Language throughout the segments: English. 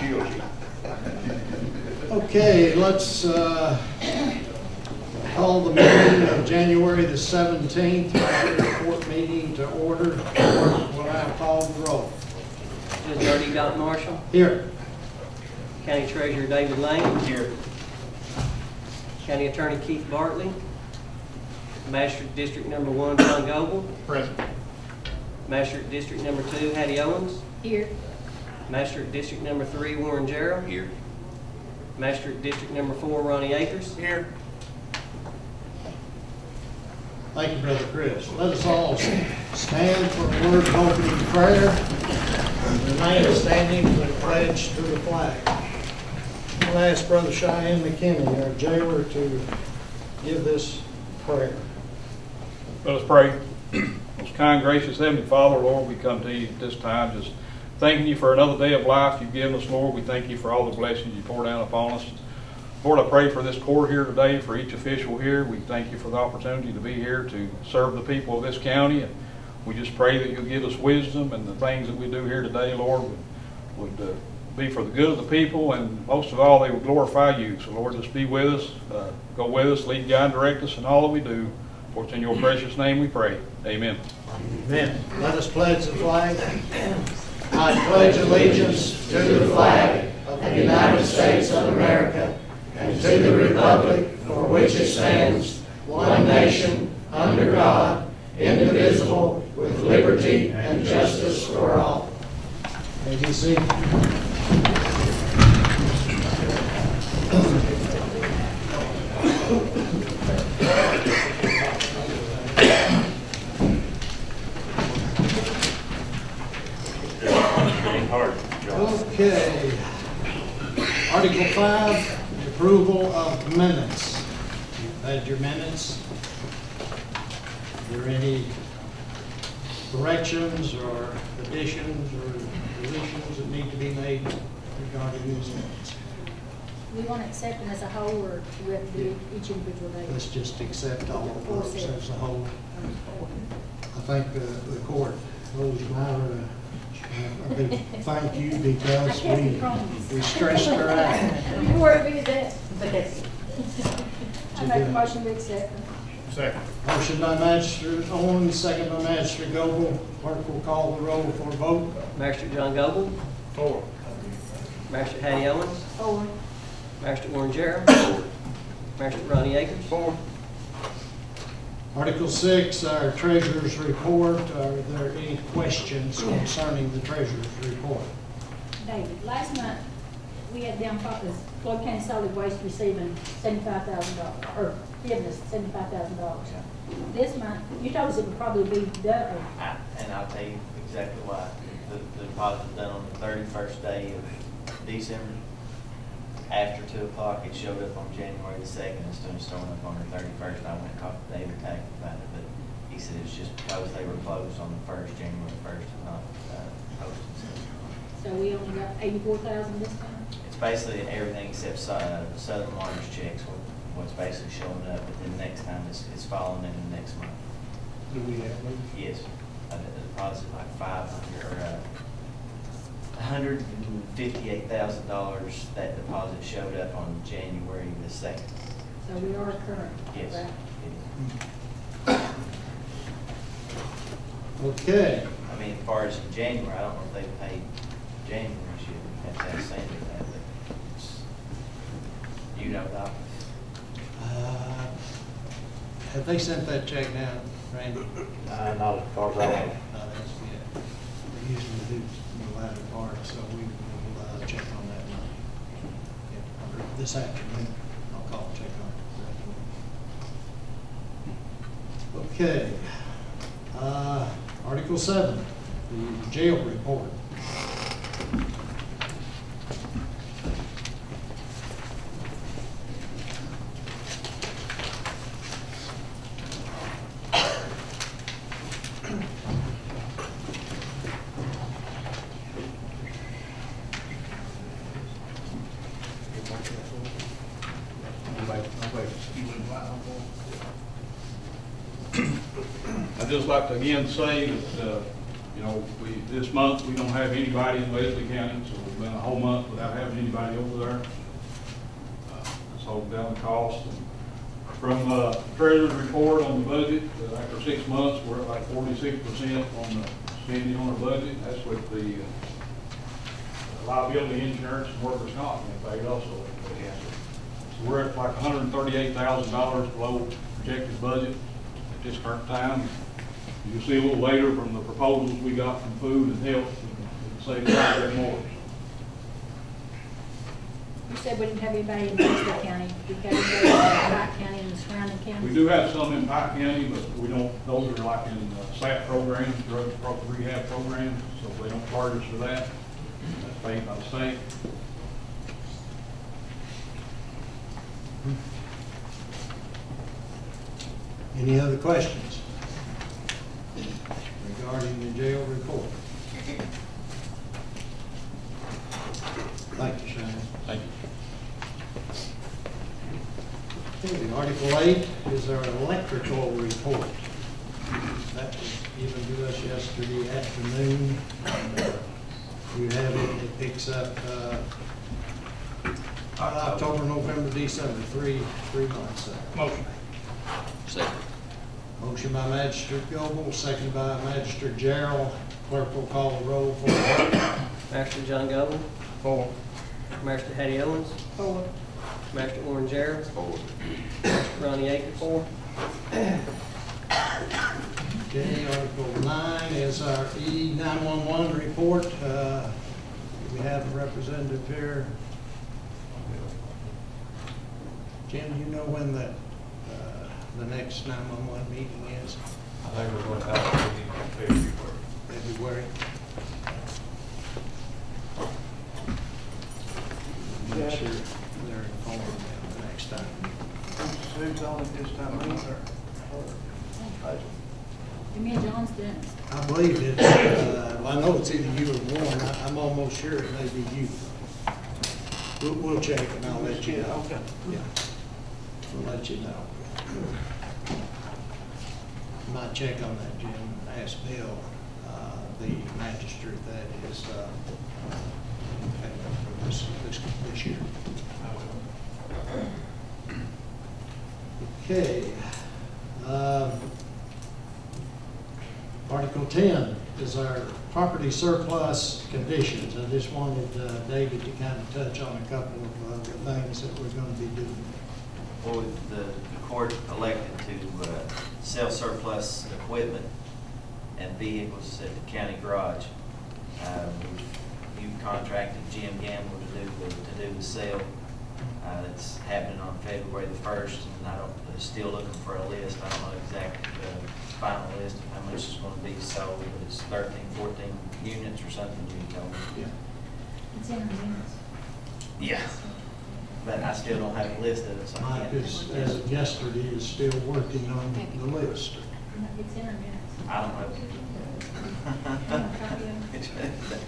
shield you. Okay, let's call the meeting of January the 17th, court meeting to order. Will I call the roll? Judge R.D. Dot Marshall. Here. County Treasurer David Lane. Here. County Attorney Keith Bartley. Magistrate District Number 1, John Goble. Present. Magistrate District Number 2, Hattie Owens. Here. Magistrate District Number 3, Warren Jarrell. Here. Magistrate District Number 4, Ronnie Akers. Here. Thank you, Brother Chris. Let us all stand for a word of opening prayer and remain standing for the pledge to the flag. I'll ask Brother Cheyenne McKinney, our jailer, to give this prayer. Let us pray. Most kind, gracious Heavenly Father, Lord, we come to you at this time just thanking you for another day of life you've given us, Lord. We thank you for all the blessings you pour down upon us. Lord, I pray for this court here today, for each official here. We thank you for the opportunity to be here to serve the people of this county. And we just pray that you'll give us wisdom, and the things that we do here today, Lord, would be for the good of the people, and most of all, they would glorify you. So, Lord, just be with us, go with us, lead, guide, and direct us in all that we do. For it's in your precious name we pray. Amen. Amen. Let us pledge the flag. I pledge allegiance to the flag of the United States of America and to the republic for which it stands, one nation, under God, indivisible, with liberty and justice for all. May be seated. Okay. Article 5, approval of minutes. You've had your minutes. Are there any corrections or additions or deletions that need to be made regarding these minutes? We want to accept them as a whole, or do we have to do each individual day? Let's just accept all of those as a whole. I think the court owes Myra a big thank you because we stressed her out. You were to be that. I make a motion to accept them. Second. Motion by Magistrate Owens, second by Magistrate Goble. Clerk will call the roll for a vote. Magistrate John Goble. 4. Magistrate Hattie Owens. 4. Magistrate Warren Jarrell. Magistrate Ronnie Akers. 4. Article 6, our treasurer's report. Are there any questions concerning the treasurer's report? David, last month we had down Floyd County Solid Waste receiving $75,000, or giving us $75,000. This month, you told us it would probably be double. And I'll tell you exactly why. The deposit was done on the 31st day of December. After 2 o'clock, it showed up on January the 2nd instead of showing up on the 31st. I went and talked to David Tack about it, but he said it's just because they were closed on the 1st, January 1st, and not posted. So we only got $84,000 this time? It's basically everything except Southern Waters checks, what's basically showing up, but then next time it's falling in the next month. Do we have those? Yes. A deposit like $158,000. That deposit showed up on January the 2nd. So we are current. Yes. Right? Okay. I mean, as far as in January, I don't know if they paid January this year. We have to ask Sandy that, but you know that. Have they sent that check down, Randy? Not as far as I know. No, that's good. We usually do the latter part, so we will check on that now. Yeah, this afternoon, I'll call and check on it. Okay. Article 7, the jail report. I'd just like to again say that You know, this month, we don't have anybody in Leslie County, so we've been a whole month without having anybody over there. It's holding down the cost. And from Treasurer's report on the budget, after 6 months, we're at like 46% on the spending on our budget. That's with the liability insurance and workers' comp being paid also. So we're at like $138,000 below projected budget at this current time. You'll see a little later from the proposals we got from food and health, we can save quite a bit more. You said we didn't have anybody in Fiscal County. We've got anybody in Pike County and the surrounding counties. We do have some in Pike County, but we don't, those are like in SAP programs, drug rehab programs, so they don't charge us for that. That's paid by the state. Any other questions regarding the jail report? Thank you, Shane. Thank you. Okay, Article 8 is our electrical report. That was given to us yesterday afternoon. And, you have it, it picks up October, November, December, three months there. Motion. Second. Motion by Magistrate Goble, second by Magistrate Gerald. Clerk will call the roll for the vote. Magistrate John Goodwin. 4. Magistrate Hattie Owens. 4. Magistrate Warren Jarrett. 4. Magistrate Ronnie Akins. 4. Okay, Article 9 is our E911 report. We have a representative here. Jim, do you know when the next 911 meeting is? I think we're going to have a meeting in February. February? Make sure they're informed the next time. Who's on at this time of year? You mean John's doing it? I believe it. Well, I know it's either you or Warren. I'm almost sure it may be you. We'll check and I'll let you know. Okay. Yeah. We'll let you know. Might check on that, Jim. Ask Bill, the magistrate that is for this year. Okay. Article 10 is our property surplus conditions. I just wanted David to kind of touch on a couple of the things that we're going to be doing. Well, the court elected to sell surplus equipment and vehicles at the county garage. You've contracted Jim Gamble to do the sale. It's happening on February the 1st, and they're still looking for a list. I don't know exactly the final list of how much is going to be sold, but it's 13, 14 units or something you told me. Yeah. It's in our minutes. Yeah. But I still don't have a list of it, so I Mike can't. is, as of yesterday, is still working on the list. It's in our minutes. I don't You want a copy of it?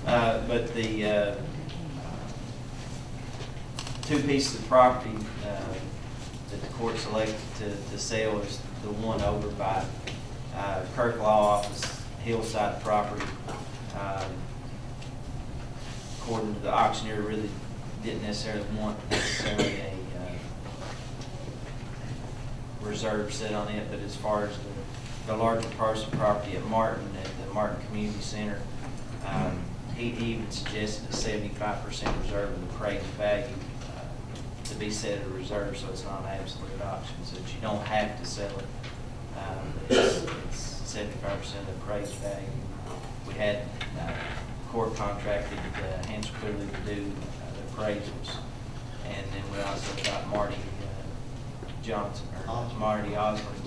know. But the two pieces of property that the court selected to sell is the one over by Kirk Law Office, hillside property. According to the auctioneer, really didn't necessarily want a reserve set on it, but as far as the larger parcel property at Martin, at the Martin Community Center, he even suggested a 75% reserve of the appraised value to be set at a reserve, so it's not an absolute auction, so that you don't have to sell it. It's 75% of the appraised value. We had court contracted Hans Clearly to do the appraisals, and then we also got Marty Johnson, or Marty Osborne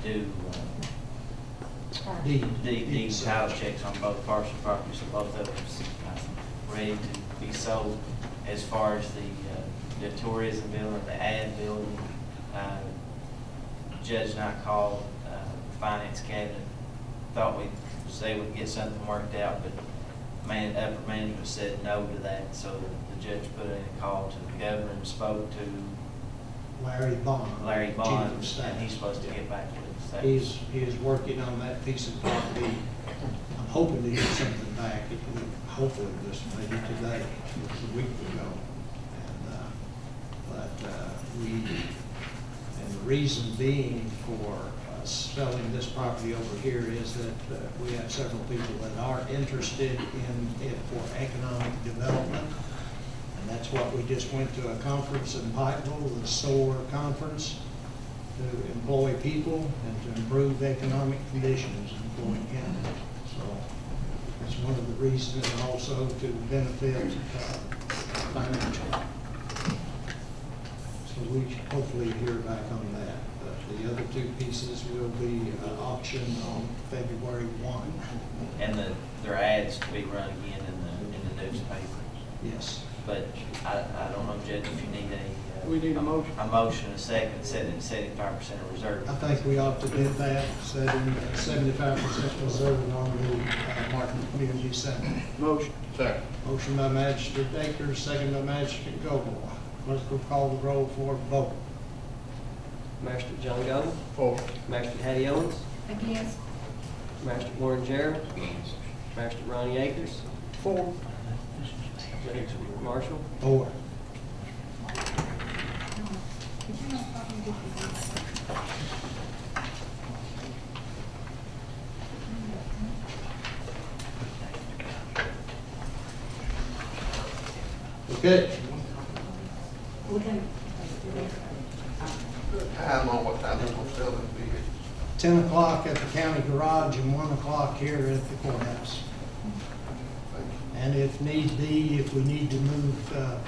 to do the title checks on both parcel properties, so both of them ready to be sold. As far as the tourism building, the ad building, Judge and I called the finance cabinet, thought we'd say we'd get something worked out, but upper management said no to that, so the judge put in a call to the governor and spoke to Larry Bond. Larry Bond, Chief of Staff. and he's supposed to get back with us. He is working on that piece of property. I'm hoping to get something back. Hopefully this maybe today, a week ago. And the reason being for us selling this property over here is that we have several people that are interested in it for economic development. And that's what we just went to a conference in Pikeville, the SOAR conference, to employ people and to improve economic conditions in Floyd County. So it's one of the reasons, and also to benefit financially. So we should hopefully hear back on that. But the other two pieces will be auctioned on February 1. And their ads to be run again in the newspapers. Yes. But I don't know, Judge, if you need We need a motion. A motion, a second, setting 75% of reserve. I think we ought to do that, setting 75% reserve on the Martin Community Center. Motion. Second. Motion by Magistrate Akers, second by Magistrate Goble. Clerk will call the roll for vote. Magistrate John Goble, For. Magistrate Hattie Owens, Against. Magistrate Warren Jarrett, Magistrate Ronnie Akers, 4. Magistrate Marshall, 4. Okay. Time on what time they're going to sell them be? 10 o'clock at the county garage and 1 o'clock here at the courthouse. And if need be, if we need to move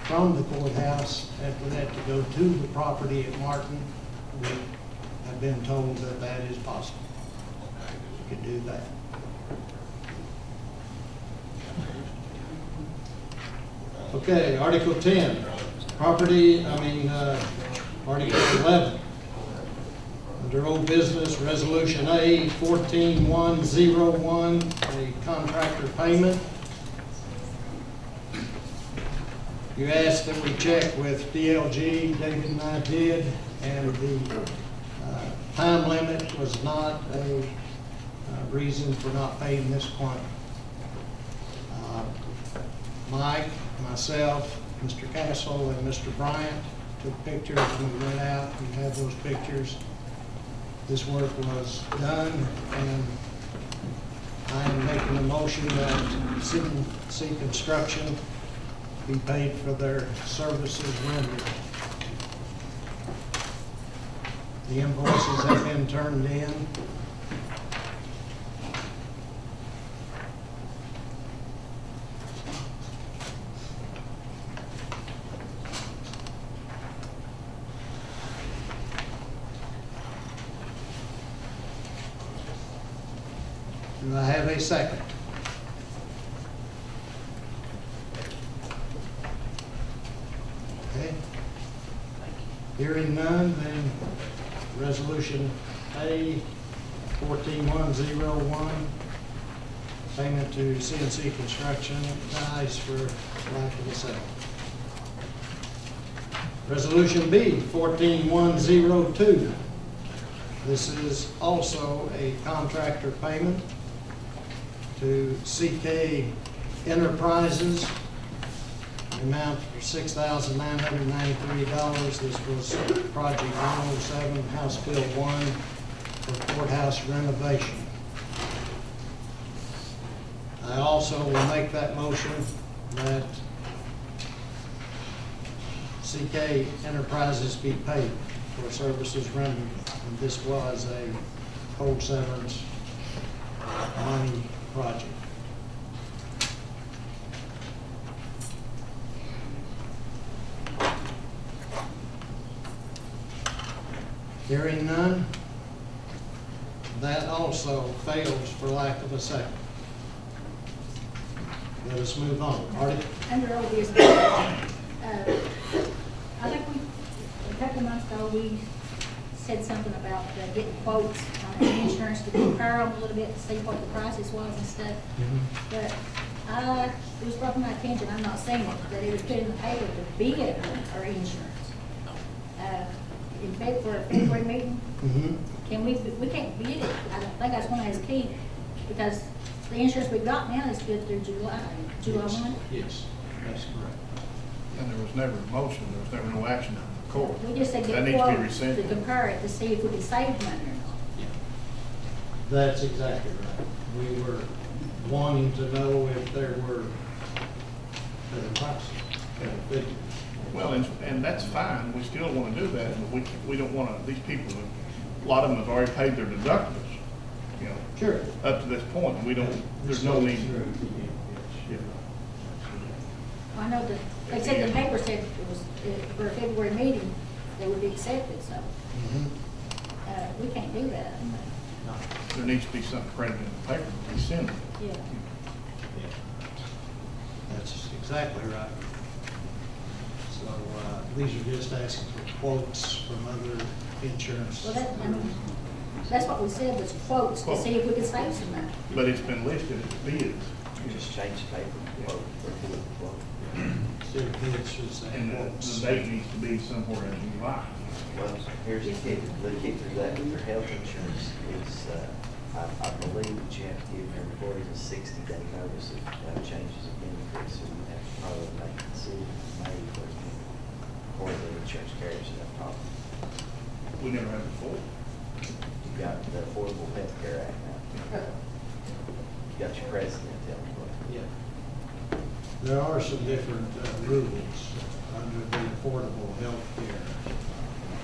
from the courthouse after that to go to the property at Martin, we have been told that that is possible. We can do that. Okay, Article 10, Article 11. Under old business, Resolution A 14101, a contractor payment. You asked that we check with DLG, David and I did, and the time limit was not a reason for not paying this quantity. Mike, myself, Mr. Castle, and Mr. Bryant took pictures when we went out. We had those pictures. This work was done, and I am making a motion that C Construction be paid for their services rendered. The invoices have been turned in. Do I have a second? Okay. Hearing none, then Resolution A 14101, payment to CNC Construction dies for lack of a second. Resolution B 14102. This is also a contractor payment to CK Enterprises, the amount for $6,993. This was Project 107, House Bill 1 for courthouse renovation. I also will make that motion that CK Enterprises be paid for services rendered. And this was a cold severance money project. Hearing none, that also fails for lack of a second. Let us move on. Artie? Under old business, I think a couple of months ago, we said something about getting quotes on insurance to compare them a little bit to see what the prices was and stuff. But it was brought to my attention, I'm not saying it, that it was put in the paper to bid our insurance. For a February meeting, Can we can't bid it. I think I was gonna ask Keith, because the insurance we've got now is good through July 1. Yes, that's correct. And there was never a motion, there was never no action from the court. We just said That get needs to be quotes to rescinded. compare it to see if we can save money or not. That's exactly right. We were wanting to know if there were better prices, better figures. Well, and that's fine, we still want to do that, but we don't want to, these people, a lot of them have already paid their deductibles, you know, Sure. up to this point, and we don't, there's no need. Yeah. I know that, they said the paper said it was, for a February meeting, they would be accepted, so, we can't do that. There needs to be something printed in the paper to rescind it. Yeah. That's exactly right. So, these are just asking for quotes from other insurance. Well, I mean, that's what we said, was quotes, to see if we could save some money. But it's been listed as bids. You just change the paper quote for the quote. Instead of bids, should say And quotes. the date needs to be somewhere in July. Well, here's the kicker to that with your health insurance is, I believe that you have to give your employees a 60-day notice if changes of benefits, so you have to probably make a decision made for the insurance carriers that I've talked to. We never had it before. You got the Affordable Health Care Act now. You got your president telling you what. Yeah. There are some different rules under the Affordable Health Care.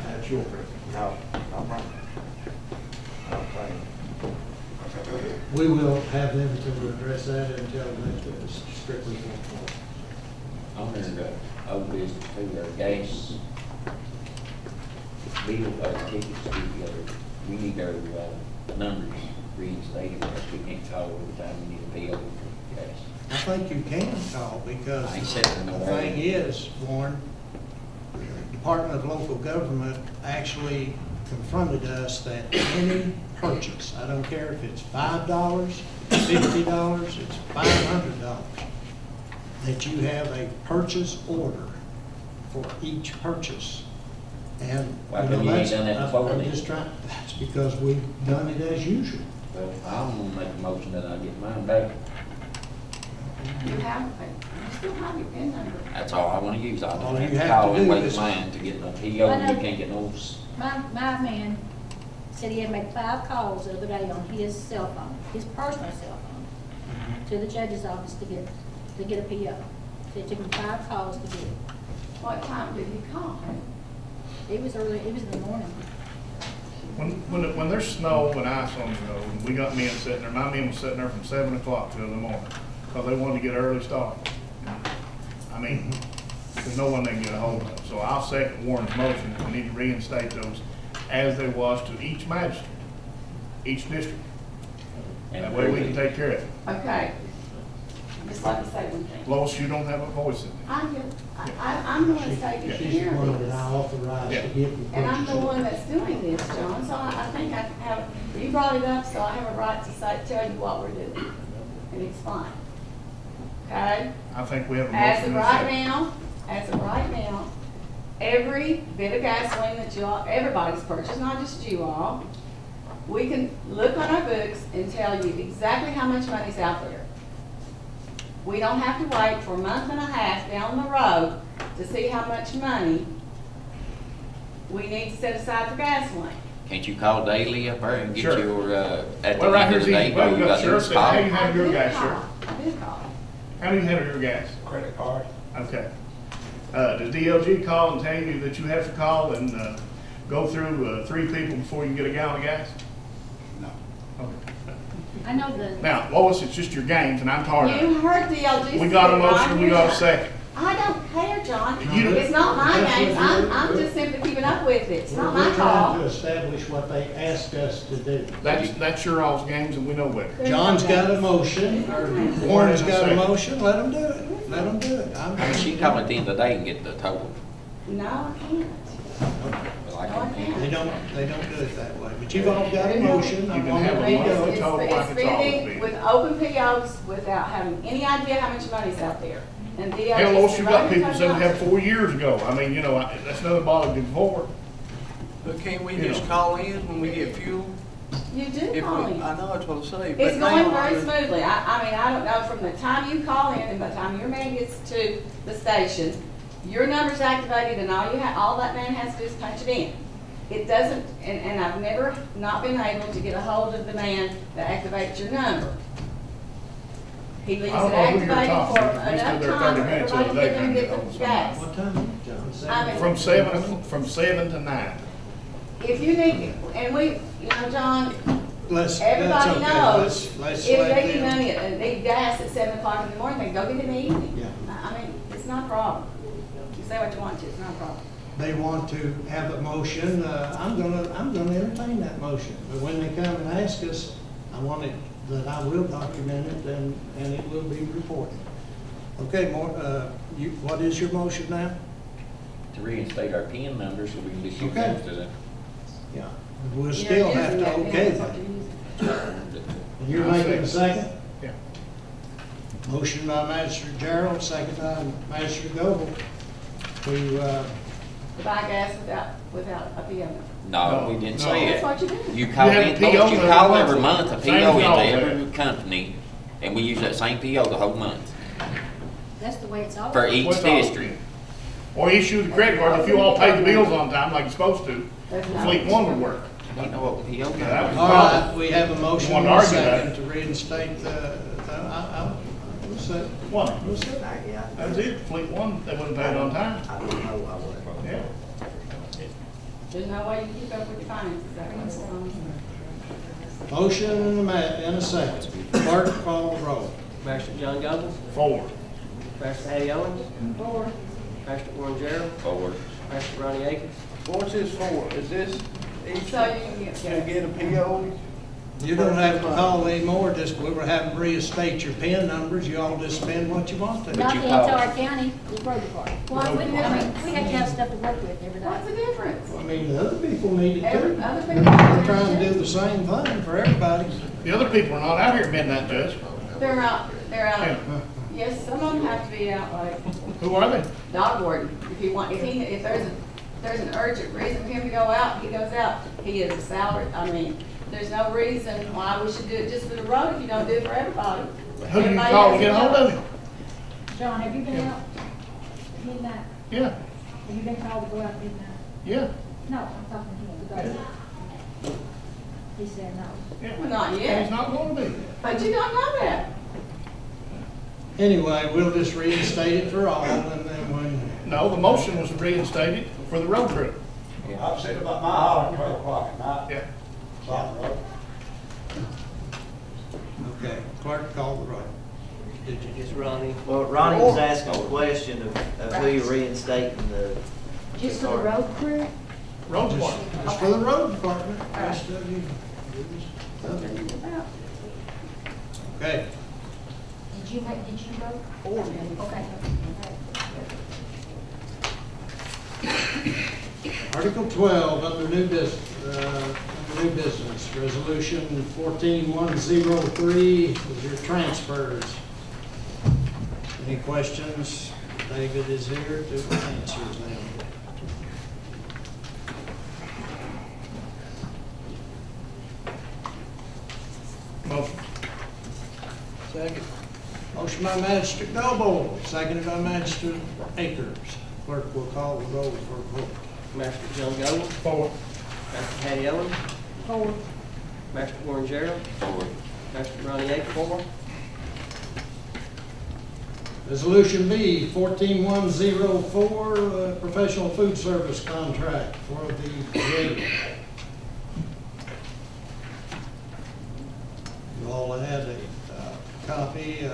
That's your president. No, I'm right. I'm playing. We will have them to address that and tell them that it's strictly for. On their old business too, their gas bill, tickets together, we need their numbers reinstated, because we can't call every time we need a bill for gas. I think you can call, because I ain't said it in the no thing way. is, Warren, the Department of Local Government actually confronted us that any purchase, I don't care if it's $5, $50, it's $500, that you have a purchase order for each purchase. And Why couldn't you ain't done that before I'm then? just trying, that's because we've done it as usual. Well, I'm gonna make a motion that I get mine back. You still have your PIN number. That's all I wanna use. I All don't have you to have to call and do wait is- mine to get no PO, I know. you can't get no. My man said he had made 5 calls the other day on his cell phone, his personal cell phone, to the judge's office to get a PO. So it took him 5 calls to get it. What time did you call? It was early, it was in the morning. When there's snow and ice on the road, and we got men sitting there, my men was sitting there from 7 o'clock till the morning, because they wanted to get an early start. I mean, there's no one they can get a hold of. So I'll second Warren's motion, that we need to reinstate those as they was to each magistrate, each district. That way we can take care of it. Okay. Just let me say one thing. Lois, you don't have a voice in it. I'm the one that's taking Yeah. She's care the one of that I this. authorized to Yeah. get the And I'm the purchase. one that's doing this, John, so I think I have, you brought it up, so I have a right to say, tell you what we're doing and explain. Okay? I think we have a motion. As of and a right second. now, every bit of gasoline that everybody's purchased, not just you all, we can look on our books and tell you exactly how much money's out there. We don't have to wait for a month and a half down the road to see how much money we need to set aside for gasoline. Can't you call daily up there and get Sure. your, at the Well, right end of here's the day, easy. Well, all we you got got to do sheriff is said, how you call? handle your I gas, did sir? call. I did call. How do you handle your gas? Credit card. Okay. Does DLG call and tell you that you have to call and go through 3 people before you can get a gallon of gas? No. Okay. I know the, Now, Lois, it's just your games, and I'm tired of You it. heard DLG. We got a say right motion, we here. got a second. I don't care, John. You- It's not my That's games. what you're- I'm just simply keeping up with it. It's not We're my trying call. to establish what they asked us to do. That's your all's games, and we know better. John's got a motion, or Warren's got a motion, let them do it, let them do it. I mean, she can call at the end of the day and get the total. No, I can't. Well, I No, I can't. They can't. don't do it that way, but you've all got a motion, You I'm can on have a the motion. go. It's total like it's always spending been. with open POs without having any idea how much money's out there. And DLG. Hell, Lois, said you right got here, people come said we on. had 4 years ago. I mean, that's nothing bothered before. But can't we just call in when we get fuel? You do If call we, in. I know that's what I say, but It's going now, very smoothly. I mean, I don't know, from the time you call in and by the time your man gets to the station, your number's activated and all that man has to do is punch it in. It doesn't, and I've never not been able to get a hold of the man that activates your number. He leaves it I don't know who you're activated talking for to. We enough stood there time 30 for minutes everybody to the other get day them trying to get get hold of the gas. What time, John? I mean, From 7 to 9. if you need, and we, you know, John, That's everybody okay. knows, Let's if let they need them- money and need gas at 7 o'clock in the morning, they go get it in the evening. Yeah. I mean, it's not a problem. You say what you want to, it's not a problem. They want to have a motion, I'm gonna entertain that motion. But when they come and ask us, I want it, that I will document it and it will be reported. Okay, what is your motion now? To reinstate our PIN numbers so we can be Okay. connected to the. Yeah. We'll still have to okay that. And you're making a second? Yeah. Motion by Magistrate Gerald, second by Magistrate Goble to, To buy gas without a PO number. No, we didn't No. say That's it. what you do. You call You have in, a PO you number call monthly. every month, a Same PO as into all every that. company, and we use that same PO the whole month That's the way it's always. for each What's all- district. Or issue the credit card if you all pay the bills on time like you're supposed to. That's not- Fleet One would work. I don't know what the PO that number was- all right, we have a motion You and wanna a argue that? second to reinstate we'll say, One. we'll say. That's it. Fleet One, they wouldn't pay it on time. Yeah. There's no way you keep up with your finances. That's what's going on. Motion and a second. Clerk, call the roll. Master John Gobles, 4. Master Hattie Owens, Four. Master Warren Gerald, Forward. Master Ronnie Akins. what's this for? Is this each So you can get to gas. get a PO? You don't have to call anymore, just, we were having to reinstate your PIN numbers, you all just spend what you want to. Not you the call- entire county, the road department. What's the I mean, difference? we have to have stuff to work with every day. What's the difference? I mean, the other people need it too. Other people. We're trying to do the same thing for everybody. The other people are not out here midnight, Judge. They're out, Yeah. yes, some of them have to be out like Who are they? dog warden. If there's an urgent reason for him to go out, he goes out. He is a salary, I mean, there's no reason why we should do it just for the road if you don't do it for everybody. Who do you Everybody call to has get to hold know. of him? John, have you been out midnight? Yeah, Have you been called to go out midnight? yeah, No, I'm talking to him, the guy. He said no. yeah. Well, not And yet, he's not going to be. but you don't know that. Anyway, we'll just reinstate it for all, and then when, No, the motion was to reinstate it for the road trip. I've seen about my house at 12 o'clock at night. Yeah. On the road. okay, clerk, call the roll. Did you It's Ronnie. Well, Ronnie was asking a question of who you're reinstating the. Just for the road crew? Road just, department. just for the road department, rest of you. Okay, Did you vote? Okay. Article 12, under new business, resolution 14103 is your transfers. Any questions? David is here to answer them. Motion. Second. Motion by Magistrate Noble, seconded by Magistrate Akers. Clerk will call the roll for a vote. Master John Gobles, 4. Master Hattie Owens, Forward. Master Warren Gerald, Forward. Master Ronnie Akins. Resolution B, 14104, professional food service contract for the creator. You all had a copy.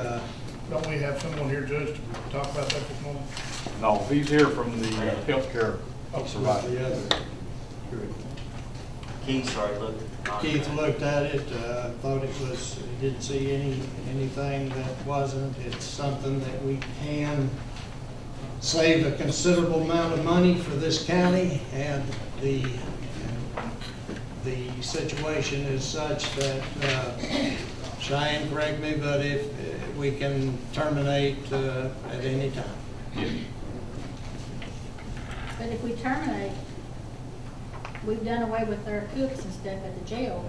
Don't we have someone here, Judge, to talk about that this morning? No, he's here from the healthcare provider. The other group. Keith already looked at the contract. Keith looked at it, thought it was, he didn't see anything that wasn't. It's something that we can save a considerable amount of money for this county, and the situation is such that, Cheyenne, correct me, but if we can terminate at any time. But if we terminate, we've done away with our cooks and stuff at the jail.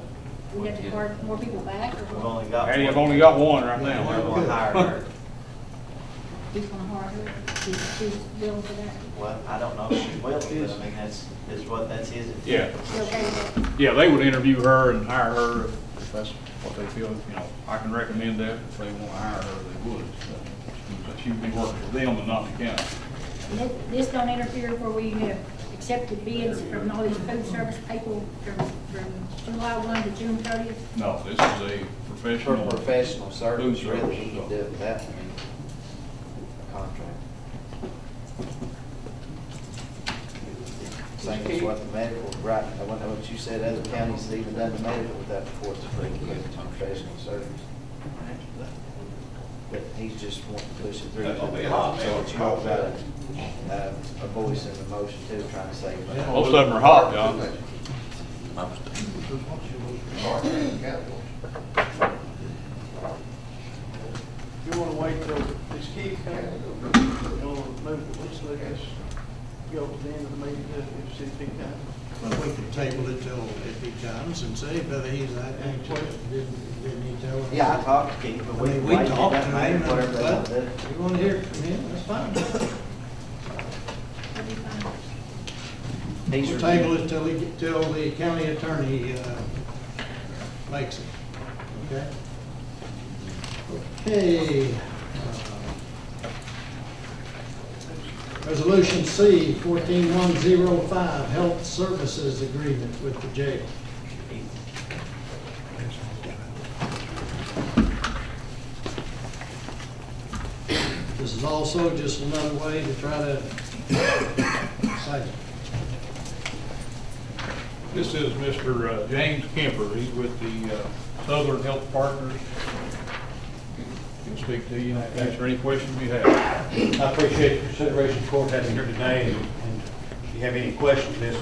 We have to hire more people back, or We've what? only got. Annie, I've only got one right now. We're hiring her. He's gonna hire her, she's willing for that. Well, I don't know if she will, but I mean, that's his. Yeah. She okay with that? Yeah, they would interview her and hire her if that's what they feel, you know, I can recommend that. If they want to hire her, they would. But she would be working for them and not the county. And this don't interfere where we have accepted bids from all these food service people from July 1 to June 30th. No, this is a professional. For professional service, food really, service, you can do it without a contract. Same as what the medical, right, I wonder what you said, other counties have even done the medical without the courts approving it, professional service. But he's just wanting to push it through. That'll be hot, So what you all got a voice in the motion too, trying to save money. Most of them are hot, John. You wanna wait till this Keith comes? You wanna move it, let's let us go to the end of the meeting, if see if he comes. Well, we could table it till if he comes and see whether he's that anxious. Didn't he tell us? Yeah, I talked to Keith, but I mean, we waited, it talked to doesn't matter, him, whatever they want but to do. you want to hear from him, that's fine. That'd be fine. He's We'll reviewed. table it till the county attorney makes it, okay? Okay. Resolution C 14105, Health Services Agreement with the jail. This is also just another way to try to save it. This is Mr. James Kemper. He's with the Southern Health Partners. He'll speak to you and answer any questions you have. I appreciate the consideration the court having here today, and if you have any questions, this,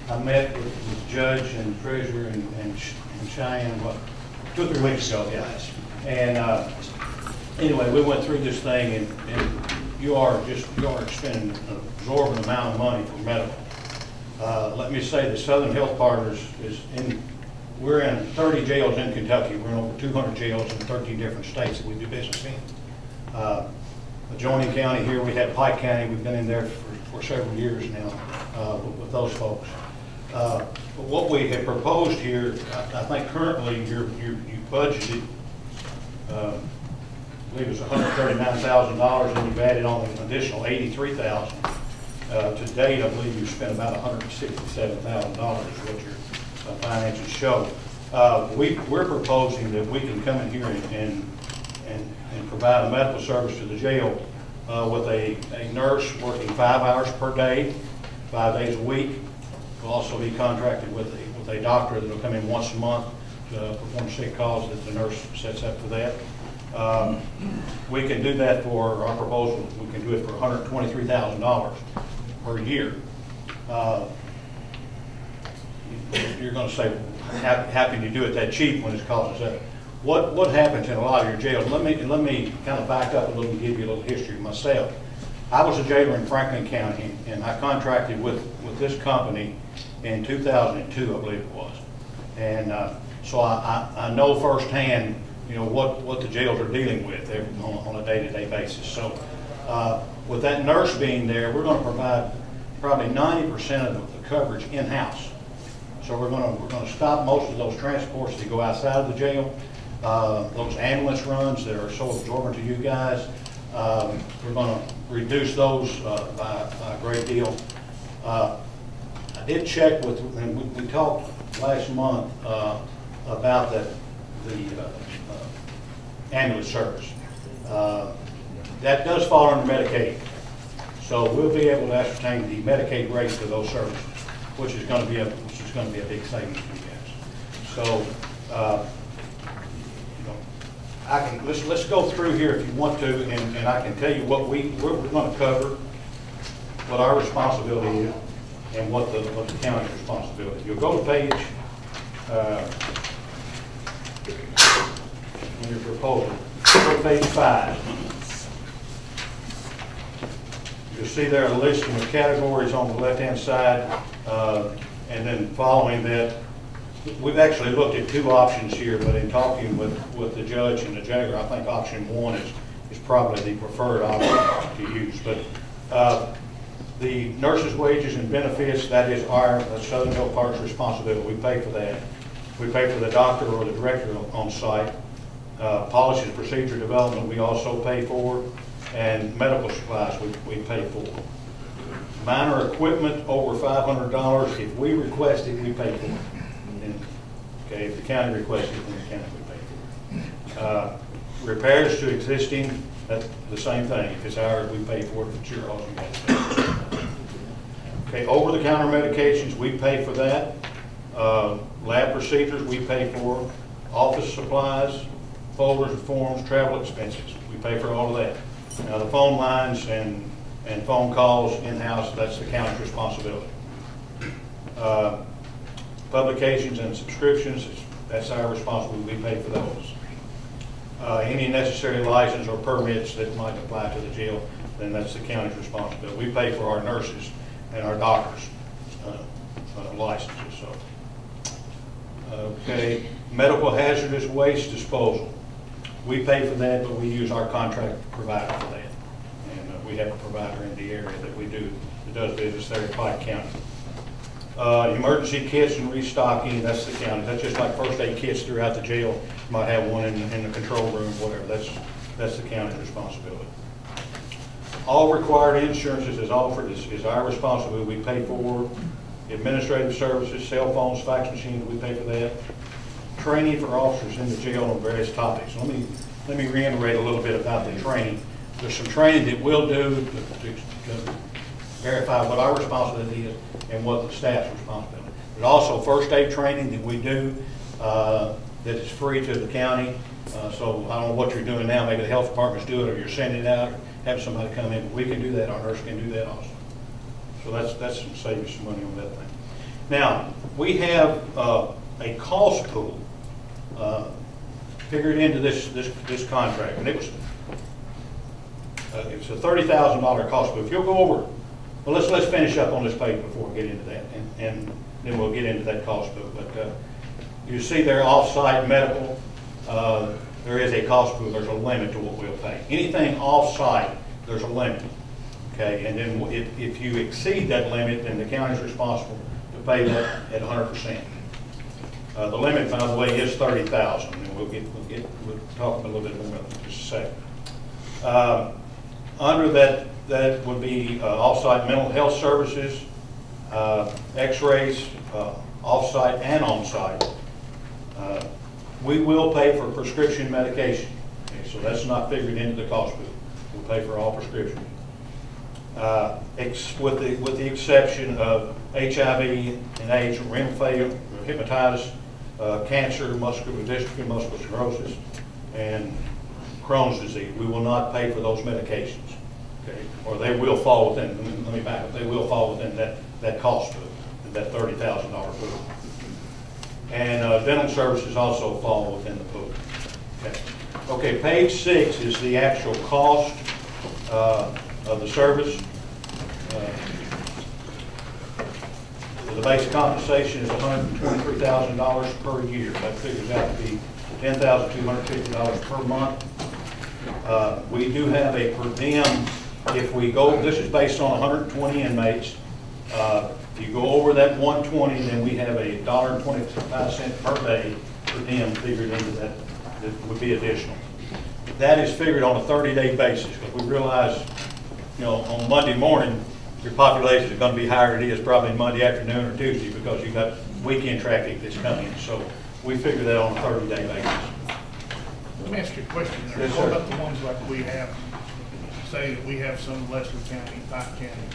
I met with the judge and treasurer and Cheyenne, what, 2 or 3 weeks ago, yeah. And anyway, we went through this thing, and you are spending an exorbitant amount of money for medical. Let me say the Southern Health Partners we're in 30 jails in Kentucky. We're in over 200 jails in 13 different states that we do business in. Adjoining county here, we have Pike County. We've been in there for several years now with those folks. But what we have proposed here, I think currently you budgeted, I believe it was $139,000, and you've added on an additional $83,000. To date, I believe you've spent about $167,000 is what your finances show. We're proposing that we can come in here and provide a medical service to the jail with a nurse working 5 hours per day, 5 days a week. We'll also be contracted with a doctor that will come in once a month to perform sick calls that the nurse sets up for that. We can do that for our proposal. We can do it for $123,000 per year. You're going to say, how can you do it that cheap when it's costing us that? What happens in a lot of your jails? Let me kind of back up a little and give you a little history myself. I was a jailer in Franklin County, and I contracted with this company in 2002, I believe it was. And so I know firsthand, you know, what the jails are dealing with on a day-to-day basis. So with that nurse being there, we're going to provide probably 90% of the coverage in-house. So we're going to stop most of those transports that go outside of the jail, those ambulance runs that are so absorbent to you guys. We're going to reduce those by a great deal. I did check with, and we talked last month about the ambulance service. That does fall under Medicaid. So we'll be able to ascertain the Medicaid rates for those services, which is going to be a big savings for you guys. So, you know, let's go through here if you want to, and I can tell you what we're going to cover, what our responsibility is, and what the county's responsibility. You'll go to page in your proposal. Go to page 5. You'll see there a listing of categories on the left-hand side. And then following that, we've actually looked at two options here, but in talking with the judge and the jailer, I think option one is probably the preferred option to use. But the nurses' wages and benefits, that's Southern Hill Park's responsibility. We pay for that. We pay for the doctor or the director on site. Policy and procedure development we also pay for, and medical supplies we pay for. Minor equipment over $500, if we request it, we pay for it. And, okay, if the county requests it, then the county we pay for it. Repairs to existing, that's the same thing. If it's ours, we pay for it. If it's yours, you got to pay for it. Okay, over-the-counter medications, we pay for that. Lab procedures, we pay for. Office supplies, folders and forms, travel expenses, we pay for all of that. Now, the phone lines and phone calls in-house, that's the county's responsibility. Publications and subscriptions, that's our responsibility. We pay for those. Any necessary license or permits that might apply to the jail, then that's the county's responsibility. We pay for our nurses and our doctors' licenses. So, okay, medical hazardous waste disposal. We pay for that, but we use our contract provider for that. And we have a provider in the area that we do that does business there in Pike County. Emergency kits and restocking, that's the county. That's just like first aid kits throughout the jail. You might have one in the control room, whatever. That's the county's responsibility. All required insurances is offered is our responsibility. We pay for administrative services, cell phones, fax machines. We pay for that. Training for officers in the jail on various topics. Let me reiterate a little bit about the training. There's some training that we'll do to verify what our responsibility is and what the staff's responsibility. There's also first aid training that we do that is free to the county. So I don't know what you're doing now. Maybe the health department's doing it, or you're sending it out, or having somebody come in. But we can do that. Our nurse can do that also. So that's save you some money on that thing. Now we have a cost pool figured into this contract, and it's a $30,000 cost pool. If you'll go over, well, let's finish up on this page before we get into that, and then we'll get into that cost pool. But you see there, off-site medical. There is a cost pool. There's a limit to what we'll pay. Anything off-site, there's a limit. Okay, and then if you exceed that limit, then the county is responsible to pay that at 100%. The limit, by the way, is $30,000, and we'll talk a little bit more about that in just a second. Under that would be off-site mental health services, X-rays, off-site and on-site. We will pay for prescription medication, okay, so that's not figured into the cost pool. We'll pay for all prescriptions, with the exception of HIV and AIDS, renal failure, hepatitis, cancer, muscular dystrophy, multiple sclerosis, and Crohn's disease. We will not pay for those medications, okay? Or they will fall within. Let me back up. They will fall within that cost pool, that $30,000 pool. And dental services also fall within the pool. Okay. Okay. Page 6 is the actual cost of the service. The basic compensation is $123,000 per year. That figures out to be $10,250 per month. We do have a per diem. If we go, this is based on 120 inmates. If you go over that 120, then we have a $1.25 per day per diem figured into that. That would be additional. That is figured on a 30-day basis, because we realize, you know, on Monday morning, your population is going to be higher than it is probably Monday afternoon or Tuesday, because you've got weekend traffic that's coming. So we figure that on a 30-day basis. Let me ask you a question there. Yes, what sir. about the ones like we have, say that we have some Leslie County, Pike County?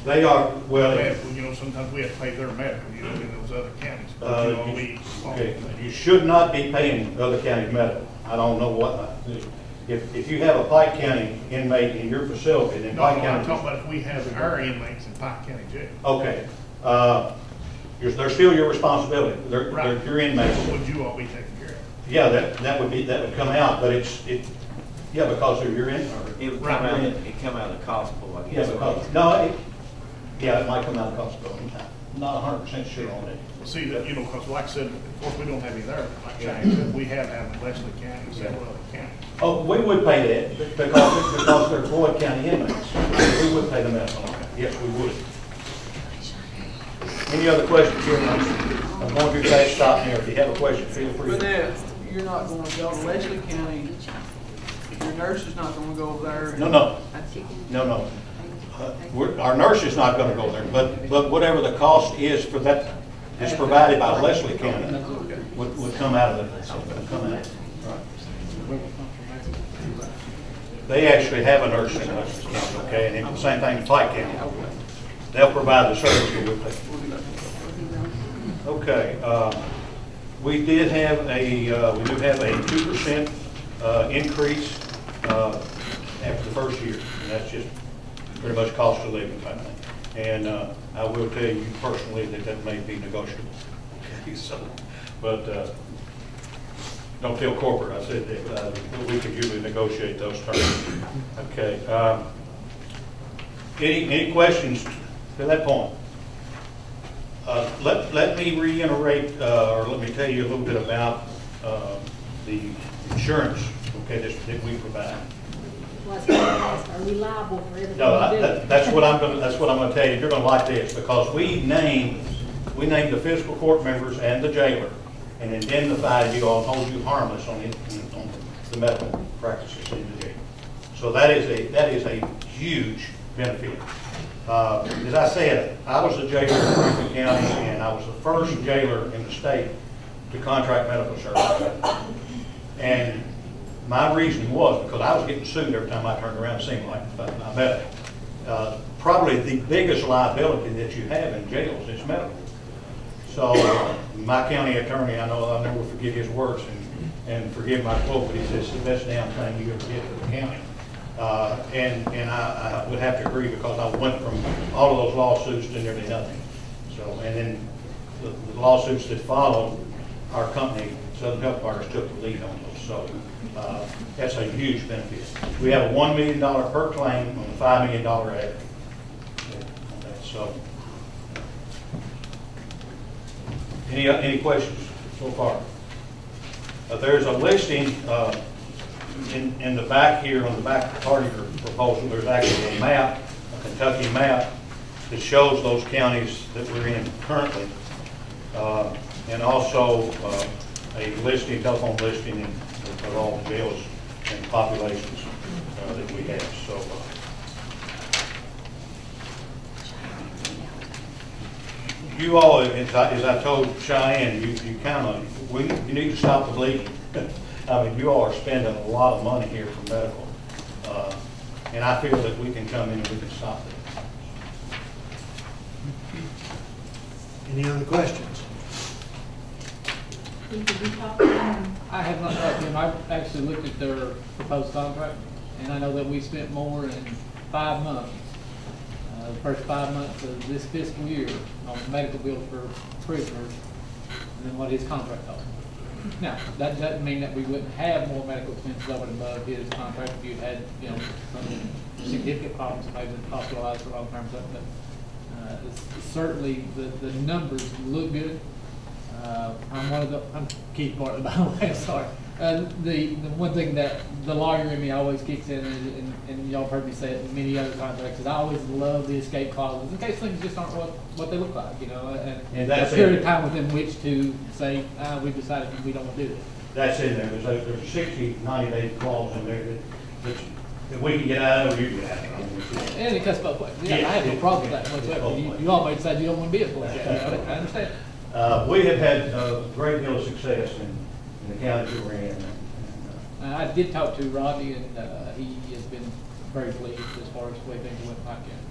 They are, well, You know, sometimes we have to pay their medical, you know, in those other counties. But, you know, okay. You should not be paying other counties medical. I don't know what, if you have a Pike County inmate in your facility, then No, Pike I'm County. talking about if we have our inmates in Pike County jail. Okay. They're still your responsibility. They're your inmates. What would you all be taking care of? Yeah, that would come out, but yeah, because they're your inmate. It would come out, it come out of the cost pool, I guess. Yeah, because, no, it might come out of cost pool anytime. not 100% sure on that. Well, see, that, you know, because like I said, of course, we don't have any there, like Shane said, we have in Leslie County and several other counties. Oh, we would pay that because they're Floyd County inmates. We would pay them that. Yes, we would. Any other questions here? I'm going to say stop here. If you have a question, feel free. But now, you're not gonna go to Leslie County, your nurse is not gonna go over there? No. Our nurse is not going to go there, but whatever the cost is for that is provided by Leslie County would come out of it. Come out. Right. They actually have a nurse in Leslie County, okay, and the same thing in Pike County. They'll provide the service we would pay. Okay, we do have a 2% increase after the first year, and that's just pretty much cost of living type thing. And I will tell you personally that may be negotiable. Okay, so, but don't tell corporate I said that. We could usually negotiate those terms. Okay. Any questions to that point? Let me reiterate, or let me tell you a little bit about the insurance, okay, that we provide. Are we liable for everything? No, that's what I'm going to tell you. You're going to like this because we named the fiscal court members and the jailer, and indemnified you all, hold you harmless on the medical practices in the jail. So that is a huge benefit. As I said, I was a jailer in Griffin County, and I was the first jailer in the state to contract medical services. And my reasoning was because I was getting sued every time I turned around, it seemed like, I met probably the biggest liability that you have in jails is medical. So my county attorney, I'll never forget his words and forgive my quote, but he says it's the best damn thing you ever did for the county. And I would have to agree because I went from all of those lawsuits to nearly nothing. So, and then the lawsuits that followed, our company, Southern Health Partners, took the lead on those. So that's a huge benefit. We have a $1 million per claim on a $5 million average. So, any questions so far? There's a listing in the back here, on the back part of your proposal. There's actually a map, a Kentucky map, that shows those counties that we're in currently, and also a listing, telephone listing of all the jails and populations that we have. So, you all, as I told Cheyenne, you need to stop the bleeding. I mean, you all are spending a lot of money here for medical, and I feel that we can come in and we can stop it. Any other questions? I have not talked to him. I've actually looked at their proposed contract, and I know that we spent more in 5 months, the first 5 months of this fiscal year, on medical bills for prisoners than what his contract cost. Now, that doesn't mean that we wouldn't have more medical expenses over and above his contract if you had, some significant problems, maybe hospitalized for long-term stuff. But certainly the numbers look good. I'm Keith Bartlett, by the way, I'm sorry. The one thing that the lawyer in me always kicks in, and y'all heard me say it in many other contracts, is I always love the escape clauses in case things just aren't what they look like, and that's a period of time within which to say, we've decided we don't want to do this. That's in there. There's a 60, 90-day clause in there that we can get out of, or you get out of. And it cuts both ways. Yeah, I have no problem with that whatsoever. You all may decide you don't want to be a police officer. I understand. We have had a great deal of success in the counties that we're in. I did talk to Rodney, and he has been very pleased as far as the way things went in Pike County.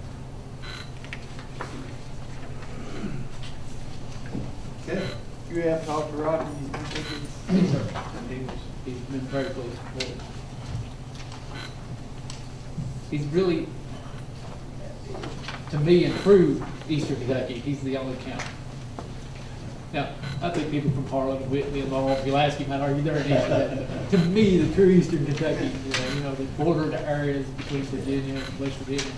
Okay. You have talked to Rodney? He's been very pleased with it. He's really, to me, improved Eastern Kentucky. He's the only county. Now, I think people from Harlan, Whitley, and Laurel, if you'll ask him, I'd argue they're in Eastern. To me, the true Eastern Kentucky, the border areas between Virginia and West Virginia,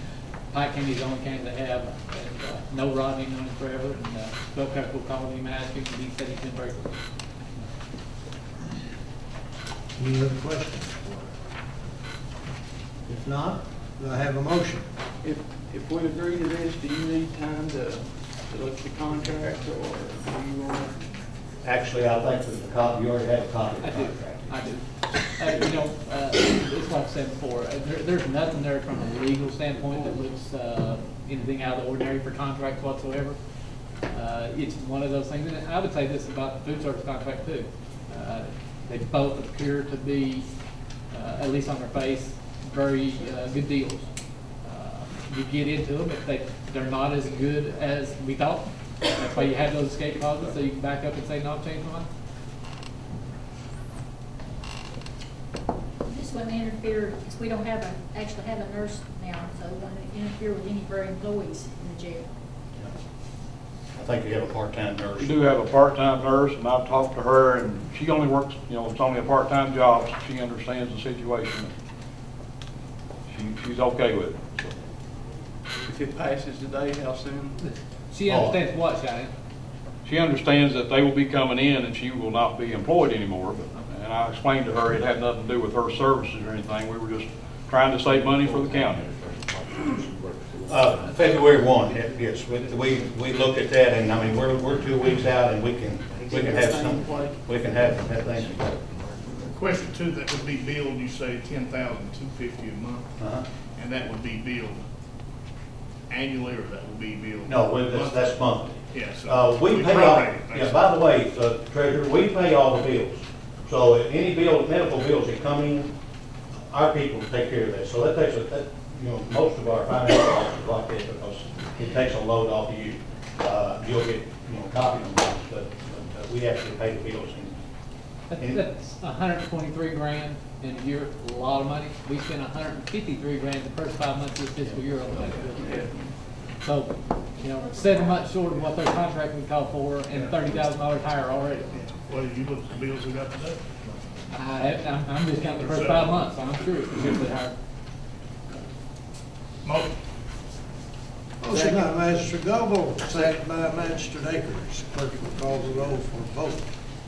Pike County's the only county that have, and no Rodney known him forever, and Bill Pepper called him, asking, and he said he's been very good. Any other questions? If not, do I have a motion? If we agree to this, do you need time to look at the contract, or do you want to? Actually, I think that the copy, you already have a copy of the I do, contract. I do. It's like I said before, there's nothing there from a legal standpoint that looks anything out of the ordinary for contracts whatsoever. It's one of those things, and I would say this about the food service contract too. They both appear to be, at least on their face, very good deals. You get into them, if they're not as good as we thought. That's why you have those escape clauses, so you can back up and say, no, change mine. This wouldn't interfere, because we don't actually have a nurse now, so it wouldn't interfere with any of our employees in the jail. I think you have a part-time nurse. We do have a part-time nurse, and I've talked to her, and she only works, it's only a part-time job, so she understands the situation. She's okay with it. So. If it passes today, how soon? She understands what, Shane? She understands that they will be coming in and she will not be employed anymore. And I explained to her it had nothing to do with her services or anything. We were just trying to save money for the county. February 1, yes, we looked at that, and I mean, we're 2 weeks out, and we can have some, we can have things. Question two, that would be billed, you say $10,250 a month, and that would be billed annually, or that would be billed? No, that's monthly. Yeah, so we pay all. Yeah, by the way, Treasurer, we pay all the bills. So any medical bills that come in, our people take care of that. So that takes most of our financial officers like that, because it takes a load off of you. You'll get copies of those, but we actually pay the bills. That's 123 grand in a year, a lot of money. We spent 153 grand the first 5 months of this fiscal year on that. So, 7 months short of what their contract would call for, and $30,000 higher already. What did you look at the bills we got today? I'm just counting the first 5 months, so I'm sure it's considerably higher. Motion. Motion by Magistrate Goble, second by Magistrate Akers. Clerk will call the roll for vote.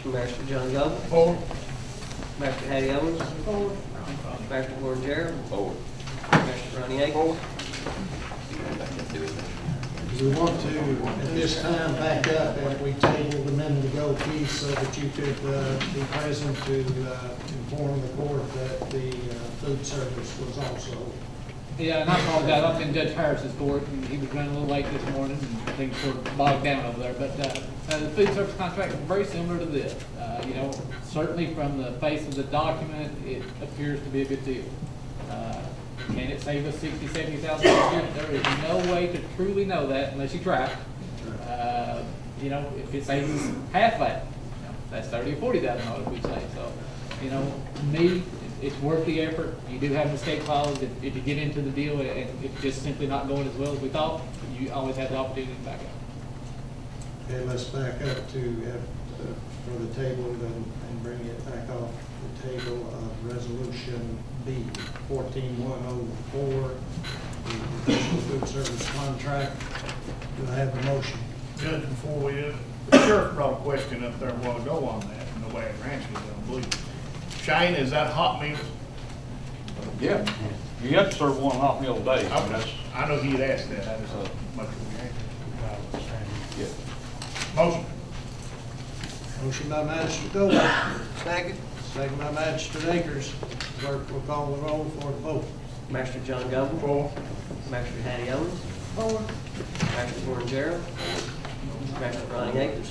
Master John Goble. Four. Master Hattie Owens. Master Floyd Gerald. Master Ronnie Akers. We want to, at this time, back up and we tabled a minute ago, Keith, so that you could be present to inform the court that the food service was also. Yeah, and I apologize, I'm in Judge Harris's court, and he was running a little late this morning, and things were bogged down over there. But the food service contract is very similar to this. Certainly from the face of the document, it appears to be a good deal. Can it save us $60,000, $70,000? There is no way to truly know that unless you try. If it saves us half that, that's $30,000 or $40,000 we say. So, to me, it's worth the effort. You do have an escape clause. If you get into the deal and it's just simply not going as well as we thought, you always have the opportunity to back up. Okay, let's back up to for the table and bring it back off the table of Resolution B, 14104, the professional food service contract. Do I have a motion? Judge, before we do, the sheriff brought a question up there a while ago on that, and nobody answered it, I don't believe. Shane, is that hot meals? Yeah. You have to serve one hot meal a day. I know he had asked that. I just much we answered. Yeah. Motion. Motion by Magistrate Goble. Second. Second by Magistrate Akers. Clerk will call the roll for the vote. Master John Goble. Four. Master Hattie Owens. Master Floyd Gerald. Master Ronnie Akers.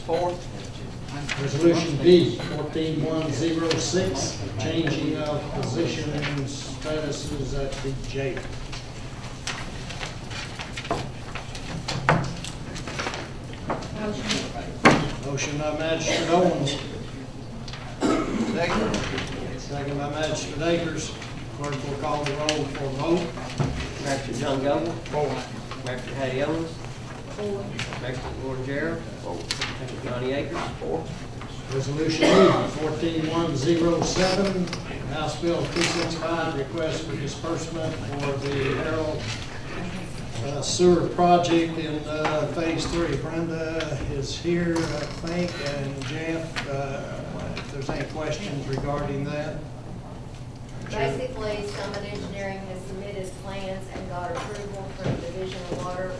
Resolution D, 14106, changing of position and statuses at the jail. Motion by Magistrate Owens. Second. Second by Magistrate Akers. Clerk will call the roll for vote. Master John Goble. Four. Master Hattie Owens. Master Floyd Gerald. Master Ronnie Akers. Resolution E, 14107, House Bill 265, request for disbursement for the Herald sewer project in Phase 3. Brenda is here, I think, and Jeff, if there's any questions regarding that. Basically, Summit Engineering has submitted plans and got approval from the Division of Water.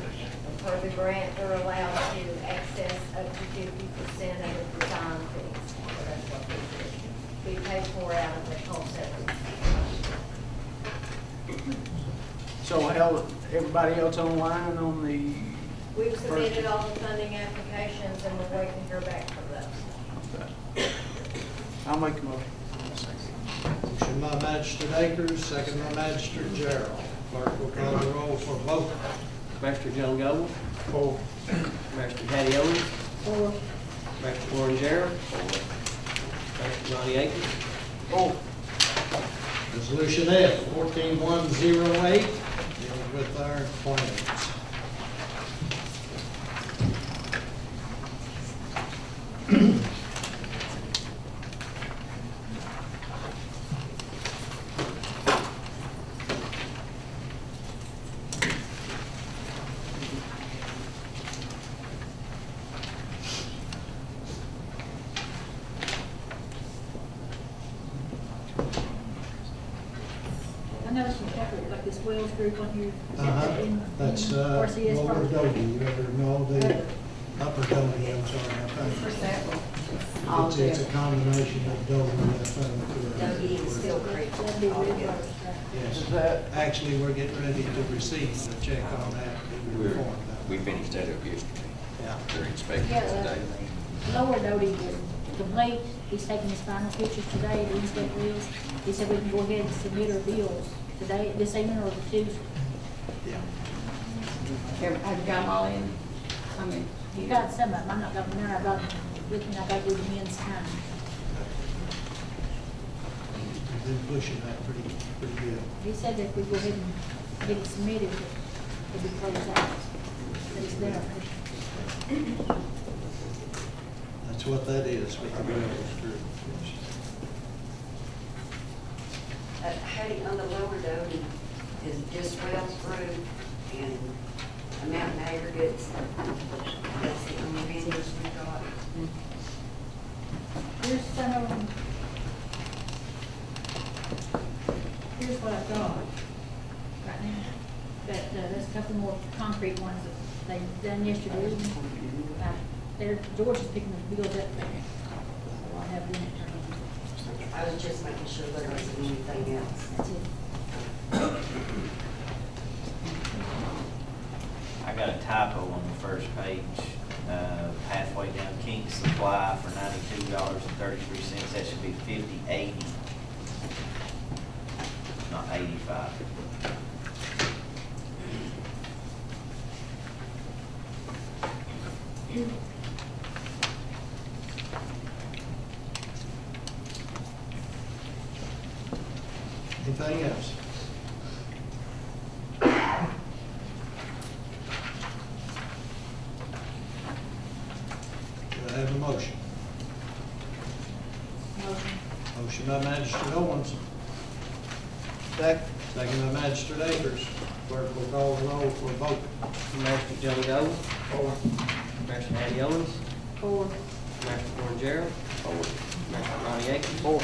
For the grant, they're allowed to access up to 50% of the design fees. So that's what we paid for out of the cost center. So how, everybody else online on the? We've submitted all the funding applications and we're waiting to hear back from those. Okay. I'll make a motion. Motion by Magistrate Akers, second by Magistrate Gerald. Clerk will call the roll for vote. Magistrate John Goble, For. Magistrate Hattie Owens, Four. Magistrate Warren Gerald, Magistrate Johnny Akers. Oh. Resolution F, 14108, deals with our claims. I noticed some people, like this Wells group on here. That's RCS Lower project. Doty, you ever know the Upper Doty, I'm sorry, I For think. several. All It's a two. combination of Doty, I think. Doty and Steel Creek. That'd be real close, right? Yes. Is that, Actually, we're getting ready to receive the check on that. We're informed of We that. finished that up yesterday. Yeah. They're inspecting Yeah, it today. Lower Doty was complete. He's taking his final pictures today, the inspect bills. He said we can go ahead and submit our bills today, this evening or Tuesday. Yeah. Have you got them all in? I mean, You got some of them, I'm not got them there, I got them with me, I got to do the men's time. We've been pushing that pretty good. He said that if we go ahead and get it submitted, it'll be closed out. That it's there. That's what that is with the Wells group. Hattie, on the Lower Doty, is just Wells Road and Mountain Aggregates. That's the only vendors we got. Here's some of them. Here's what I've got right now. But there's a couple more concrete ones that they done yesterday. There, George is picking the bills up there. So I have them. I was just making sure there wasn't anything else. That's it. I got a typo on the first page, halfway down, King Supply for $92.33, that should be 50.80, not 85. Anything else? Do I have a motion? Motion. Motion by Magistrate Owens. Second by Magistrate Akers. Clerk will call the roll for a vote. Magistrate John Goble, Four. Magistrate Hattie Owens, Four. Magistrate Warren Gerald, Magistrate Johnny Akers. four.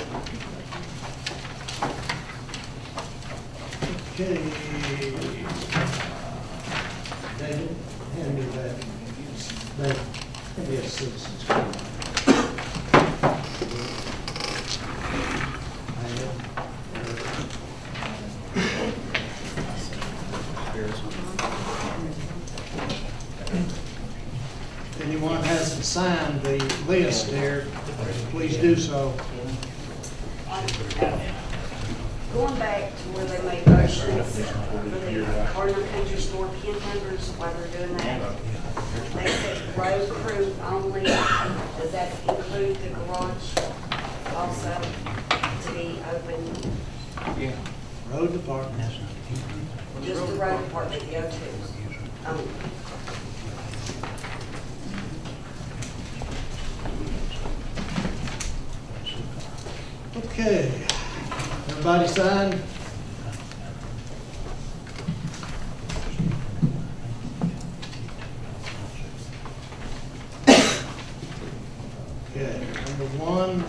Okay. David, hand me that. Yes, citizens. If anyone hasn't signed the list here, please do so. Going back to where they made motions for the Cardinal Country Store pin numbers, while they're doing that, they said road crew only. Does that include the garage also to be open? Yeah. Road Department. Just the road department, the O2s. Okay, everybody signed? one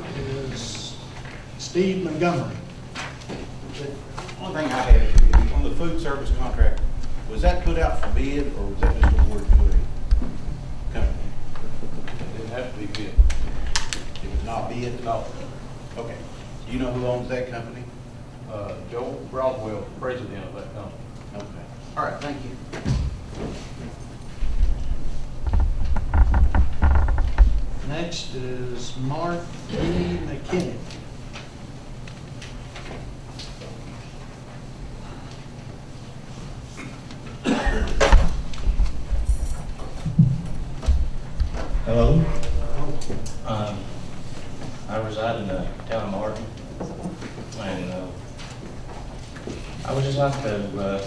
is Steve Montgomery. One thing I had, on the food service contract, was that put out for bid, or was that just awarded to a company? It didn't have to be bid. It was not bid at all? Okay. Do you know who owns that company? Joel Broadwell, president of that company. Okay. All right, thank you. Next is Mark E. McKinney. Hello. I reside in the town of Martin, and I would just like to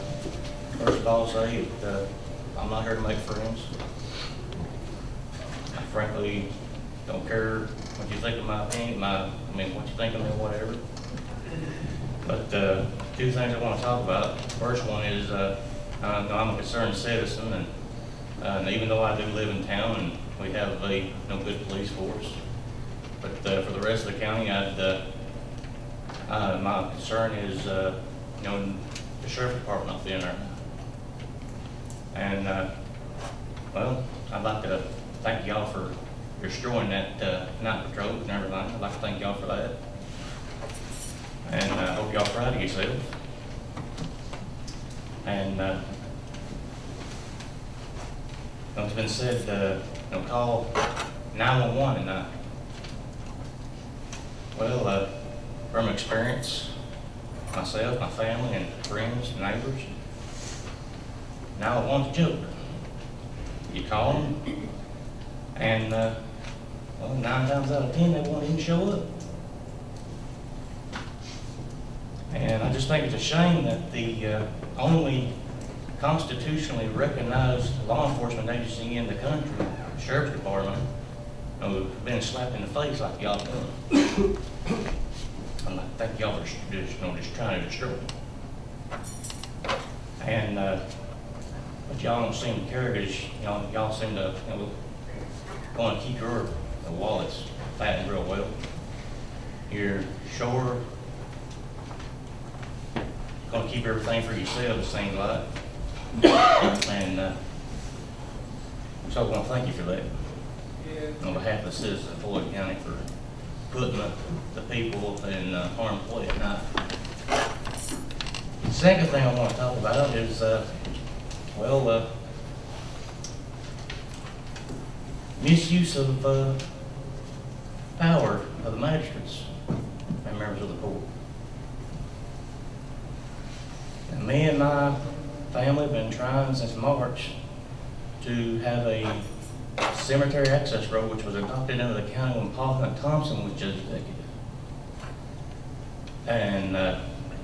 first of all say that I'm not here to make friends. I frankly don't care what you think of my opinion, what you think of me, whatever. But two things I want to talk about. First one is I'm a concerned citizen, and even though I do live in town and we have a good police force, but for the rest of the county, my concern is the sheriff's department not being there. And well, I'd like to thank y'all for destroying that night patrol and everything. I'd like to thank y'all for that. And I hope y'all proud of yourselves. And it's been said, call 911 at night. Well, from experience, myself, my family, and friends, and neighbors, 911's a joke. You call them, and 9 times out of 10, they won't even show up. And I just think it's a shame that the only constitutionally recognized law enforcement agency in the country, the Sheriff's Department, has been slapped in the face like y'all done. I think y'all are just trying to destroy it. And but y'all don't seem to care because y'all seem to want to keep your wallets fattened real well. You're sure going to keep everything for yourselves, it seems like. And so I want to thank you for that. On behalf of the citizens of Floyd County for putting the people in harm's way at night. The second thing I want to talk about is, misuse of power of the magistrates and members of the court. And me and my family have been trying since March to have a cemetery access road, which was adopted into the county when Paul Hunt Thompson was judge executive. And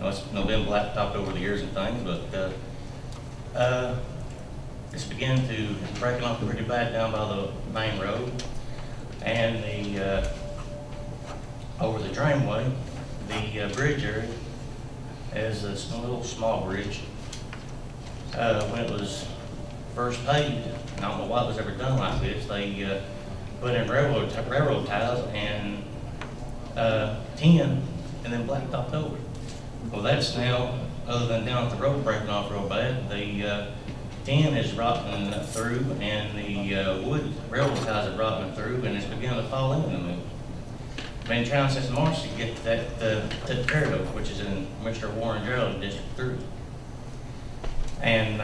it's been blacktopped over the years and things, but it's beginning to breaking off pretty bad down by the main road, and the over the drainway, the bridge area is a little small bridge. When it was first paved, and I don't know why it was ever done like this, they put in railroad ties and tin, and then blacktopped over. Well, that's now, other than down at the road breaking off real bad, the tin is rotting through, and the wood railroad ties are rotting through, and it's beginning to fall into the mill. Been trying since March to get that took care of, which is in Mr. Warren Gerald District 3. And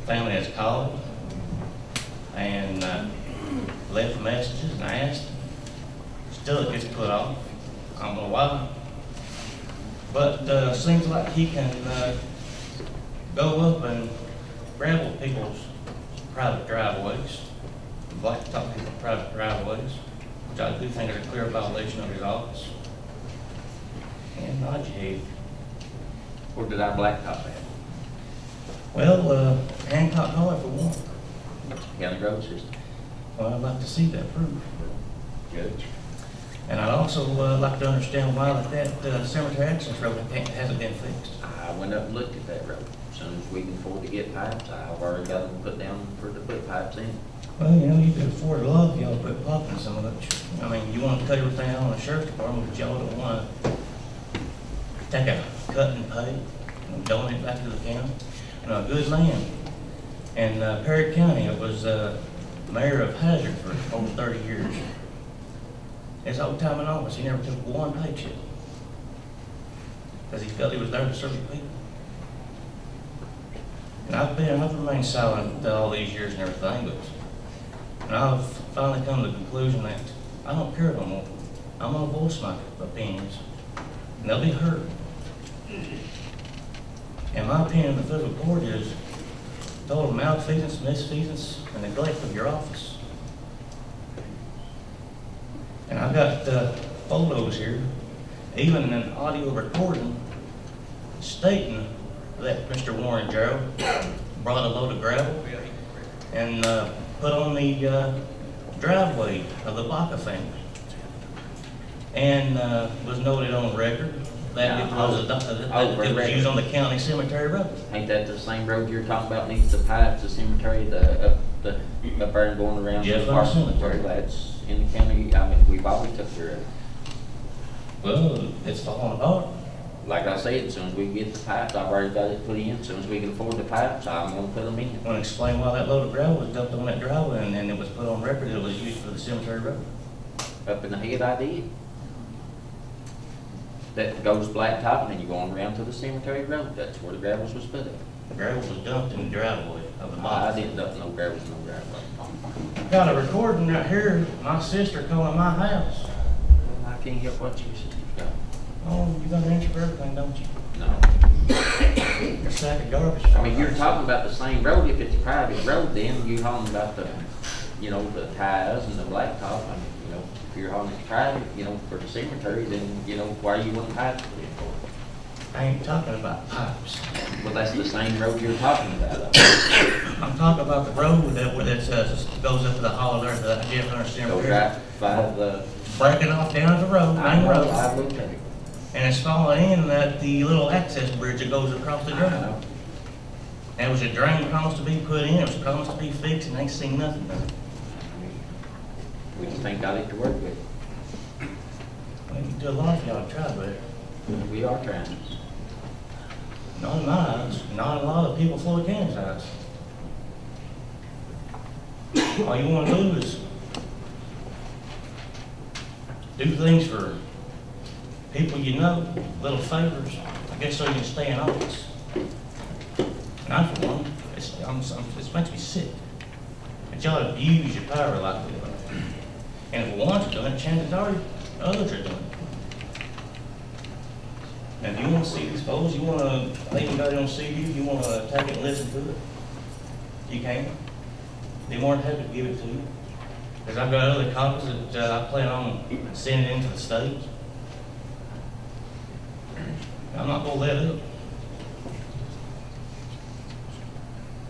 family has called and left messages and asked. Still it gets put off. I don't know why. But seems like he can go up and gravel people's private driveways, blacktop people's private driveways, which I do think is a clear violation of his office. And nod your head. Where did I blacktop at? Well, Hancock Hollow for one. County road system. Well, I'd like to see that proof. Good. And I'd also like to understand why that cemetery access road hasn't been fixed. I went up and looked at that road. As soon as we can afford to get pipes, I've already got them put down to put pipes in. Well, you know, you could afford a lot if y'all quit popping some of it. I mean, you want to cut everything out on the sheriff's department, but y'all don't want to take a cut and pay and donate it back to the county. And a good man in Perry County, it was mayor of Hazard for over 30 years. His whole time in office, he never took one paycheck because he felt he was there to serve the people. And I've remained silent all these years and everything, but I've finally come to the conclusion that I don't care no more. I'm gonna voice my opinions, and they'll be heard. In my opinion, the federal court is total malfeasance, misfeasance, and neglect of your office. And I've got photos here, even an audio recording stating that Mr. Warren Gerald brought a load of gravel and put on the driveway of the Baca family. And was noted on record that it was used on the county cemetery road. Ain't that the same road you're talking about needs the pipes, the cemetery, up there and going around Yes, the park cemetery. That's in the county. I mean, we've always took care of it. Well, it's falling apart. Like I said, as soon as we get the pipes, I've already got it put in. As soon as we can afford the pipes, I'm gonna put them in. Want to explain why that load of gravel was dumped on that driveway and then it was put on record it was used for the cemetery road? Up in the head, I did. That goes blacktop, and then you're going around to the cemetery road. That's where the gravels was put at. The gravel was dumped in the driveway of the box. I didn't dump no gravels, no gravel. Got a recording right here, my sister calling my house. I can't help what you said. Oh, you got an answer for everything, don't you? No. You're a sack of garbage. I mean, you're talking about the same road. If it's a private road, then you're talking about the, you know, the ties and the blacktop. I mean, you know, if you're hauling it private, you know, for the cemetery, then, you know, why you want pipes put in for? I ain't talking about pipes. Well, that's the same road you're talking about. I'm talking about the road that goes up to the hollow there, the Jeff Hunter Cemetery. Go right by the... Breaking off down the road, main road. I looked at it. And it's falling in that the little access bridge that goes across the drain. There was a drain promised to be put in, it was promised to be fixed, and they ain't seen nothing done. We just ain't got it to work with. Well, you can do a lot if y'all try, but We are trying. not in my eyes, not in a lot of people Floyd County's eyes. All you want to do is do things for people you know, little favors, I guess, so you can stay in office. And I, for one, it makes me sick that y'all abuse your power like that. And if one's doing it, chances are others are doing it. And if you want to see these photos, you want to, I even got it on CD, if you want to take it and listen to it, you can. Be more than happy to give it to you. Because I've got other copies that I plan on sending into the state. I'm not going to let up.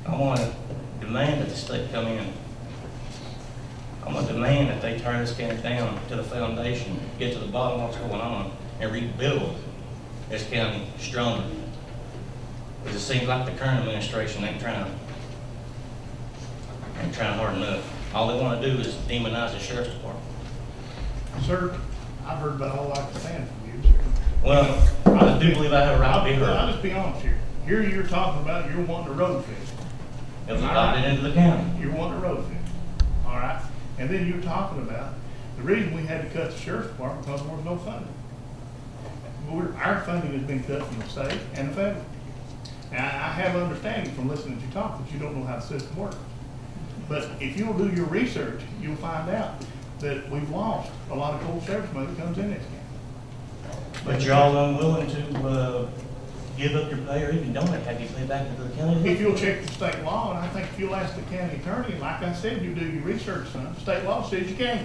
I want to demand that the state come in. I'm going to demand that they turn this county down to the foundation, get to the bottom of what's going on, and rebuild this county stronger. Because it seems like the current administration ain't trying hard enough. All they want to do is demonize the sheriff's department. Sir, I've heard about all I can stand from you, sir. Well, I do believe I have a right to be heard. I'll just be honest here. Here you're talking about you're wanting a road fix. It was adopted into the county. You're wanting a road fix. All right. And then you're talking about the reason we had to cut the sheriff's department because there was no funding. Our funding has been cut from the state and the federal. And I have understanding from listening to you talk that you don't know how the system works. But if you'll do your research, you'll find out that we've lost a lot of cold service money that comes in this county. But you're all unwilling to give up your pay or even donate, have you pay back into the county? If you'll check the state law, and I think if you'll ask the county attorney, and like I said, you do your research, son, state law says you can.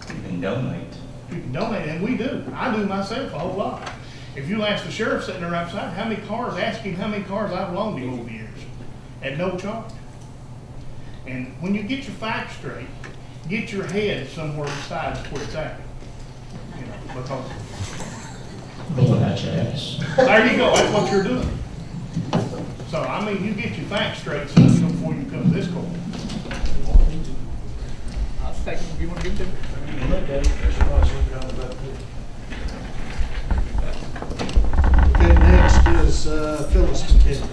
You can donate. You can donate, and we do. I do myself a whole lot. If you'll ask the sheriff sitting there outside, how many cars, ask him how many cars I've loaned him over the years at no charge. And when you get your facts straight, get your head somewhere besides where it's at. You know, because Pulling out your ass. there you go, that's what you're doing. So, I mean, you get your facts straight, son, before you come to this court. take them if you want to give them to me. Look at it, there's a lot of something on about that. Okay, next is Phyllis McKinney.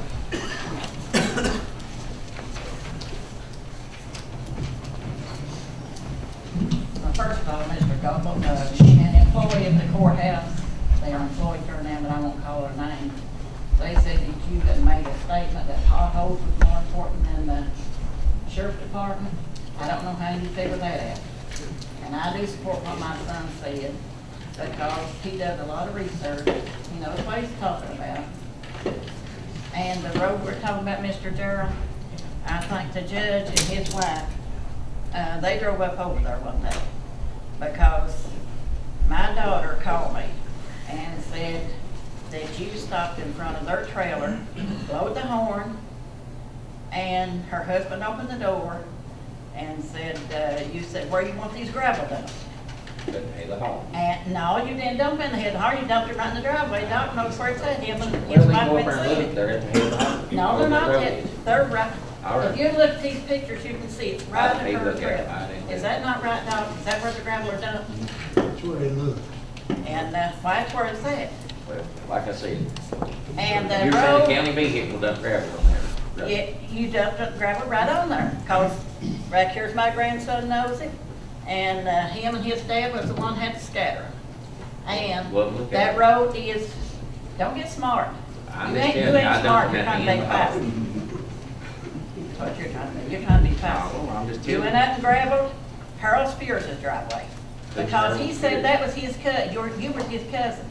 First of all, Mr. Gobble, an employee of the courthouse, they are employed her now, but I won't call her name. They said that you had made a statement that potholes was more important than the sheriff department. I don't know how you figure that out. And I do support what my son said, because he does a lot of research. He knows what he's talking about. And the road we're talking about, Mr. Gerald, I think the judge and his wife, they drove up over there one day, because my daughter called me and said that you stopped in front of their trailer, blowed the horn, and her husband opened the door and said, you said, where you want these gravel dumps? The home. And no, you didn't dump in the head of the home, you dumped it right in the driveway. Doc knows where it's at. Him and his Well, they wife go went up there and and seen look, it. they're at the head of the home. No, they're not. They're right. All right. If you look at these pictures, you can see it's right I in her look at it. I trail. didn't. Is that not right, Doc? Is that where the gravel are dumped? That's where they look. And why that's where it's at. Well, like I said, And the you're saying the road, county vehicle dump gravel on there. yeah, you dumped the gravel right on there. Cause right here's my grandson knows it. And him and his dad was the one had to scatter. And Well, look at that it. road is, don't get smart. I'm You just ain't telling you, I smart, don't you're have trying to be any fast. That's what you're trying to do. You're trying to be fast. No, I'm just You telling went you. out and gravelled Harold Spears' driveway. Because he said that was his cousin, you were his cousin.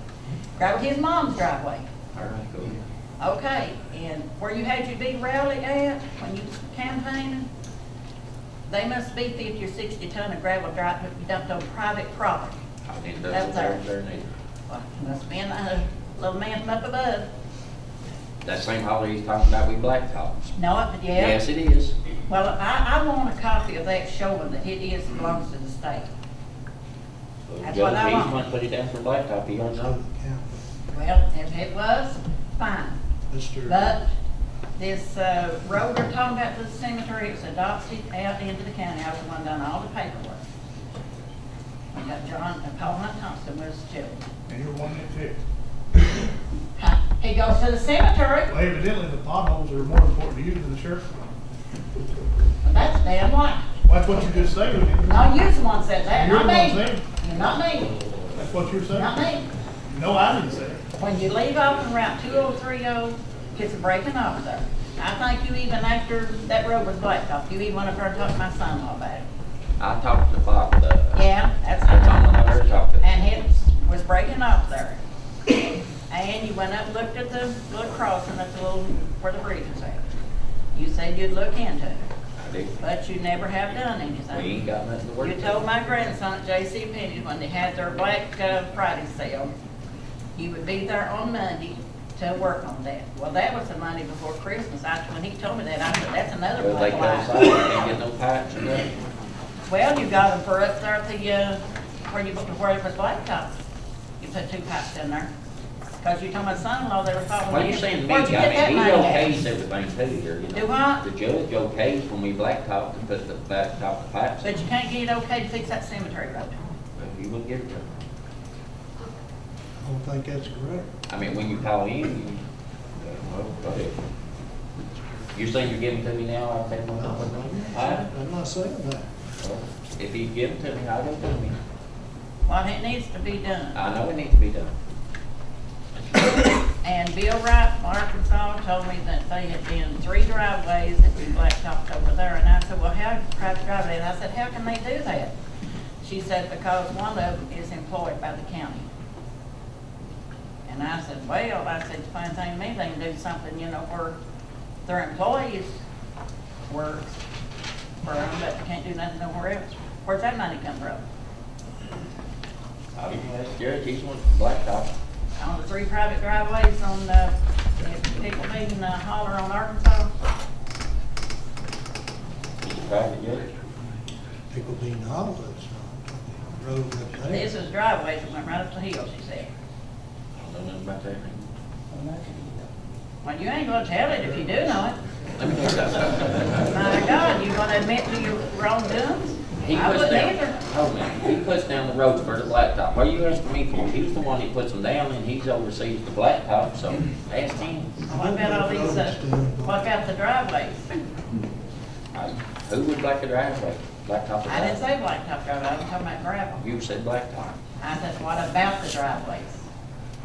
Gravelled his mom's driveway. All right, go ahead. Okay, and where you had your big rally at, when you was campaigning, they must be 50 or 60 ton of gravel dumped on private property. I didn't Up dump there. it there neither. Well, must have been a little man from up above. That same holiday he's talking about, we blacktop. No, yeah. Yes, it is. Well, I want a copy of that showing that it is belongs to the state. That's what I He's want. going to put it down for blacktop, he owns it. Well, if it was, fine. Mr. But this road we're talking about to the cemetery, it was adopted out into the county. I was the one done all the paperwork. We got Paul Hunt Thompson was too. And you're one that picked. He goes to the cemetery. Well, evidently the potholes are more important to you than the sheriff. That's damn right. Well, that's what you just said. No, you're the one said that, You're not the one me. saying. You're not me, That's what you're saying. not me. No, I didn't say it. When you leave off on Route 2030, it's breaking off there. I think you even, after that road was blacktop, you even went up there and talked to my son-in-law about it. I talked to Bob, Yeah, that's that's all I heard talk to. And it was breaking off there. And you went up and looked at the little crossing at the little, where the bridge is at. You said you'd look into it, I did. but you never have done We anything. ain't got nothing to work You with. told my grandson at J.C. Penney when they had their Black Friday sale, you would be there on Monday to work on that. Well, that was the Monday before Christmas. When he told me that, I said, that's another Well, they black come lie. inside, they can't get no pipes and nothing. Well, you got them for up there at the, where it was blacktop. You put 2 pipes in there. Because you told my son-in-law they were following. Well, you're saying to me, Where'd you get that I mean, money he at? okays everything too here, you know. Do what? The judge okays when we blacktop and put the blacktop the pipes. But you can't get it okay to fix that cemetery road. Well, you wouldn't get it done. I don't think that's correct. I mean, when you call in, you, well, go ahead. You're saying you're giving to me now, I'll take one. I'm not saying that. Well, if he's giving to me, I'll go to me. Well, it needs to be done. I know it needs to be done. And Bill Wright from Arkansas told me that they had been 3 driveways that we blacktopped over there. And I said, well, how private driveway? And I said, how can they do that? She said, because one of them is employed by the county. And I said, well, I said, the funny thing to me, they can do something, you know, where their employees work for them, but they can't do nothing nowhere else. Where's that money come from? I'll even ask Judge, he's one blacktop. On the 3 private driveways on, if people needing a holler on Arkansas. He's a private judge. People being hollow, it's not. Road up there. This is driveways that went right up the hill, she said. I don't know nothing about that. Well, you ain't gonna tell it if you do know it. Let me tell you something. My God, you gonna admit to your wrongdoings? He I puts wouldn't down, either. hold on, he puts down the roads for the blacktop. What are you asking me for? He's the one that puts them down and he's oversees the blacktop, so ask him. What about all these, what about the driveways? Who would black the driveway? Blacktop or I didn't driveway? say blacktop driveway, I was talking about gravel. You said blacktop. I said, what about the driveways?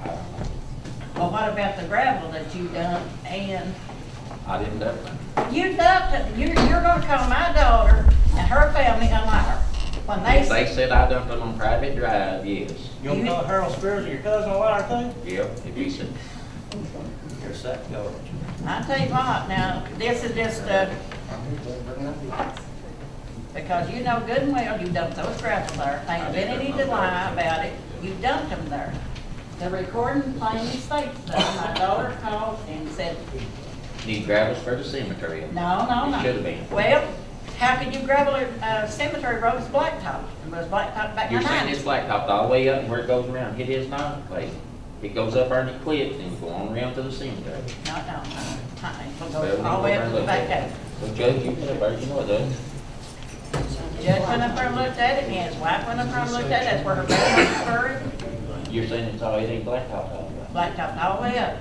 I don't know. Well, what about the gravel that you dumped and I didn't do it. you dumped it? You're gonna call my daughter and her family a liar. When If they said I dumped them on private drive, yes. You want to call Harold Spears and your cousin a liar too? Yep, if he said, You're a sack goer. I tell you what, now, this is just, because you know good and well you dumped those gravel there. Ain't been any to lie about it. You dumped them there. The recording plainly states that. My daughter called and said, need gravels for the cemetery. no, no, no. It should have been. Well, how could you gravel a cemetery road as blacktop? It was blacktop back in You're the saying nineties. it's blacktopped all the way up and where it goes around. It is not, like, it goes up there and it quits and go on around to the cemetery. No, no, no. It Well, goes all the way up to the back gate. So Judge, you can have, you know it does. Judge went up there and looked at it, and his wife went up there and looked at it. That's where her family was buried. You're saying it's all, it ain't blacktop all the way. Blacktop all the way up.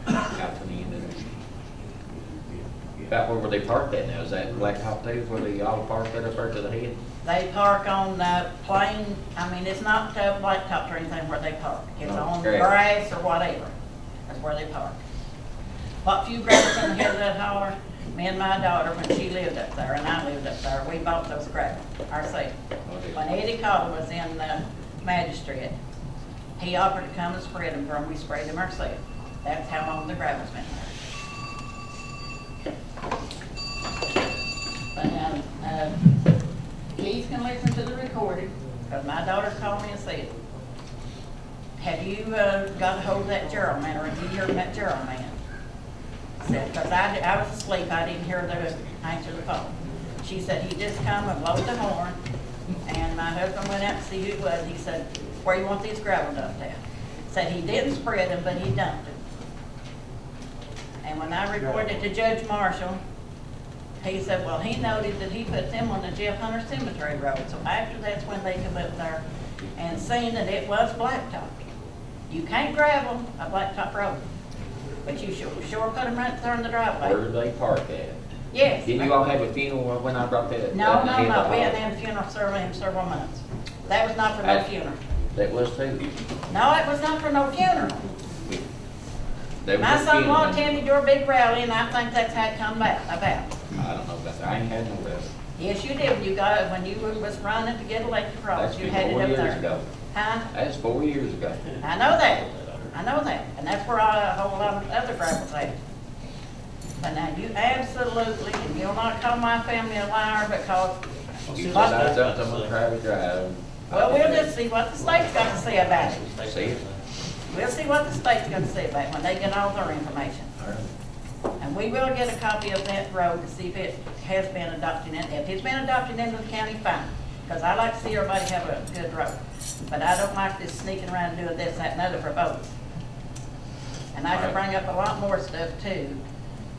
Out to the end of it. About where were they parked at now? Is that blacktop too, where they all park at up there to the head? They park on plain, I mean, it's not blacktop or anything where they park. It's No, on great. grass or whatever. That's where they park. What few gravels in the head of that holler, me and my daughter, when she lived up there and I lived up there, we bought those gravel ourselves. When Eddie Cotter was in magistrate, he offered to come and spread them for him. We sprayed them ourselves. That's how long the gravel's been there. But Keith can listen to the recording, because my daughter called me and said, have you got a hold of that Gerald man, or have you heard of that Gerald man? Said, because I was asleep, I didn't hear the answer the phone. She said, he just come and blowed the horn, and my husband went out to see who it was. He said, where you want these gravel dumped at? Said he didn't spread them, but he dumped them. And when I reported to Judge Marshall, he said, well, he noted that he put them on the Jeff Hunter Cemetery Road. So after that's when they come up there and seen that it was blacktop. You can't gravel a blacktop road, but you sure put them right there in the driveway. Where do they park at? Yes. Didn't you all have a funeral when I brought that? No, that no, head no, up we on? hadn't had a funeral in several months. That was not for no funeral. That was too. No, it was not for no funeral. That was My a son-in-law funeral. attended your big rally, and I think that's how it come about. I don't know about that. I ain't had no rally. Yes, you did. You got it when you was running to get elected for office. That's You been had it 4 up years there. ago. Huh? That's 4 years ago. I know that. I know that. And that's where a whole lot of other gravel's at. But now you absolutely, and you'll not call my family a liar because You said I dumped them on private drive. well, we'll just see what the state's got to say about it. See it? We'll see what the state's got to say about it when they get all their information. And we will get a copy of that road to see if it has been adopted in. If it's been adopted into the county, fine. Because I like to see everybody have a good road. But I don't like this sneaking around and doing this, that, and other for votes. And I could bring up a lot more stuff too.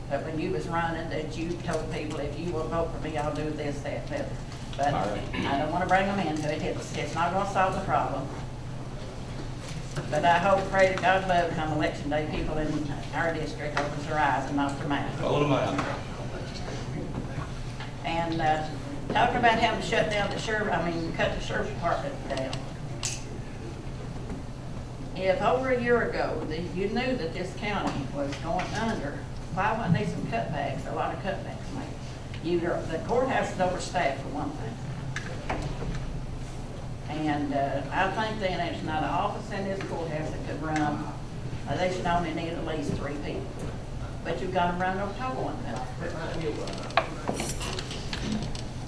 But when you was running, that you told people, if you will vote for me, I'll do this, that, and the other. But I don't want to bring them into it. It's not going to solve the problem. But I hope, pray to God above, come election day, people in our district opens their eyes and not their mouth. Hold them out. And talking about having to shut down the cut the sheriff's department down. If over a year ago, you knew that this county was going under, why wasn't there some cutbacks, a lot of cutbacks made? The courthouse is overstaffed for one thing. And I think then there's not an office in this courthouse that could run, they should only need at least 3 people. But you've got to run no total one.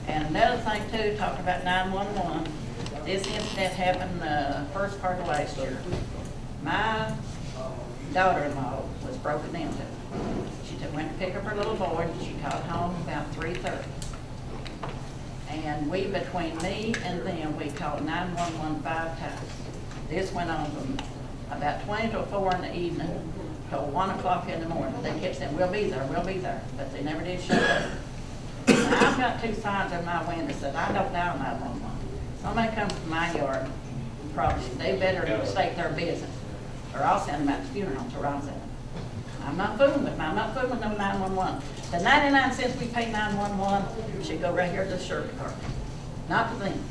And another thing too, talking about 911, this incident happened first part of last year. My daughter-in-law was broken into. She went to pick up her little boy and she got home about 3:30. And between me and them, we called 911 5 times. This went on from about 20 to 4 in the evening till 1 o'clock in the morning. They kept saying, we'll be there, but they never did show up. Now, I've got two signs in my window that said, I don't dial 911. Somebody comes to my yard, probably, they better state their business, or I'll send them out to funeral homes, or I'll send them. I'm not fooling with them. I'm not fooling with no 911. The 99 cents we pay 911 should go right here to the sheriff department, not to them.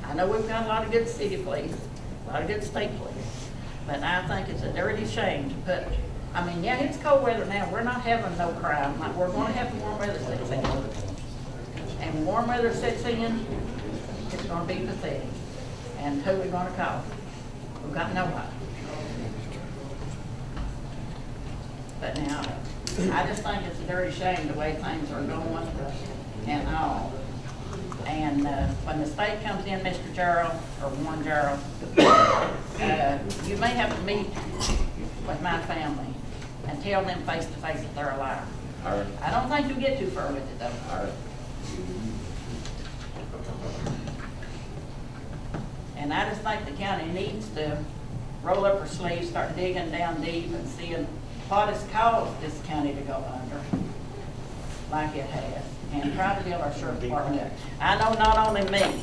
I know we've got a lot of good city police, a lot of good state police, but I think it's a dirty shame to put, I mean, yeah, it's cold weather now. We're not having no crime. Like, we're going to have warm weather sets in. And when warm weather sets in, it's going to be pathetic. And who are we going to call? We've got nobody. But now, I just think it's a dirty shame the way things are going and all. And when the state comes in, Mr. Gerald, or Warren Gerald, you may have to meet with my family and tell them face to face that they're a liar. Right. I don't think you'll get too far with it though. All right. And I just think the county needs to roll up her sleeves, start digging down deep and seeing what has caused this county to go under like it has, and try to build our sheriff department up. I know not only me,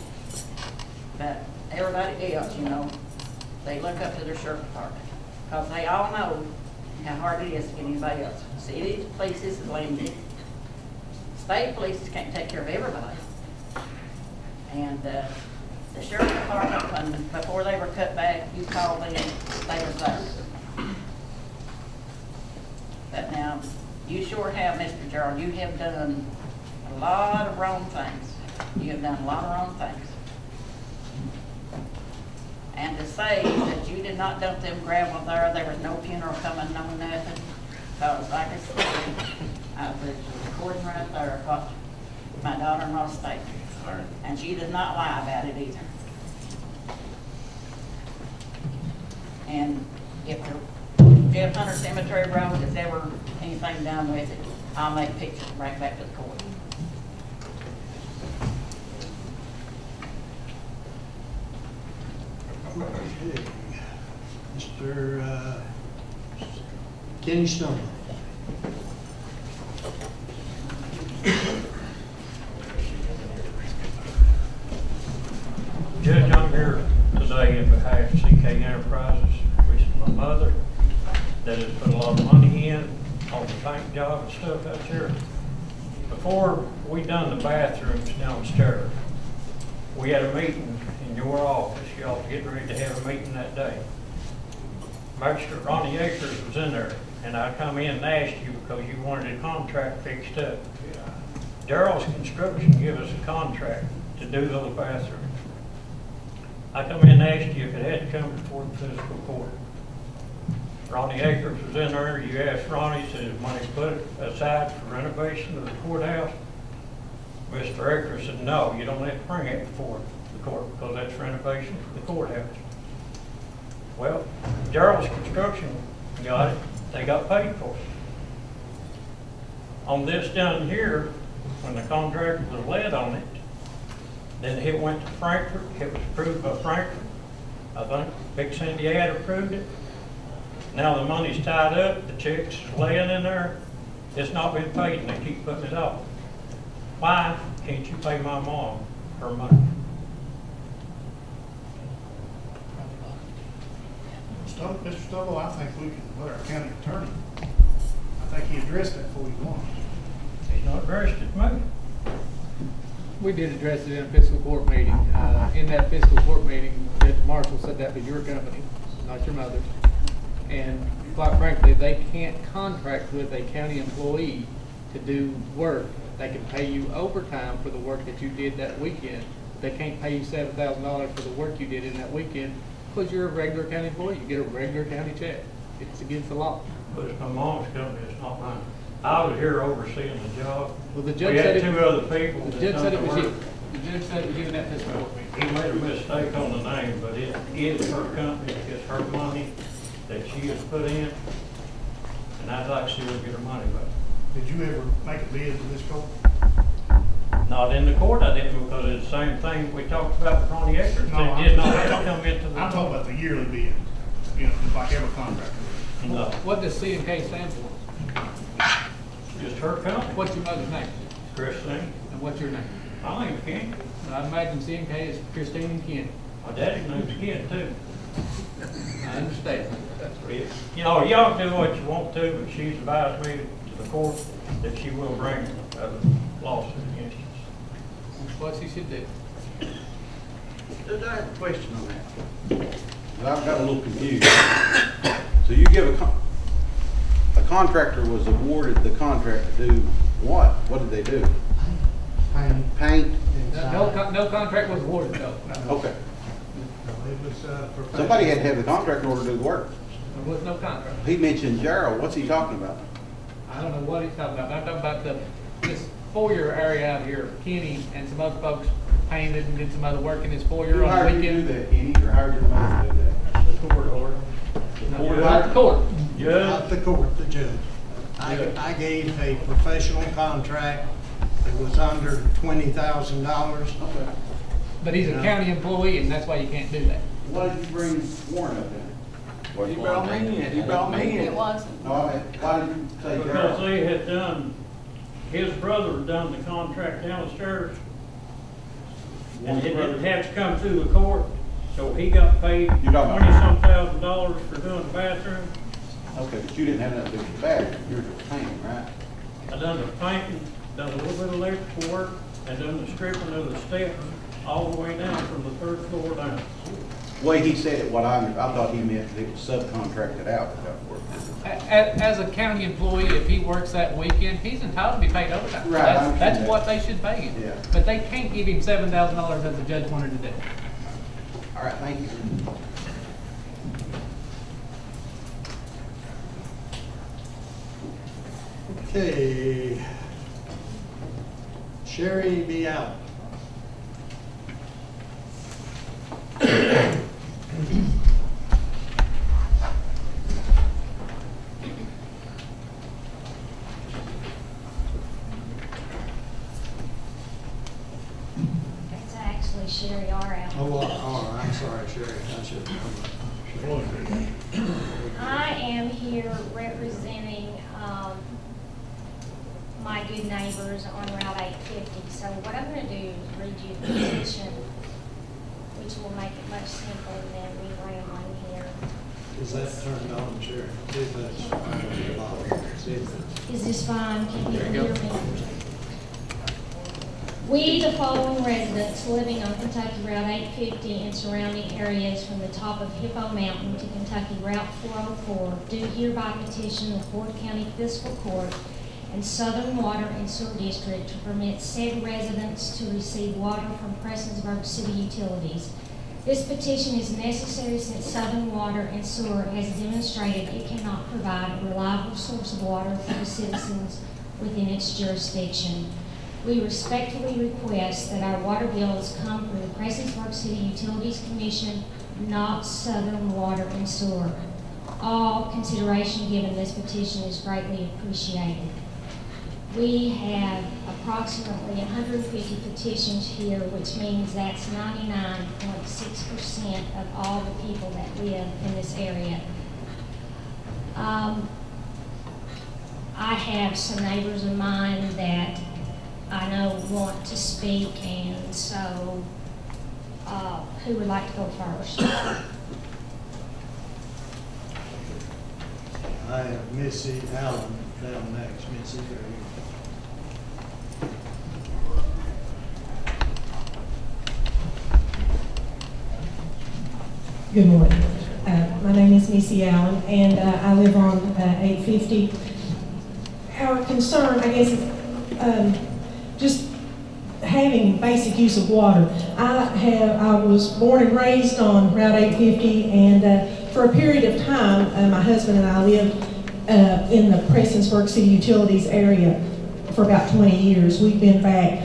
but everybody else, you know, they look up to their sheriff department because they all know how hard it is to get anybody else. City police is limited. State police can't take care of everybody. And the sheriff department, before they were cut back, you called in, they was there. But now, you sure have, Mr. Gerald, you have done a lot of wrong things. You have done a lot of wrong things. And to say that you did not dump them gravel there was no funeral coming, no nothing, because like I said, I was recording right there what my daughter-in-law stated. And she does not lie about it either. And if the Jeff Hunter Cemetery Road is ever anything done with it, I'll make pictures and bring it back to the court. Okay. Mr. Kenny Stone. Judge, I'm here today in behalf of CK Enterprises, which is my mother, that has put a lot of money in on the bank job and stuff out there. Before we done the bathrooms downstairs, we had a meeting in your office. Y'all was getting ready to have a meeting that day. Magistrate Ronnie Akers was in there, and I come in and asked you because you wanted a contract fixed up. Daryl's Construction gave us a contract to do those bathrooms. I come in and asked you if it had to come before the fiscal court. Ronnie Akers was in there. You asked Ronnie, said, is money put aside for renovation of the courthouse? Mr. Akers said, no, you don't have to bring it before the court because that's renovation for the courthouse. Well, Gerald's Construction got it. They got paid for it. On this down here, when the contract was laid on it, then it went to Frankfurt. It was approved by Frankfurt. I think Big Cindy had approved it. Now the money's tied up. The check's laying in there. It's not been paid, and they keep putting it off. Why can't you pay my mom her money? Mr. Stubble, I think we can let our county attorney, I think he addressed that before he won. He's not addressed it, maybe. We did address it in a fiscal court meeting. In that fiscal court meeting, Judge Marshall said that was your company, not your mother's. And quite frankly, they can't contract with a county employee to do work. They can pay you overtime for the work that you did that weekend. They can't pay you $7,000 for the work you did in that weekend because you're a regular county employee. You get a regular county check. It's against the law. But it's my mom's company, it's not mine. I was here overseeing the job. Well, the judge we said had two other people. The judge said it was you. The judge said it was you in that fiscal court meeting. He made a mistake on the name, but it is her company, it's her money that she has put in, and I'd like to see her get her money back. Did you ever make a bid for this court? Not in the court, I didn't, because it's the same thing we talked about with Ronnie Akers. No, It did not have to come into the. I'm talking about the yearly bid, you know, just like every contractor. No. What does C&K stand for? Just her company. What's your mother's name? Christine. And And what's your name? My name's Ken. I imagine CMK is Christine and Ken. My daddy's name's Ken too. I understand. You know, y'all do what you want to, but she's advised me to the court that she will bring a lawsuit against us. That's what she should do. Judge, I have a question on that. I've got a little confused. So you give a contractor was awarded the contract to do what? What did they do? Paint? No contract was awarded, no. Okay. It was, Somebody had to have the contract in order to do the work. There was no contract. He mentioned Gerald. What's he talking about? I don't know what he's talking about. I'm talking about this foyer area out here. Kenny and some other folks painted and did some other work in this foyer on the weekend. Do that, Kenny, or hired your man to do that? The court order. Not the court. not the court, the judge. I gave a professional contract. It was under $20,000. Okay. But he's a county employee, and that's why you can't do that. Why did you bring Warren up there? He brought me in, he brought me in. It wasn't. No, I mean, why did you say Because Gerald? they had done, his brother had done the contract downstairs. And it didn't have to come through the court, so he got paid You're talking about- $20-some thousand for doing the bathroom. Okay, but you didn't have nothing to do with the bathroom. You were just painting, right? I done the painting, done a little bit of electrical work, and done the stripping of the steps all the way down from the third floor down. The way he said it, I thought he meant it was subcontracted out. As a county employee, if he works that weekend, he's entitled to be paid overtime. Right, I understand That's that. what they should pay him. Yeah. But they can't give him $7,000 as the judge wanted to do. All right, thank you. Okay. Sherry B. Allen. It's actually Sherry R. Allen. Oh, all right, I'm sorry, Sherry. I should know. I am here representing my good neighbors on Route 850. So what I'm going to do is read you the petition, which will make it much simpler than me rambling here. Is that turned on, Sherry? See if that's on the bottom. See if it's- Is this fine? Can you There you hear go. me? We, the following residents living on Kentucky Route 850 and surrounding areas from the top of Hippo Mountain to Kentucky Route 404, do hereby petition the Ford County Fiscal Court and Southern Water and Sewer District to permit said residents to receive water from Prestonsburg City Utilities. This petition is necessary since Southern Water and Sewer has demonstrated it cannot provide a reliable source of water for the citizens within its jurisdiction. We respectfully request that our water bills come from the Prestonsburg City Utilities Commission, not Southern Water and Sewer. All consideration given this petition is greatly appreciated. We have approximately 150 petitions here, which means that's 99.6% of all the people that live in this area. I have some neighbors of mine that I know want to speak, and so who would like to go first? I have Missy Allen down next. Missy, are you? Good morning. My name is Missy Allen, and I live on 850. Our concern, I guess, is just having basic use of water. I was born and raised on Route 850, and for a period of time, my husband and I lived in the Prestonsburg City Utilities area for about 20 years. We've been back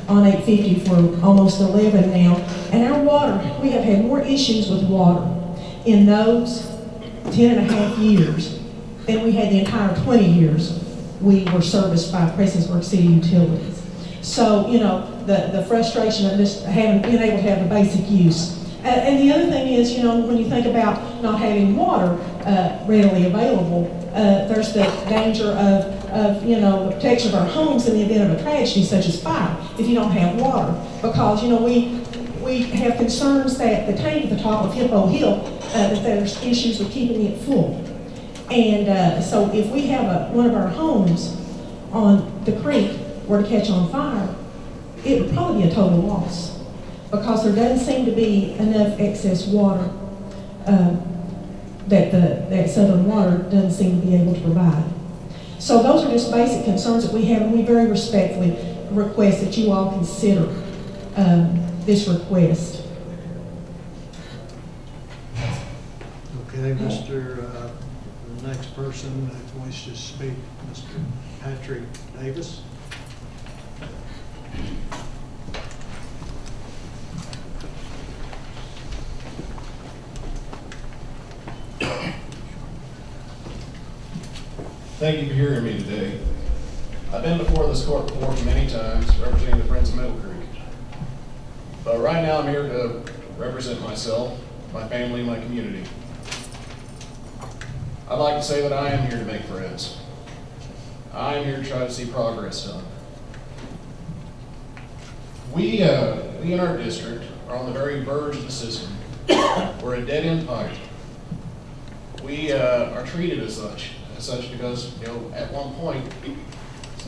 on 850 for almost 11 now. And our water, we have had more issues with water in those 10 and a half years than we had the entire 20 years we were serviced by Prestonsburg City Utilities. So, you know, the frustration of just having been able to have the basic use. And the other thing is, you know, when you think about not having water readily available, there's the danger of of, you know, the protection of our homes in the event of a tragedy such as fire if you don't have water. Because, you know, we have concerns that the tank at the top of Hippo Hill, that there's issues with keeping it full. And so if we have one of our homes on the creek were to catch on fire, it would probably be a total loss, because there doesn't seem to be enough excess water that Southern Water doesn't seem to be able to provide. So those are just basic concerns that we have, and we very respectfully request that you all consider this request. Okay, the next person that wishes to speak, Mr. Patrick Davis. Thank you for hearing me today. I've been before this court before many times, representing the Friends of Middle Creek. But right now I'm here to represent myself, my family, and my community. I'd like to say that I am here to make friends. I am here to try to see progress done. We in our district are on the very verge of the system. We're a dead-end pipe. We are treated as such because, you know, at one point,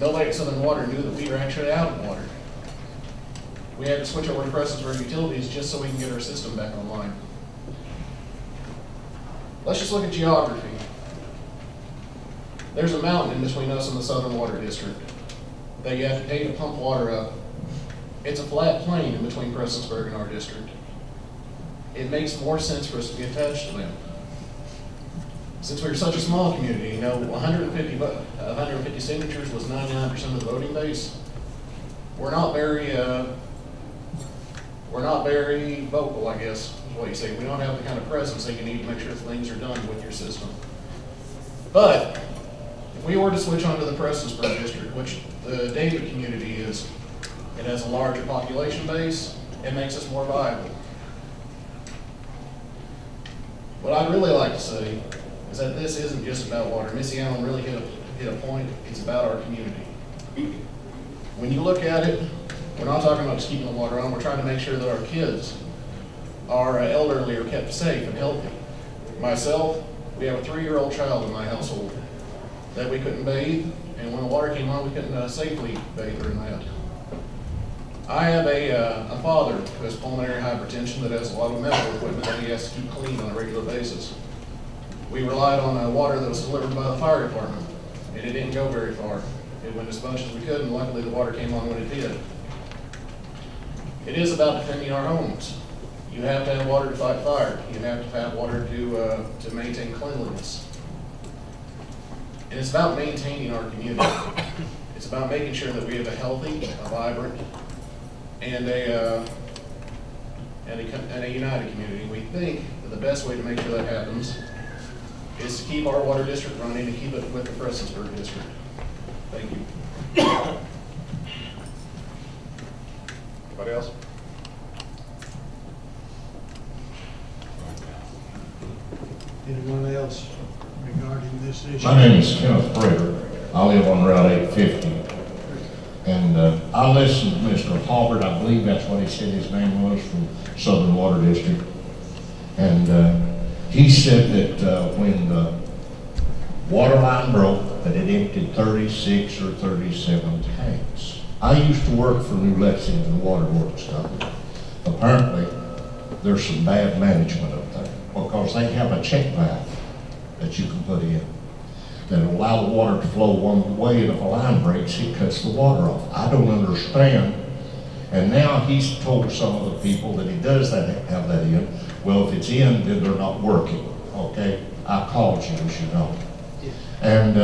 nobody at Southern Water knew that we were actually out of water. We had to switch over to Prestonsburg Utilities just so we can get our system back online. Let's just look at geography. There's a mountain in between us and the Southern Water District that you have to pay to pump water up. It's a flat plain in between Prestonsburg and our district. It makes more sense for us to be attached to them. Since we're such a small community, you know, 150 signatures was 99% of the voting base. We're not very vocal, I guess, is what you say. We don't have the kind of presence that you need to make sure things are done with your system. But if we were to switch onto the Prestonsburg district, which the David community is, it has a larger population base, it makes us more viable. What I'd really like to say is that this isn't just about water. Missy Allen really hit a point. It's about our community. When you look at it, we're not talking about just keeping the water on. We're trying to make sure that our kids, our elderly, are kept safe and healthy. Myself, we have a 3-year-old child in my household that we couldn't bathe, and when the water came on, we couldn't safely bathe her in that. I have a father who has pulmonary hypertension that has a lot of medical equipment that he has to keep clean on a regular basis. We relied on water that was delivered by the fire department, and it didn't go very far. It went as much as we could, and luckily the water came on when it did. It is about defending our homes. You have to have water to fight fire. You have to have water to maintain cleanliness. And it's about maintaining our community. It's about making sure that we have a healthy, a vibrant, and a united community. We think that the best way to make sure that happens is to keep our water district running and keep it with the Prestonsburg district. Thank you. Anybody else? Anyone else regarding this issue? My name is Kenneth Prater. I live on Route 850. And I listened to Mr. Halbert, I believe that's what he said his name was, from Southern Water District. And he said that when the water line broke, that it emptied 36 or 37 tanks. I used to work for New Lexington Water Works Company. Apparently, there's some bad management up there because they have a check valve that you can put in that will allow the water to flow one way, and if a line breaks, it cuts the water off. I don't understand. And now he's told some of the people that he does have that in. Well, if it's in, then they're not working, okay? I called you, as you know. And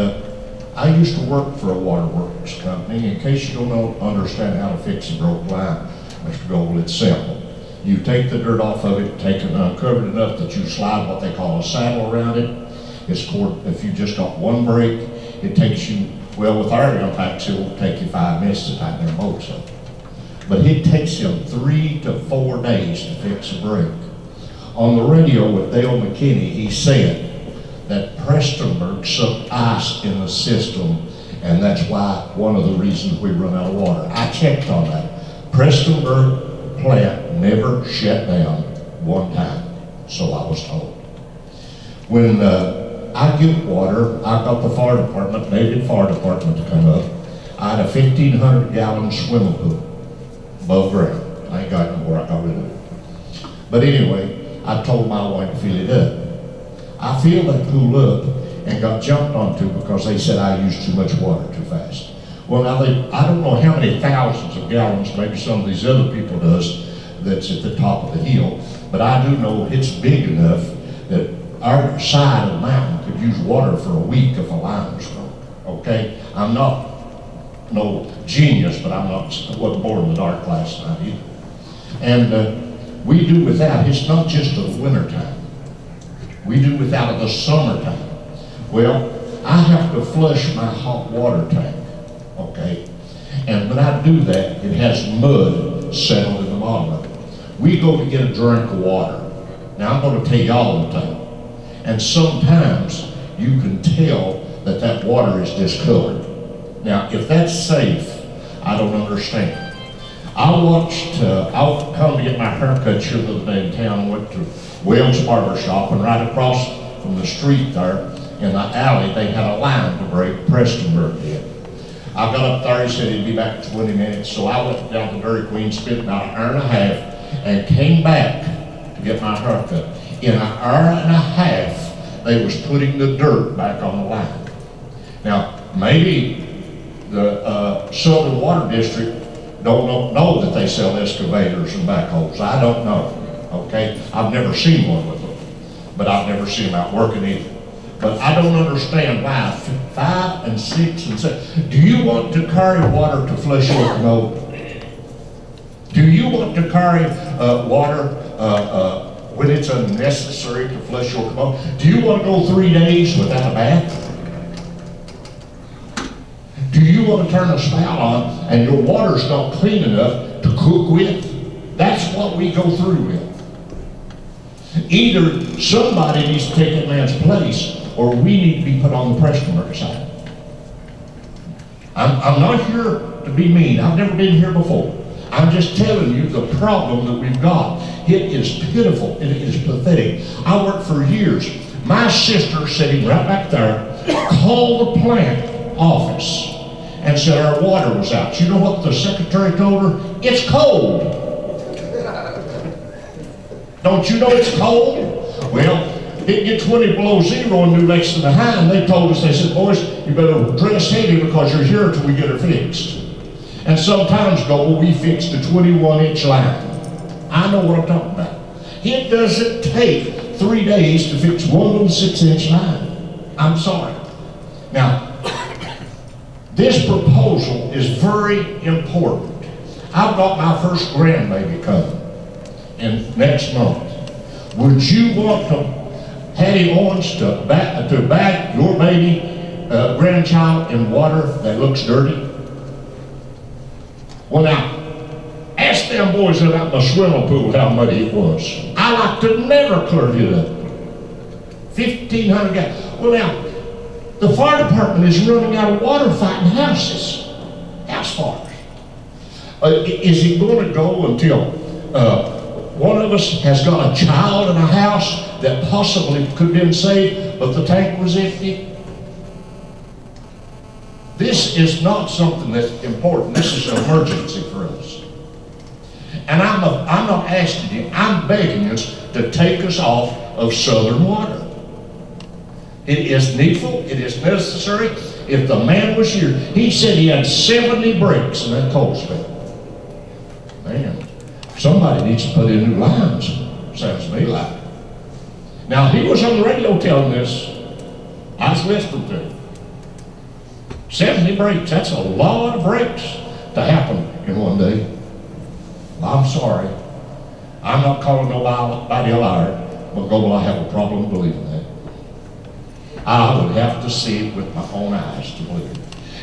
I used to work for a waterworks company. In case you don't understand how to fix a broke line, Mr. Gold, it's simple. You take the dirt off of it, take it uncovered enough that you slide what they call a saddle around it. If you just got one break, it takes you, well, with our impacts, it will take you 5 minutes to tighten their bolts up. But it takes them 3 to 4 days to fix a break. On the radio with Dale McKinney, he said that Prestonsburg sucked ice in the system And that's why, one of the reasons we run out of water. I checked on that. Prestonburg plant never shut down one time, so I was told. When I get water, I got the fire department, Navy Fire Department to come up. I had a 1,500 gallon swimming pool above ground. I ain't got it where I got rid of it. But anyway, I told my wife to fill it up. I filled that pool up and got jumped onto because they said I used too much water too fast. Well, now I don't know how many thousands of gallons maybe some of these other people does that's at the top of the hill, but I do know it's big enough that our side of the mountain could use water for a week if a line was broke, okay? I'm not no genius, but wasn't born in the dark last night either. And we do without, it's not just the winter time. We do without the summertime. Well, I have to flush my hot water tank, okay? And when I do that, it has mud settled in the bottom of it. We go to get a drink of water. Now, I'm going to tell you all the time. And sometimes you can tell that that water is discolored. Now, if that's safe, I don't understand. I come to get my haircut here the other day in town, went to Wells Barber Shop, and right across from the street there, in the alley, they had a line to break. Prestonburg did. I got up there, he said he'd be back in 20 minutes, so I went down to Dairy Queen, spent about an hour and a half, and came back to get my haircut. In an hour and a half, they was putting the dirt back on the line. Now, maybe the Southern Water District don't know that they sell excavators and backhoes. I don't know, okay? I've never seen one with them, but I've never seen them out working either. But I don't understand why 5 and 6 and 7. Do you want to carry water to flush your commode? Do you want to carry water when it's unnecessary to flush your commode? Do you want to go 3 days without a bath? Do you want to turn a spout on and your water's not clean enough to cook with? That's what we go through with. Either somebody needs to take that man's place, or we need to be put on the Prestonburg side. I'm not here to be mean. I've never been here before. I'm just telling you the problem that we've got. It is pitiful. It is pathetic. I worked for years. My sister, sitting right back there, called the plant office and said our water was out. You know what the secretary told her? It's cold. Don't you know it's cold? Well, it gets 20 below zero in New Mexico High, and they told us, they said, boys, you better dress heavy because you're here until we get her fixed. And sometimes go, well, we fixed a 21-inch line. I know what I'm talking about. It doesn't take 3 days to fix one little 6-inch line. I'm sorry. Now, this proposal is very important. I've got my first grandbaby coming in next month. Would you want to Hattie Owens to bag your baby grandchild in water that looks dirty? Well, now, ask them boys about the swimming pool how muddy it was. I like to never clear it up. 1,500 gallons. Well, now, the fire department is running out of water fighting house fires. Is it going to go until one of us has got a child in a house that possibly could have been saved, but the tank was empty? This is not something that's important. This is an emergency for us. And I'm not asking you, I'm begging us to take us off of Southern water. It is needful, it is necessary. If the man was here, he said he had 70 breaks in that cold spell. Man, somebody needs to put in new lines, sounds to me like. Now, he was on the radio telling this. I was listening to him. 70 breaks, that's a lot of breaks to happen in one day. Well, I'm sorry. I'm not calling nobody a liar, but go, I have a problem believing that. I would have to see it with my own eyes to believe it.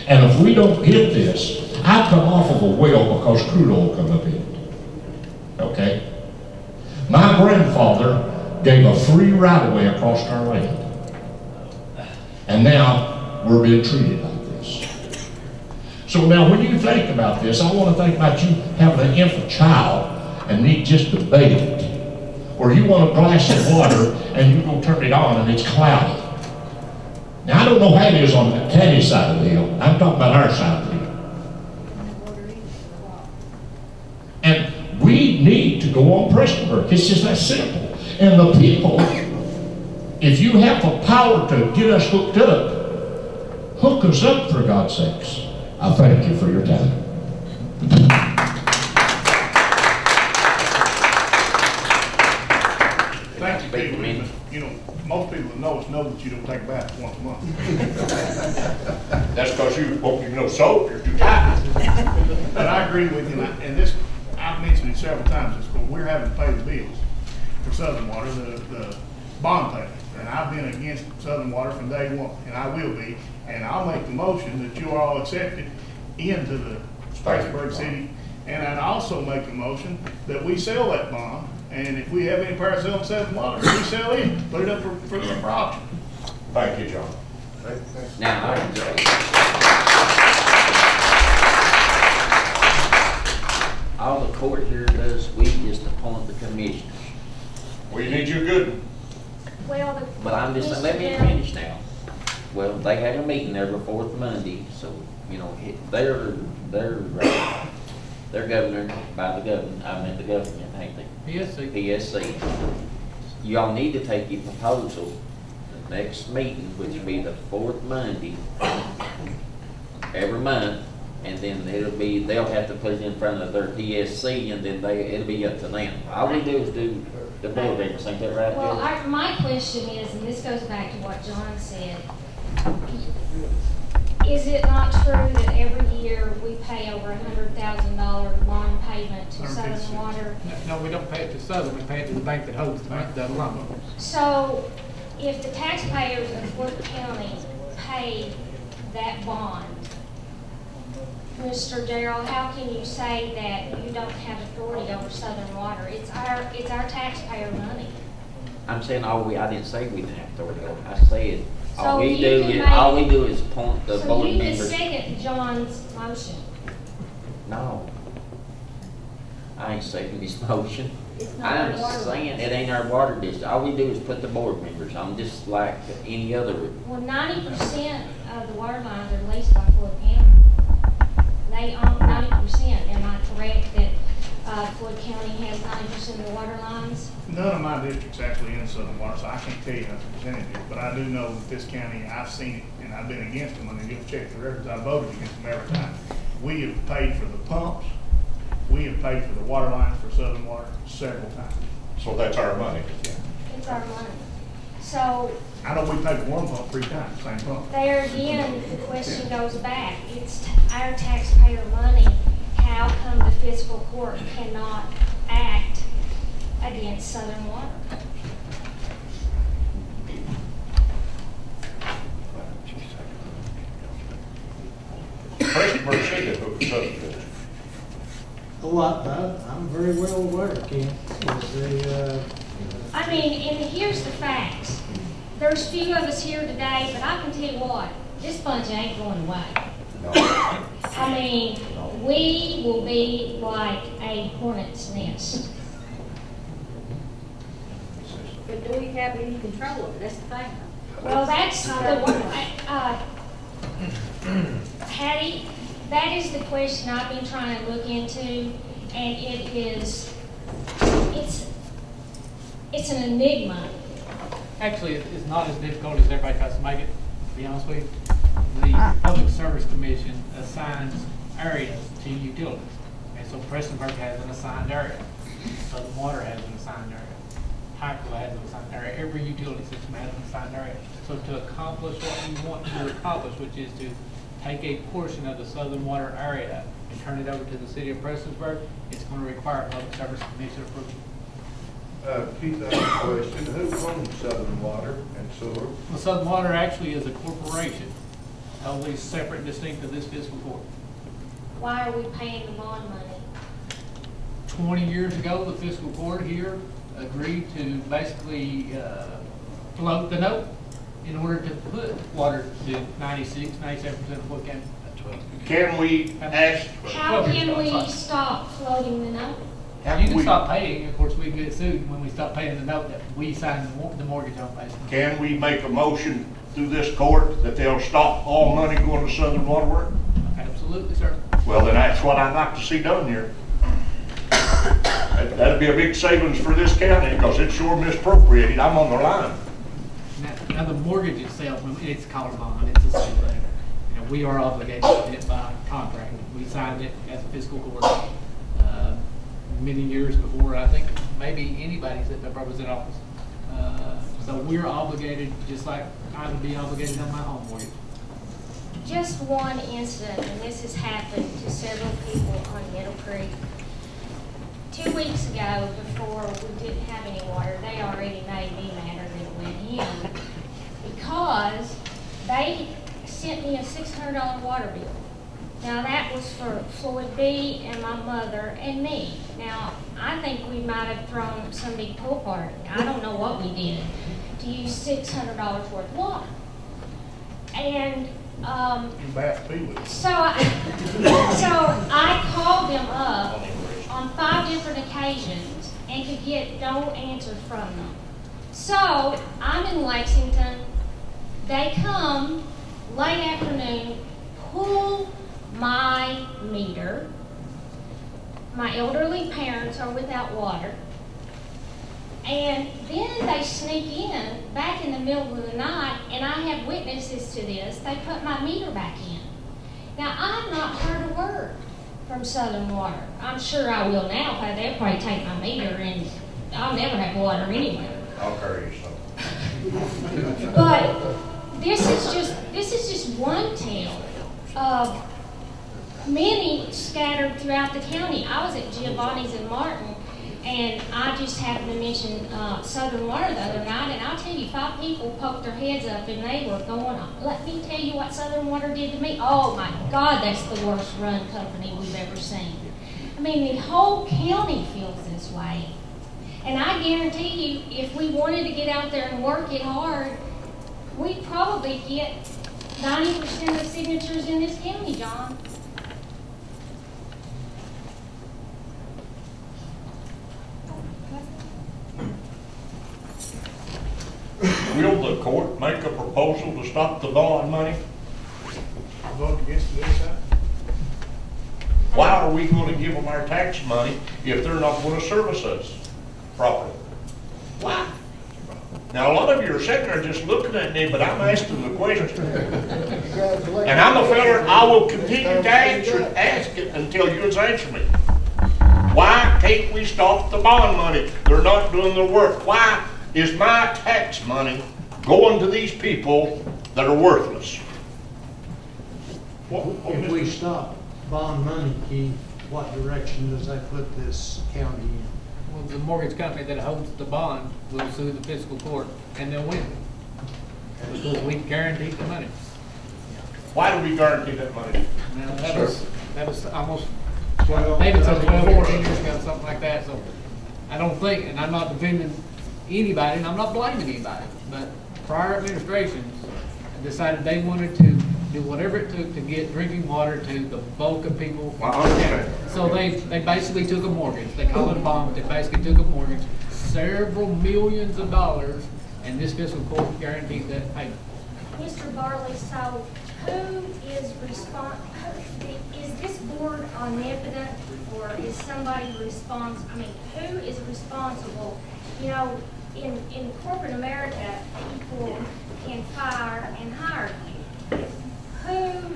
And if we don't get this, I come off of a well because crude oil come up in it. Okay? My grandfather gave a free right-of-way across our land. And now we're being treated like this. So now when you think about this, I want to think about you having an infant child and need just to bathe it. Or you want a glass of water and you go turn it on and it's cloudy. Now I don't know how it is on the Teddy side of the hill. I'm talking about our side of the hill. And we need to go on Prestonburg. It's just that simple. And the people, if you have the power to get us hooked up, hook us up for God's sakes. I thank you for your time. Thank you, people. You know, most people that know us know that you don't take a bath once a month. That's because you know soap, you're too tired. But I agree with you, and this, I've mentioned it several times, it's because we're having to pay the bills for Southern Water, the bond payment. And I've been against Southern Water from day one, and I will be. And I'll make the motion that you all accept it into the Spartanburg City. And I'd also make the motion that we sell that bond. And if we have any power selling Southern Water, we sell it, put it up for auction. Thank you, John. Now, all the court here does, we just appoint the commissioners. We need you good. Well, But I'm just, let me finish now. Well, they had a meeting every fourth Monday, so, you know, they're governed by the government, the government, ain't they? PSC. PSC. You all need to take your proposal, the next meeting, which will be the fourth Monday every month, and then they'll have to put it in front of their PSC, and then it'll be up to them. All we do is do the board members, ain't that right, well, Joe? my question is, and this goes back to what John said, is it not true that every year we pay over $100,000 bond payment to Southern Water? No, we don't pay it to Southern, we pay it to the bank that holds the loan. So, if the taxpayers of Floyd County pay that bond, Mr. Darrell, how can you say that you don't have authority over Southern Water? It's our taxpayer money. I'm saying I didn't say we didn't have authority over it. I said, all we do is appoint the board So you members. just second John's motion? No. I ain't seconding his motion. It's not our water I'm saying lines. it ain't our water district. All we do is put the board members. I'm just like any other. Well, 90% of the water lines are leased by Floyd County. They own 90%. Am I correct that Floyd County has 90% of the water lines? None of my districts actually in Southern Water, so I can't tell you how the percentage is, but I do know that this county, I've seen it, and I've been against them, and you'll check the records, I voted against them every time. We have paid for the pumps, we have paid for the water lines for Southern Water several times. So that's our money. Yeah. It's our money. So I know we paid for one pump 3 times, same pump. there again, the question goes back. It's our taxpayer money. How come the fiscal court cannot act against Southern Water? Prestonburg City hooked us up to it. Oh, I'm very well aware, Ken. I mean, and here's the facts. There's few of us here today, but I can tell you what, this bunch ain't going away. No. I mean, we will be like a hornet's nest. But do we have any control of it? That's the thing. Well, that's the one, Hattie, that is the question I've been trying to look into, and it's an enigma. Actually, it's not as difficult as everybody tries to make it, to be honest with you. The Public Service Commission assigns areas to utilities. And so Prestonburg has an assigned area. Southern Water has an assigned area. Pikeville has an assigned area. Every utility system has an assigned area. So to accomplish what you want to accomplish, which is to take a portion of the Southern Water area and turn it over to the city of Prestonsburg, it's going to require Public Service Commission approval. Keith, I have a question. Who owns Southern Water and Sewer? Well, Southern Water actually is a corporation, totally separate and distinct to this fiscal court. Why are we paying the bond money? 20 years ago, the fiscal court here agreed to basically float the note in order to put water to 96, 97% of Floyd County. Can we ask? How can we stop floating the note? You can stop paying, of course, we get sued when we stop paying the note that we signed the mortgage on, basically. Can we make a motion through this court that they'll stop all money going to Southern Waterworks? Absolutely, sir. Well, then that's what I'd like to see done here. That'd be a big savings for this county, because it's sure misappropriated. I'm on the line. Now the mortgage itself, it's called a bond, it's the same thing. You know, we are obligated to it by contract. We signed it as a fiscal court many years before, I think, maybe anybody that was in office. So we're obligated, just like I would be obligated on my home mortgage. Just one incident, and this has happened to several people on Middle Creek. 2 weeks ago, before we didn't have any water, they already made me madder than it went in, because they sent me a $600 water bill. Now that was for Floyd B. and my mother and me. Now, I think we might have thrown some big pool party. I don't know what we did to use $600 worth of water. And so I called them up on 5 different occasions and could get no answer from them. So I'm in Lexington. They come late afternoon, pull my meter. My elderly parents are without water. And then they sneak in back in the middle of the night, and I have witnesses to this. They put my meter back in. Now, I've not heard a word from Southern Water. I'm sure I will now, because they'll probably take my meter, and I'll never have water anywhere. I'll carry you some. But this is just one tale of many scattered throughout the county. I was at Giovanni's in Martin, and I just happened to mention Southern Water the other night, and I'll tell you, 5 people poked their heads up, and they were going on. Let me tell you what Southern Water did to me. Oh my God, that's the worst run company we've ever seen. I mean, the whole county feels this way. And I guarantee you, if we wanted to get out there and work it hard, we'd probably get 90% of signatures in this county, John. Will the court make a proposal to stop the bond money? Vote against it this time? Why are we going to give them our tax money if they're not going to service us properly? Why? Now, a lot of you are sitting there just looking at me, but I'm asking the question. And I'm a feller, I will continue to ask it until you answer me. Why can't we stop the bond money? They're not doing their work. Why is my tax money going to these people that are worthless? If we stop bond money, Keith, what direction does that put this county in? Well, the mortgage company that holds the bond will sue the fiscal court, and they'll win. Because we guaranteed the money. Why do we guarantee that money? Now, that was almost, maybe it's 14 years ago, something like that. So I don't think, and I'm not defending anybody, and I'm not blaming anybody, but prior administrations decided they wanted to do whatever it took to get drinking water to the bulk of people. So they basically took a mortgage. They call it a bond, but they basically took a mortgage, several millions of dollars, and this fiscal court guaranteed that payment. Mr. Barley, so who is is this board omnipotent, or is somebody responsible? I mean, who is responsible? You know, in corporate America, people can fire and hire you. Who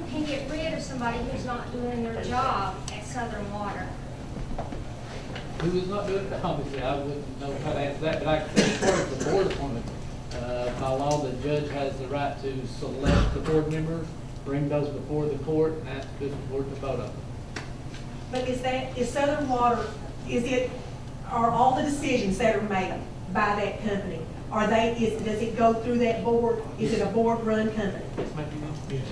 can get rid of somebody who's not doing their job at Southern Water? Who is not doing it? Obviously, I wouldn't know how to answer that, but I can say as far as the board appointment, by law, the judge has the right to select the board members, bring those before the court, and ask the board to vote on them. But is Southern Water, are all the decisions that are made by that company, does it go through that board? Is it a board-run company?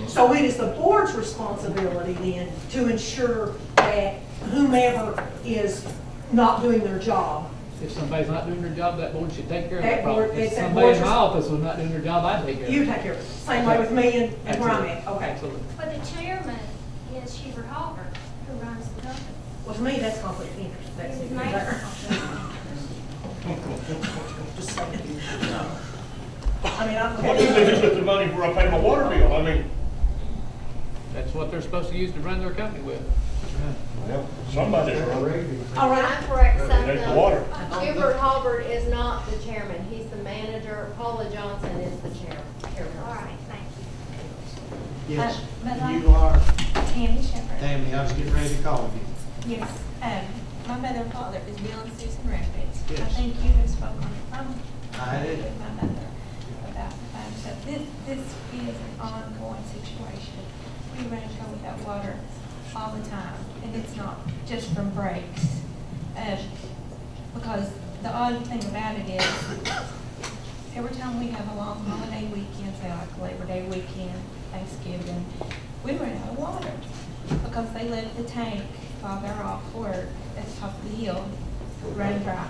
So it is the board's responsibility then to ensure that whomever is not doing their job. If somebody's not doing their job, that board should take care of That that problem. board- If that somebody board's in my office was not doing their job, I'd take care of it. You take care of it. Same way with me and where I'm at. Okay. Absolutely. But the chairman is Hubert Halbert, who runs the company. Well, to me, that's conflict of interest. That's His it. name There. is Just saying. I mean, I'm. What do they do with the money where I pay my water bill? I mean, That's what they're supposed to use to run their company with. well, somebody's running. All right. Can I correct It ain't the water. something? Hubert Halbert is not the chairman, he's the manager. Paula Johnson is the chairman. All right, thank you. Yes, Madam? you are, Tammy Shepherd. Tammy, I was getting ready to call you. Yes, my mother and father is Bill and Susan Rapids. I Yes. think you have spoken on the phone I did. with my mother about the phone. So this is an ongoing situation. We run into without water all the time, and it's not just from breaks. Because the odd thing about it is, every time we have a long holiday weekend, say like Labor Day weekend, Thanksgiving, we run out of water because they let the tank while they're off work at the top of the hill run dry.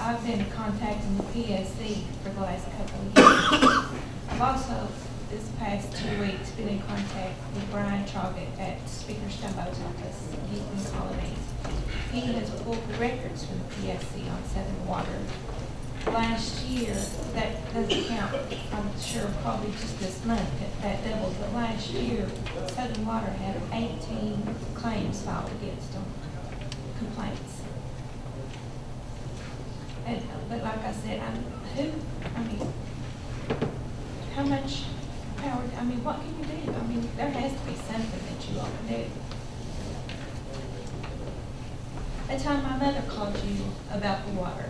I've been contacting the PSC for the last couple of years. I've also, this past 2 weeks, been in contact with Brian Troggett at Speaker Stumbo's office, Heaton Colonies. He has pulled the records from the PSC on Southern Water. Last year, that doesn't count, I'm sure probably just this month, that doubled, but last year, Southern Water had 18 claims filed against them, complaints. And, but like I said, how much power, what can you do? There has to be something that you all can do. That time my mother called you about the water,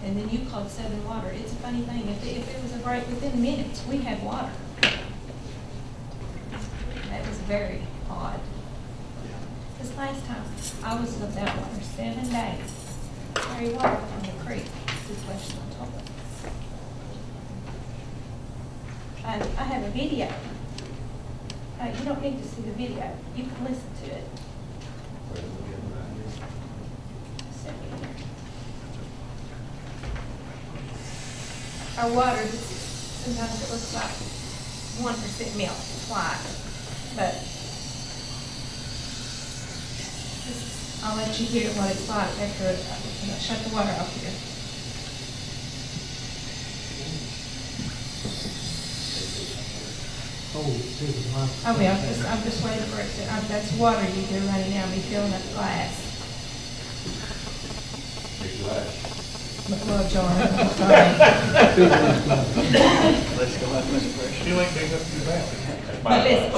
and then you called Southern Water. It's a funny thing, if there was a break within minutes, we had water. That was very odd. This last time, I was without water 7 days. Carry water from the creek to flush my toilets. I have a video. You don't need to see the video. You can listen to it. Our water, sometimes it looks like 1% milk. It's white. But I'll let you hear what it's like after I shut the water off here. Oh yeah, I'm just waiting for it to, that's water you hear running now, be filling up the glass. Well, jar, I'm sorry. Let's go out, Mr. Fresh. You ain't big enough to do that. But listen.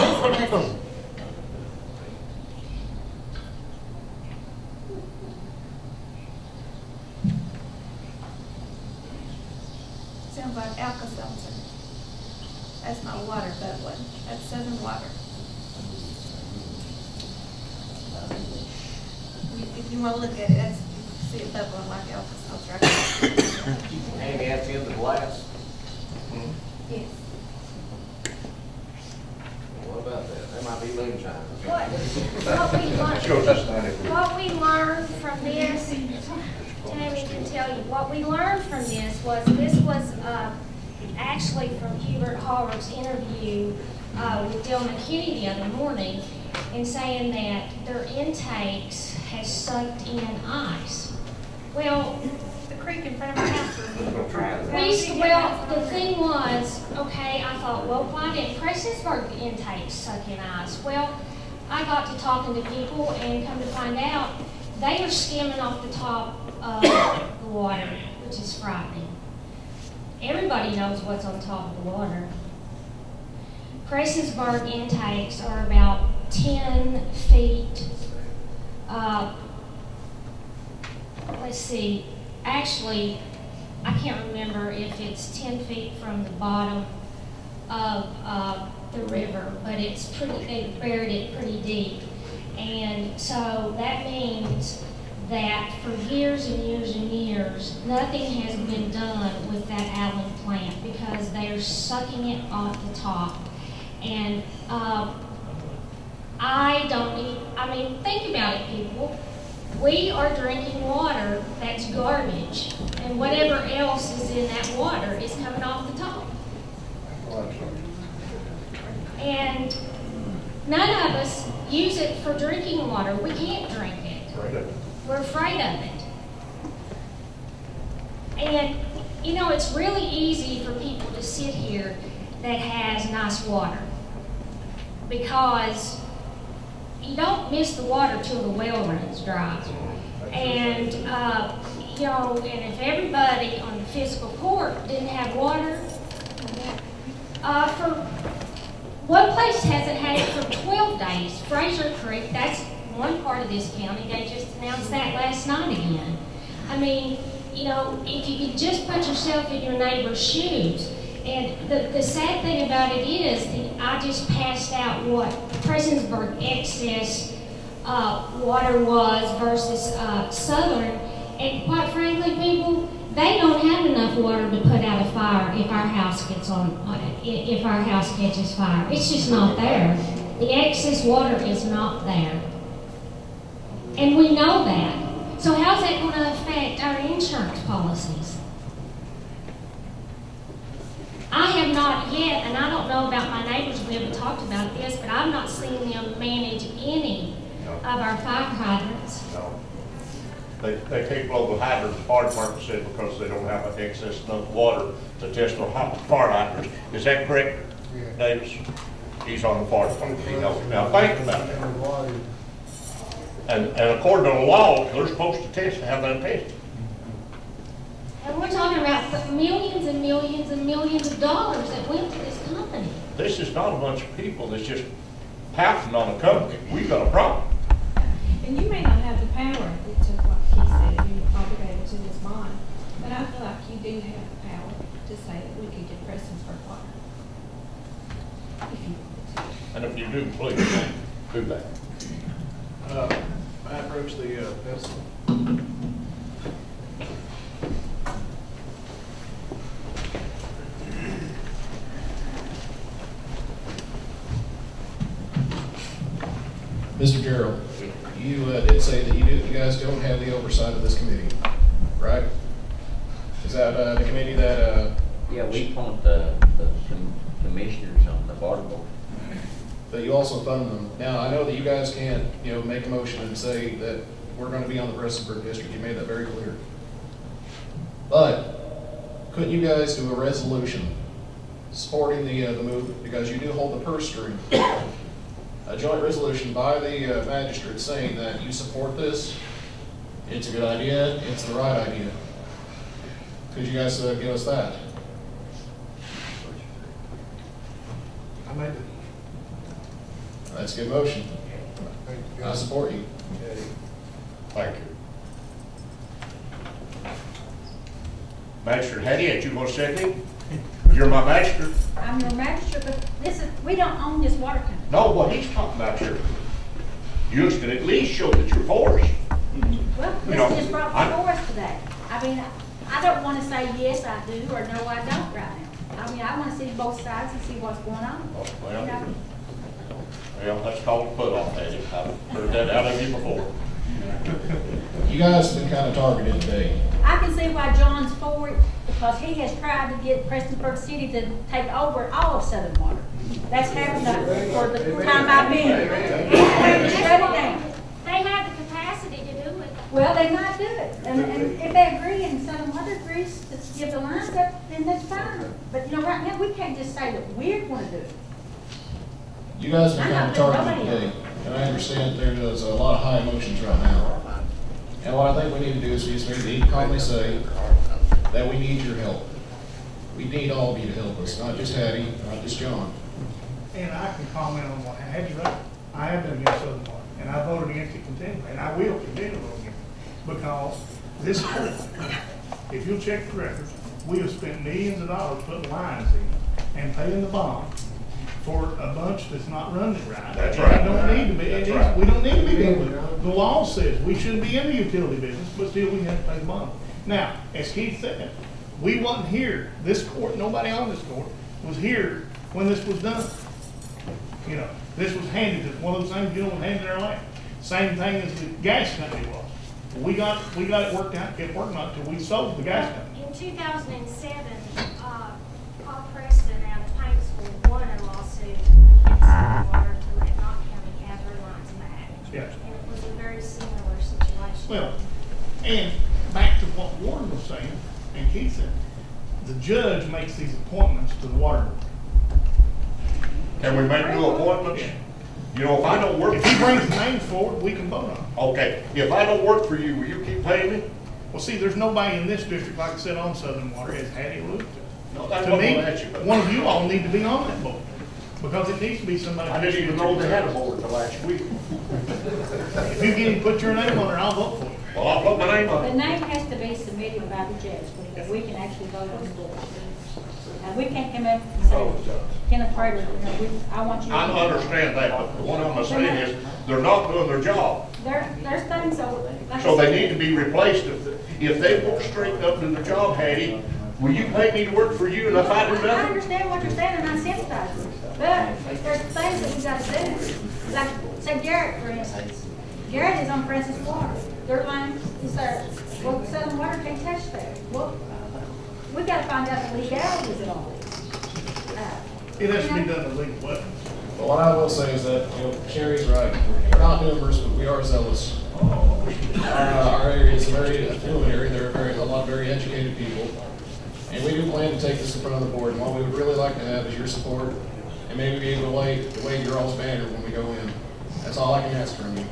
Sounds like Alka-Seltzer. That's my water bubbling. That's Southern Water. If you want to look at it, that's, see it bubbling like Alka-Seltzer. And that's in the glass. Yes. What about that? That might be moonshine. What we learned from this, Tammy can tell you, what we learned from this was actually from Hubert Halbert's interview with Dale McKinney the other morning, in saying that their intakes has sucked in ice. Well, the creek in front of my house the thing was, okay, I thought, well, why didn't Prestonsburg intakes suck in ice? Well, I got to talking to people and come to find out they are skimming off the top of the water, which is frightening. Everybody knows what's on top of the water. Prestonsburg intakes are about 10 feet, let's see, actually, I can't remember if it's 10 feet from the bottom of the river, but it's they buried it pretty deep. And so that means that for years and years and years, nothing has been done with that Allen plant because they're sucking it off the top. And think about it, people. We are drinking water that's garbage, and whatever else is in that water is coming off the top. And None of us use it for drinking water. We can't drink it. We're afraid of it. And, you know, it's really easy for people to sit here that has nice water, because you don't miss the water till the well runs dry. And, you know, and if everybody on the fiscal court didn't have water, for one place hasn't had it for 12 days. Fraser Creek, that's one part of this county. They just announced that last night again. I mean, you know, if you could just put yourself in your neighbor's shoes. And the sad thing about it is that I just passed out what Prestonsburg excess water was versus Southern. And quite frankly, people, they don't have enough water to put out a fire if our house gets if our house catches fire. It's just not there. The excess water is not there. And we know that. So how's that going to affect our insurance policies? I have not yet, and I don't know about my neighbors, we haven't talked about this, but I've not seen them manage any of our fire hydrants. No. They can't blow the hydrants, the fire department said, because they don't have excess enough water to test on fire hydrants. Is that correct, Davis? He's on the fire department. He knows. Now think about that. And according to the law, they're supposed to test, have them tested. And we're talking about millions and millions and millions of dollars that went to this company. This is not a bunch of people that's just pouting on a company. We've got a problem. And you may not have the power to what he said, you're obligated to this bond, but I feel like you do have the power to say that we could get Prestonsburg water. If you wanted to. And if you do, please do that. I approach the Fiscal. Mr. Gerald, you did say that you guys don't have the oversight of this committee, right? Is that the committee that? Yeah, we appoint the commissioners on the water board. But you also fund them. Now, I know that you guys can't, make a motion and say that we're going to be on the Prestonsburg district. You made that very clear. But couldn't you guys do a resolution supporting the movement, because you do hold the purse string? A joint resolution by the magistrate saying that you support this, it's a good idea, it's the right idea. Could you guys give us that? I made it. That's a good motion. I support you. Thank you. Magistrate Hattie, you want to second? You're my magistrate. I'm your magistrate, but we don't own this water company. No, what he's talking about here, you can at least show that you're for us. Well, this just brought before us today. I mean, I don't want to say yes, I do, or no, I don't right now. I mean, I want to see both sides and see what's going on. Well, that's called a put off, Hattie. I've heard that out of you before. You guys have been kind of targeted today. I can see why John's for it, because he has tried to get Prestonsburg City to take over all of Southern Water. That's happened for the time I've been here. And shut it down. They have the capacity to do it. Well, they might do it. And if they agree and Southern Water agrees to give the lines up, then that's fine. But right now, we can't just say that we're going to do it. You guys have been kind of targeted today, and I understand there's a lot of high emotions right now. And what I think we need to do is we just need to calmly say that we need your help. We need all of you to help us, not just Hattie, not just John. And I can comment on what Hattie's right. I have been against Southern Water, and I voted against it continually, and I will continue to vote against it, because this court, if you'll check the records, we have spent millions of dollars putting lines in and paying the bond for a bunch that's not running right. That's right. We don't need to be. That's right. We don't need to be doing it. The law says we shouldn't be in the utility business, but still we have to pay the bond. Now, as Keith said, we wasn't here. This court, nobody on this court was here when this was done. This was handed to one of those things was handed in our lap. Same thing as the gas company was. We got it worked out, kept working on it until we sold the gas company. In 2007, Paul Preston out of Paintsville won a lawsuit against Southern Water to let not Yeah. It was a very similar situation. Well, and back to what Warren was saying, and Keith said, the judge makes these appointments to the water board. Can we make new appointments? You know, if I don't work. If he brings names forward, we can vote on it. Okay, if I don't work for you, will you keep paying me? Well, see, there's nobody in this district, like I said, on Southern Water, has had a look to. No, that's To what me, I'm at you, but- one of you all need to be on that board, because it needs to be somebody. I didn't even know they had a board until last week. If you can put your name on there, I'll vote for you. Well, I'll put my name on The it. name has to be submitted by the judge, because we can actually vote on the board. We can't come up and say, Kenneth Prater, you know, I want you. I understand that, but what I'm saying is, they're not doing their job. There's things, so. like I So they said, need to be replaced. If they won't straighten up to their job, Hattie, will you pay me to work for you and if I do I nothing? understand what you're saying, and I sympathize with you, but there's things that we gotta do. Like, say Garrett, for instance. Garrett is on Francis Water. Their line is there. Well, Southern Water can't touch that. Well, we gotta find out the legalities of all this. It has to be done in legal way. But what I will say is that, you know, Sherry's right. We're not numerous, but we are zealous. Our area is a very affluent area. There are a lot of very educated people. And we do plan to take this in front of the board. And what we would really like to have is your support and maybe be able to wave your all's banner when we go in. That's all I can ask from you.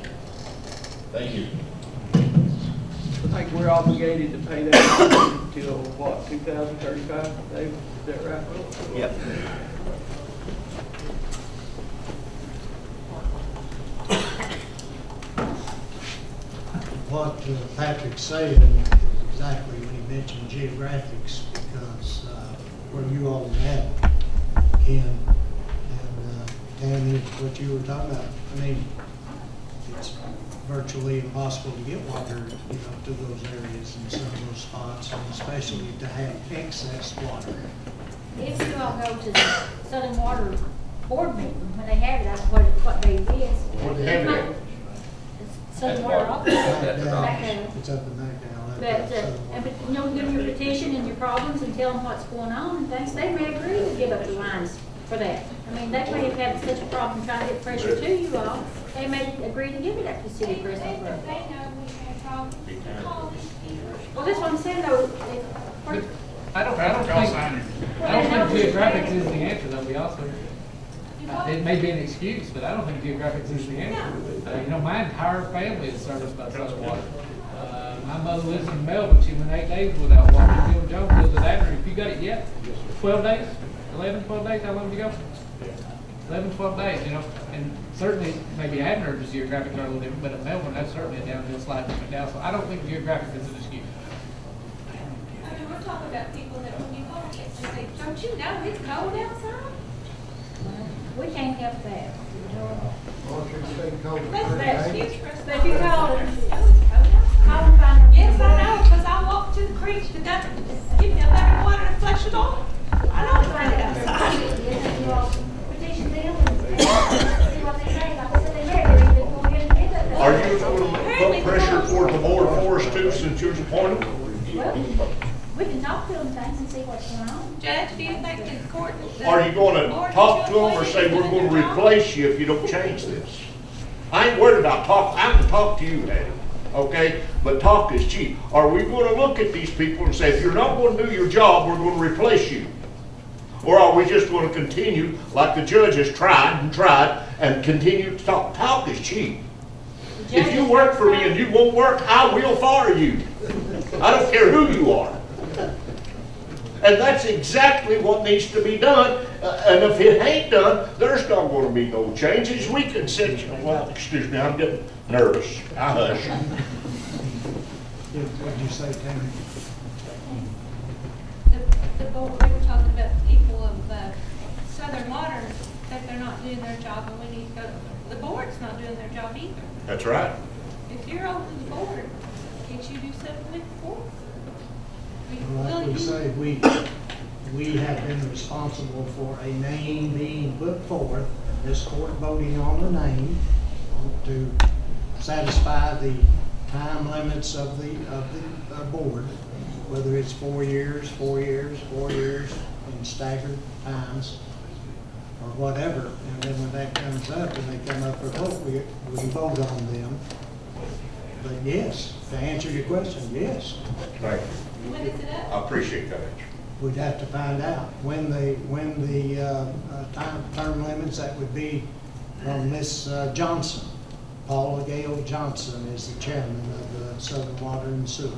Thank you. I think we're obligated to pay that until, what, 2035, David? Is that right? Yep. What Patrick said exactly when he mentioned geographics, because where you all have Ken and Tammy, what you were talking about, I mean, it's virtually impossible to get water, you know, to those areas in some of those spots, and especially to have excess water. If you all go to the Southern Water Board meeting, when they have it, I don't know what day it is. What they have it? It's Southern Water office. Back there. It's up in that down. But you know, give them your petition and your problems and tell them what's going on and things. They may agree to give up the lines for that. I mean, they may have had such a problem trying to get pressure to you all. They may agree to give it up to the city prison. They know we had problems. Well, that's what I'm saying though. I don't think geographics is the answer though, we also, it may be an excuse, but I don't think geographics is the answer. You know, my entire family is serviced by Southern Water. My mother lives in Melbourne, she went 8 days without water. Bill Jones lives at Abner. If you got it yet, 12 days, 11, 12 days, how long did you go? 11, 12 days, you know, and certainly maybe Abner's geographics are a little different, but at Melbourne, that's certainly a downhill slide to down. So I don't think geographic is an excuse. I mean, we're talking about people that when you go, they say, don't you know it's cold outside? We can't help that. That's the excuse for us. But if you call them, Call and find out. Yes, I know, because I walked to the creek to give me a bucket of water to flush it off. I know it's raining outside. you all petition them and see what they say. Like I said, they may agree to go ahead and get that. Are you going to put pressure toward the board for us too, since you're appointed? Well, we can talk to them things and see what's going on. Judge, do you think the court? Are you going to talk to them or say we're going to replace you if you don't change this? I ain't worried about talk. I can talk to you, Eddie, okay? But talk is cheap. Are we going to look at these people and say, if you're not going to do your job, we're going to replace you? Or are we just going to continue like the judge has tried and continue to talk? Talk is cheap. If you work for me and you won't work, I will fire you. I don't care who you are. And that's exactly what needs to be done. And if it ain't done, there's not going to be no changes. We can sit, well, excuse me, I'm getting nervous. I hush. What did you say, Tammy? The board, they were talking about people of Southern Water, that they're not doing their job, and we need to go, the board's not doing their job either. That's right. If you're over the board, can't you do something with the board? Like we say, we have been responsible for a name being put forth, this court voting on a name to satisfy the time limits of the board, whether it's 4 years, 4 years, 4 years, in staggered times. or whatever, and then when that comes up and they come up for vote, we vote on them. But yes, to answer your question, yes. Thank you. When is it up? I appreciate that answer. We'd have to find out when the term limits, that would be from Miss Johnson. Paula Gale Johnson is the chairman of the Southern Water and Sewer.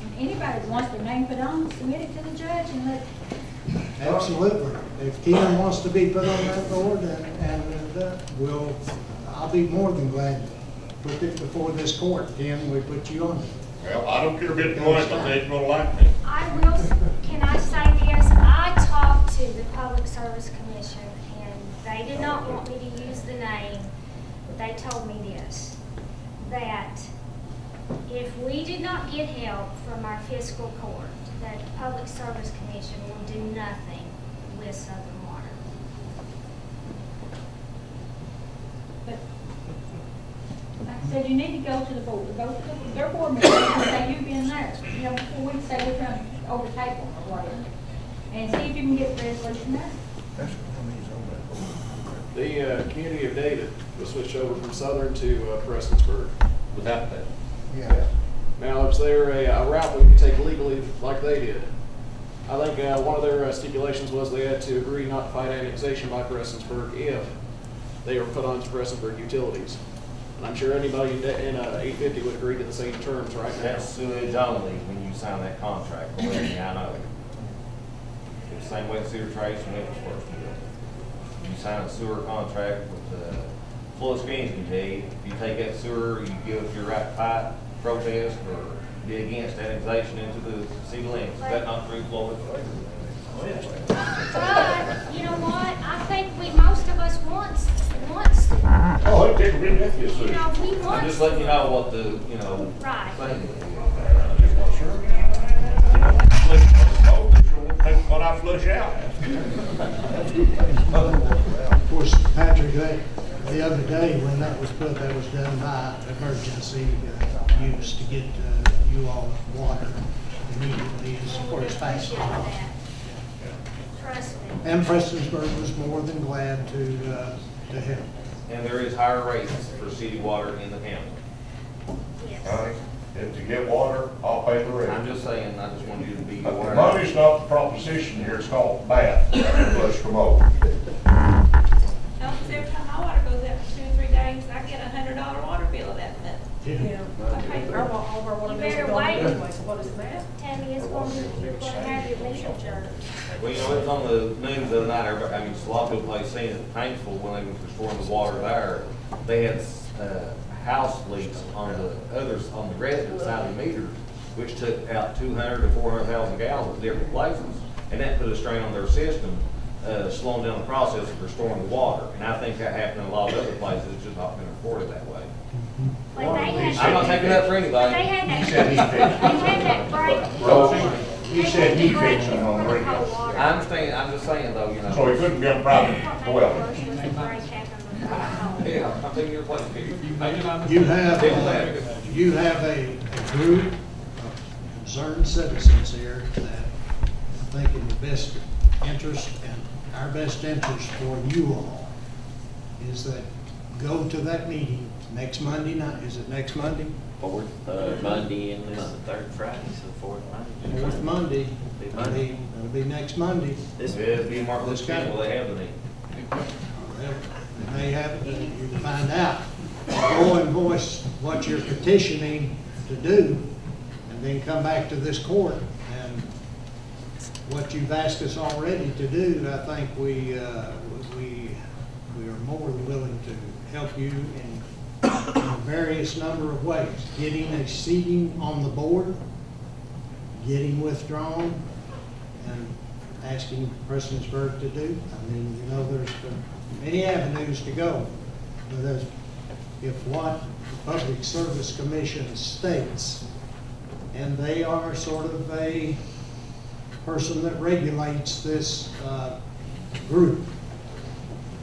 And anybody that wants their name put on, submit it to the judge and let. Absolutely. If Ken wants to be put on that board, I'll be more than glad to put it before this court. Ken, we put you on it. Well, I don't care a bit more if they're gonna like me. I will, can I say this? I talked to the Public Service Commission and they did not want me to use the name, but they told me this, that if we did not get help from our fiscal court, that the Public Service Commission will do nothing with Southern Water. But like I said, you need to go to the board, their board meeting, and say you've been there. You know, before we say we're trying to overtake them or whatever, and see if you can get the resolution there. The community of David was switched over from Southern to Prestonsburg. Without that. Yeah. Now, is there a route that we could take legally like they did? I think one of their stipulations was they had to agree not to fight annexation by Prestonsburg if they were put onto Prestonsburg utilities. And I'm sure anybody in 850 would agree to the same terms right now. That's sewage only when you sign that contract, believe me, I know. It's the same way sewer trace when it was first built. You sign a sewer contract with Floyd can tell you, if you take that sewer, you give up your right to fight, protest, or be against annexation into the city limits. Is that not true, Floyd? But, you know what, I think most of us wants to. Oh, it did really make you You know, we want. I'm just letting you know what the, Right. thing is. What I flush out. Of course, Patrick, the other day when that was put, that was done by emergency use to get you all water immediately as fast as possible. Trust me. And Prestonsburg was more than glad to help. And there is higher rates for city water in the county. Honey, if you get water, I'll pay the rest. I'm just saying, I just wanted you to be aware. Money's not the proposition here, it's called bath, flush commode. Every time my water goes out for 2 or 3 days, I get $100 water bill that month. Yeah. I pay for all of our water You bills better are going wait. anyway, so what is that? Tammy, you're going to have your meter jerk. Well, it was on the news the other night, everybody, I mean, a lot of people probably seen it, painful when they were restoring the water there. They had house leaks on the resident side of the meters, which took out 200 to 400,000 gallons at different places. And that put a strain on their system, slowing down the process of restoring the water. And I think that happened in a lot of other places, it's just not been reported that way. Like they had I'm not taking up for anybody. They had that. You said he fixed They had that break. Rosie, you said he fixed it on the radio. I understand, I'm just saying though, So he couldn't be on private well. Yeah, I'm taking your place, Peter. You have a group of concerned citizens here that I think in the best interest and our best interest for you all is that go to that meeting next Monday night. Is it next Monday? Fourth Monday in the month, third Friday, so fourth Monday. Fourth Monday. It'll be next Monday. It'll be Martin Luther King, will they have the meeting? They may have it, you can find out. Go and voice what you're petitioning to do, and then come back to this court. And what you've asked us already to do, I think we are more than willing to help you in a various number of ways. Getting a seating on the board, getting withdrawn, and asking Prestonsburg to do. I mean, you know, there's many avenues to go. But if what the Public Service Commission states, and they are sort of a person that regulates this group.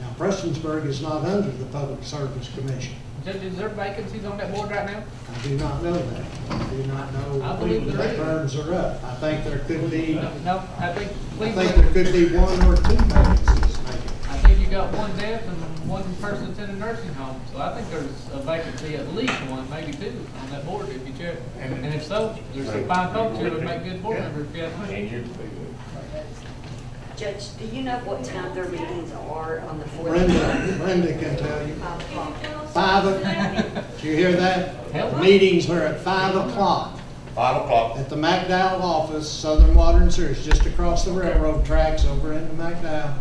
Now, Prestonsburg is not under the Public Service Commission. Is there vacancies on that board right now? I do not know that. I do not know I believe when there the is. terms are up. I think there could be. No, I think there could be 1 or 2 vacancies, maybe. I think you you got one death and one person that's in a nursing home. So I think there's a vacancy, at least one, maybe two, on that board if you check. And if so, there's some fine folks here that make good board members if you ask me. Judge, do you know what time their meetings are on the 4th? Brenda can tell you. 5 o'clock. Did you hear that? Hell no. Meetings are at 5 o'clock. 5 o'clock. At the McDowell office, Southern Water and Sewers, just across the railroad tracks over in the McDowell.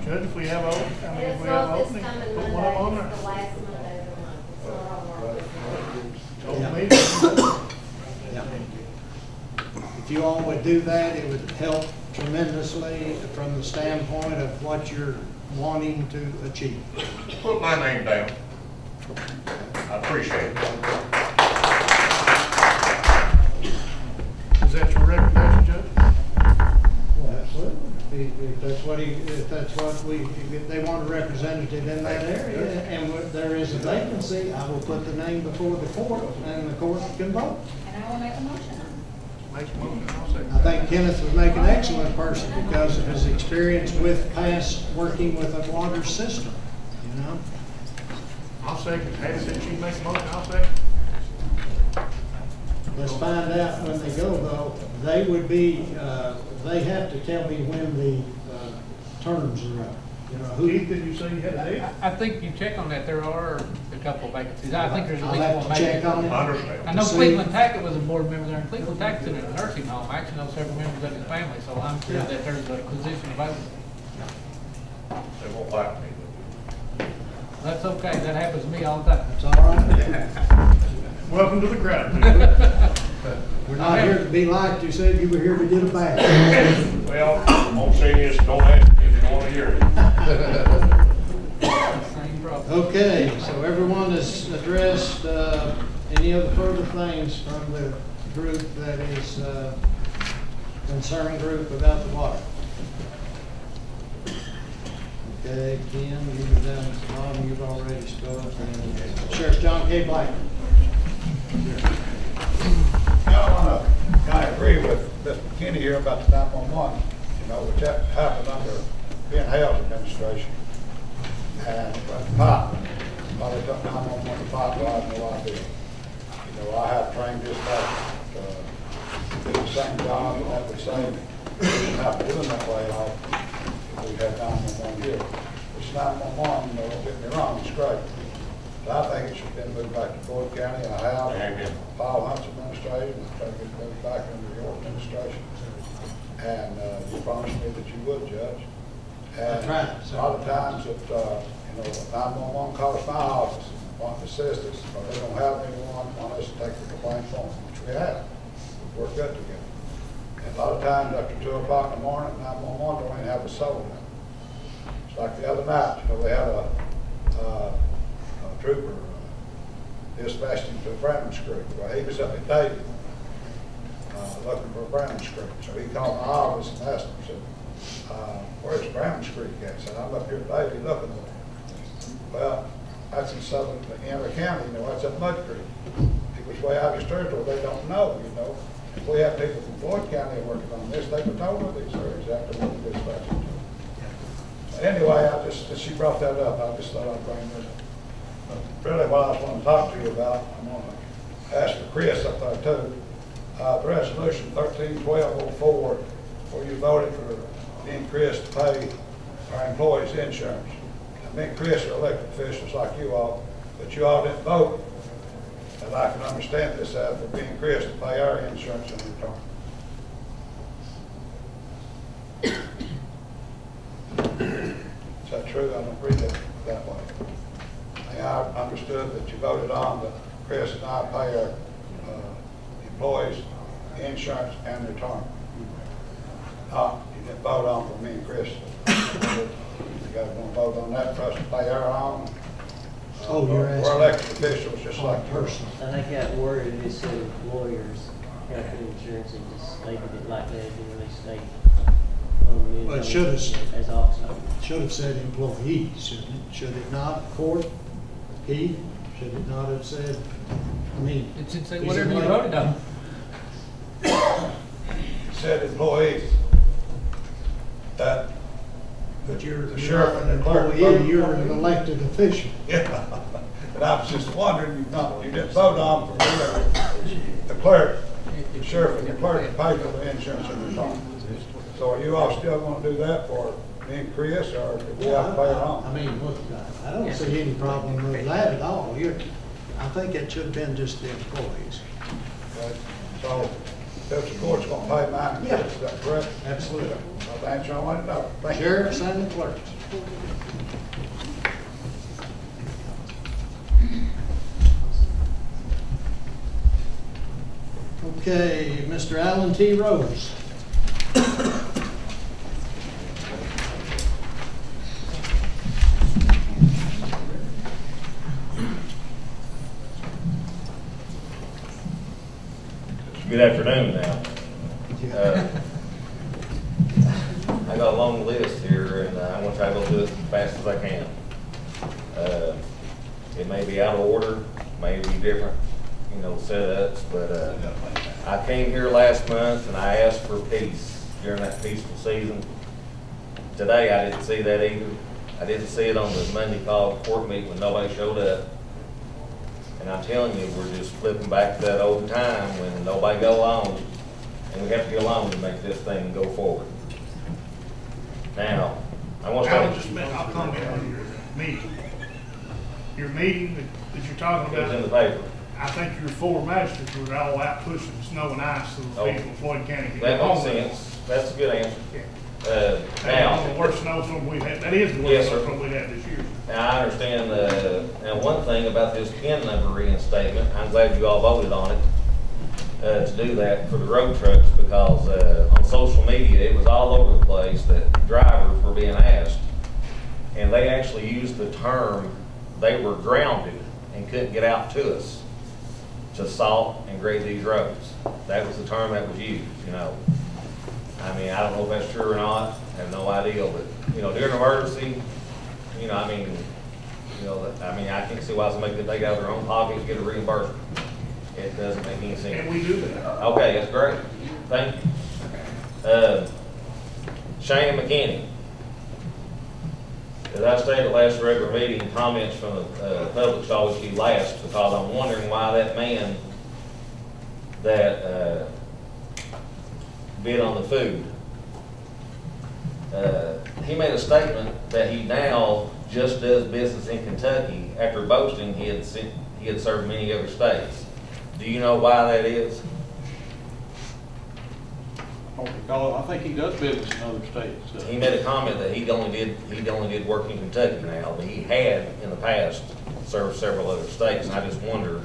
Judge, if we have opening, I mean, if we have opening, put one up on there. Yeah. If you all would do that, it would help tremendously from the standpoint of what you're wanting to achieve. Put my name down. I appreciate it. Is that your recommendation, Judge? Well, absolutely. If that's what if they want a representative in that area, and there is a vacancy, I will put the name before the court, and the court can vote. And I will make a motion. Make a motion, I'll second. I think Kenneth would make an excellent person because of his experience with past working with a water system, you know? I'll second. Hattie said she'd make a motion, I'll second. Let's find out when they go, though. They would be, they have to tell me when the terms are up. You know, who? Keith, did you say you had a date? I think you check on that, there are a couple of vacancies. I think there's at I'll least have one to check on vacancy. it. I know Cleveland Tackett was a board member there, and Cleveland Tackett's in a nursing home. I actually know several members of his family, so I'm sure that there's a position available. They won't like me. That's okay, that happens to me all the time. It's all right. Welcome to the crowd. We're not here to be liked. You said you were here to get a bag. Well, I'm gonna say this, don't ask me if you don't want to hear it. Same problem. Okay, so everyone has addressed any other further things from the group that is concerned group about the water. Okay, Ken, you've done, Tom, you've already spoken. Sheriff John K. Black. I want to kind of agree with Mr. McKinney here about the 911, you know, which happened under Ben Hale's administration. And the pipe, while they took 911 the pipe, I have no idea. You know, I have trained dispatchers to do the same job, and that would save, we didn't have to do them that way, we had 911 here. It's 911, you know, don't get me wrong, it's great. But I think it should have been moved back to Floyd County. I have Paul Hunt's administration, and try to get it moved back under your administration. And you promised me that you would, Judge. And a lot of times that, you know, 911 calls my office and want to assist us, or they don't have anyone, want us to take the complaint for them, which we have. We've worked good together. And a lot of times after 2 o'clock in the morning, 911 don't even have a soul in it. It's like the other night, you know, they had a trooper dispatched him to Brandon Creek. Well, he was up at David looking for Brandon Creek. So he called my office and asked him, said, where's Brandon Creek at? He said, I'm up here at David looking for him. Well, that's in southern Henry County, you know, that's up Mud Creek. He was way out of his territory, they don't know, you know. If we have people from Floyd County working on this, they would know what these are exactly what the dispatch is doing. Anyway, she brought that up, I just thought I'd bring this up. Really, what I was going to talk to you about, I'm going to ask for Chris up there too. The resolution 13-1204, where you voted for me and Chris to pay our employees' insurance. And me and Chris are elected officials like you all, but you all didn't vote. And I can understand this for me and Chris to pay our insurance in return. Is that true? I don't read it that way. I understood that you voted on that Chris and I pay our employees insurance and return. You didn't vote on for me and Chris. You guys want to vote on that for us to pay our own? We're elected officials just like you. I think that word is said employers health insurance and just stated it like that, and they state. Well, it should have, as also. Should have said employees, shouldn't it? Should it not, Court? Keith? Should it not have said, I mean. It should say whatever you voted on. It said employees. That But you're the not sheriff an and the clerk employee, voted you're for an it. elected official. Yeah, and I was just wondering, you didn't vote on for the clerk, the sheriff and the clerk to pay for the insurance in the car. So are you all still gonna do that for me and Chris, or do we have to pay it on? I mean, look, I don't see any problem with that at all. I think it should have been just the employees. Okay, so if the court's gonna pay mine, Yeah. is that correct? Absolutely. Well, thanks, I want to know. Thank you. Sheriffs and the clerks. Okay, Mr. Alan T. Rose. Good afternoon now. I got a long list here, and I want to try to go through it as fast as I can. It may be out of order, may be different, setups, but I came here last month and I asked for peace during that peaceful season. Today, I didn't see that either. I didn't see it on the Monday call court meeting when nobody showed up. And I'm telling you, we're just flipping back to that old time when nobody go along, and we have to get along to make this thing go forward. Now, I want to I'll comment on your meeting. Your meeting that you're talking It was in the about, paper. I think your four magistrates were all out pushing snow and ice so the people in Floyd County could That get home. makes sense. That's a good answer. That's one of the worst snowstorm we've had. That is the Yes, worst sir. snowstorm we've had this year. Now, I understand, now one thing about this PIN number reinstatement, I'm glad you all voted on it, to do that for the road trucks, because, on social media, it was all over the place that drivers were being asked, and they actually used the term, they were grounded and couldn't get out to us to salt and grade these roads. That was the term that was used, I mean, I don't know if that's true or not, I have no idea, but, during an emergency, I can't see why somebody could take out of their own pocket and get a reimbursement. It doesn't make any sense. And we do that. Okay, that's great. Thank you. Shane McKinney. As I stated at last regular meeting, comments from the public should always be last, because I'm wondering why that man that bid on the food, he made a statement that he now just does business in Kentucky after boasting he had served many other states. Do you know why that is? I think he does business in other states. He made a comment that he only did work in Kentucky now, but he had in the past served several other states, and I just wonder.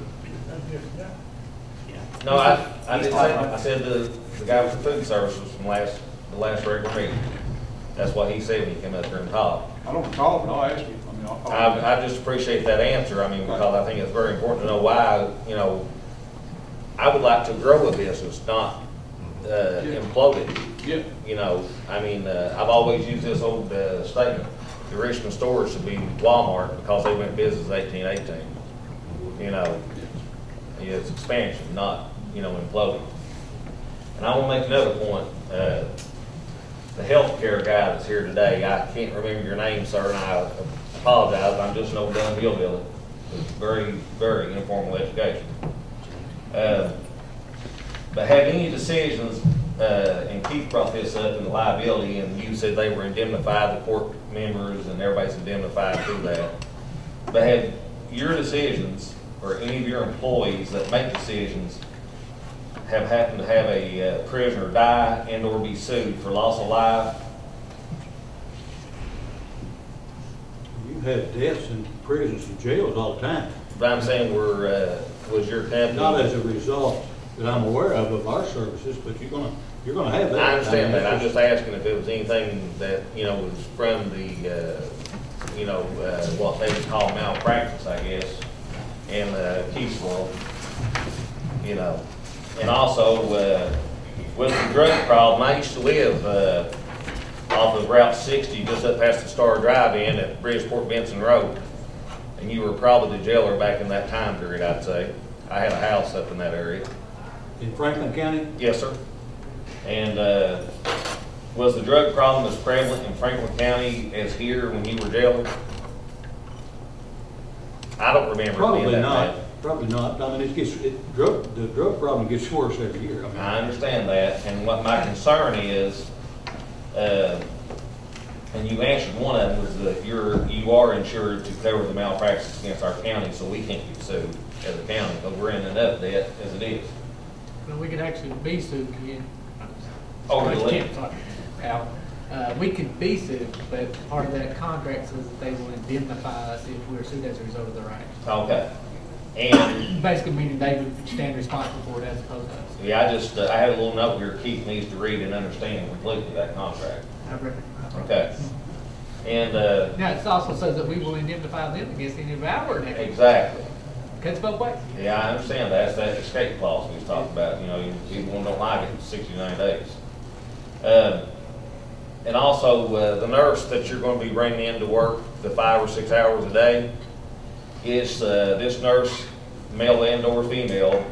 No, I didn't say. I said the guy with the food services from the last regular meeting. That's what he said when he came up there and talked. I don't recall, but I'll ask you. I just appreciate that answer. Because I think it's very important to know why. I would like to grow a business, not implode it. Yeah. I've always used this old statement. The Richmond stores should be Walmart because they went business 1818. It's expansion, not, imploding. And I want to make another point. The healthcare guy that's here today, I can't remember your name, sir, and I apologize. I'm just no dumb hillbilly. It's very, very informal education. But have any decisions, and Keith brought this up in the liability, and you said they were indemnified, the court members, and everybody's indemnified through that. But have your decisions, or any of your employees that make decisions, have happened to have a prisoner die and or be sued for loss of life? You have deaths in prisons and jails all the time. But I'm saying was your company... Not as a result that I'm aware of our services, but you're gonna have that. I understand that. I'm just asking if it was anything that, was from the, what they would call malpractice, I guess, in Keith's world, And also, with the drug problem, I used to live off of Route 60, just up past the Star Drive-In at Bridgeport Benson Road. And you were probably the jailer back in that time period, I'd say. I had a house up in that area. In Franklin County? Yes, sir. And Was the drug problem as prevalent in Franklin County as here when you were jailer? I don't remember it being Probably that not, bad. probably not. I mean, the drug problem gets worse every year. I mean, I understand that, and what my concern is, and you answered one of them, was that you are insured to cover the malpractice against our county, so we can't get sued as a county, because we're in enough debt as it is. Well, we could actually be sued again. Oh, really? We could be sued, but part of that contract says that they will indemnify us if we're sued as a result of their actions. Okay. And basically meaning they would stand responsible for it as opposed to us. yeah, I had a little note here Keith needs to read and understand completely that contract. I've read it. Okay. And now it also says that we will indemnify them against any of our negligence. exactly. Cuts both ways. Yeah, I understand that. That's that escape clause we was talking about. You know, people don't like it in 69 days. And also, the nurse that you're going to be bringing in to work the 5 or 6 hours a day is this nurse, male and or female,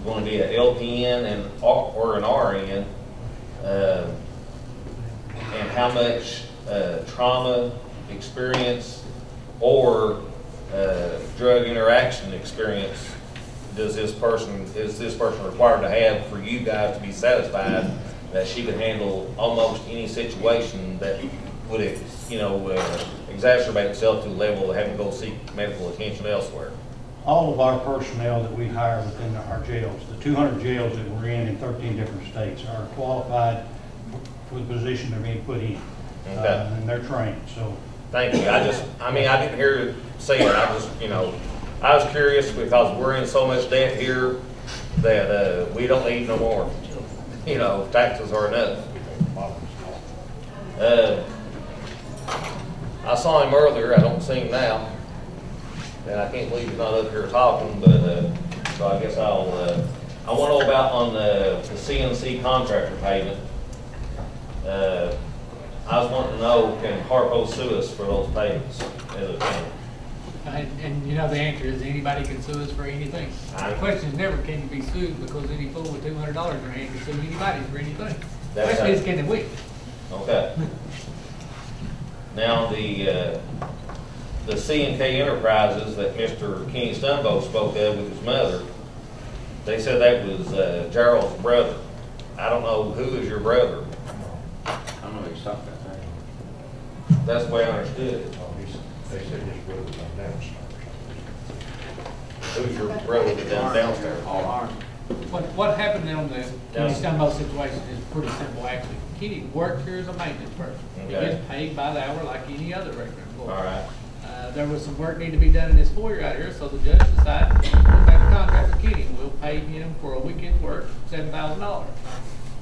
going to be an LPN or an RN, and how much trauma experience or drug interaction experience is this person required to have for you guys to be satisfied that she can handle almost any situation that would, exacerbate itself to the level of having to go seek medical attention elsewhere? all of our personnel that we hire within our jails, the 200 jails that we're in 13 different states, are qualified for the position they're being put in. Okay. And they're trained, so. Thank you. I didn't hear you say it. I was curious because we're in so much debt here that we don't need no more. Taxes are enough. I saw him earlier. I don't see him now. And I can't believe he's not up here talking, but so I guess I want to know about on the CNC contractor payment. I was wanting to know, can Harpo sue us for those payments as a county? And the answer is anybody can sue us for anything. The question is never can you be sued because any fool with $200 in their hand can sue anybody for anything. The question is can they win? Okay. Now the C&K Enterprises that Mr. Kenny Stumbo spoke of with his mother, they said that was Gerald's brother. I don't know who is your brother. I don't know what he's talking about. That's the way I understood it. They said his brother was downstairs. Who's your brother that down downstairs? What happened on the Kenny Stumbo situation is pretty simple actually. Kenny worked here as a maintenance person. He gets paid by the hour like any other regular employee. All right. There was some work need to be done in his foyer out here, so the judge decided we'll make a contract with Kenny. We'll pay him for a weekend's work, $7,000.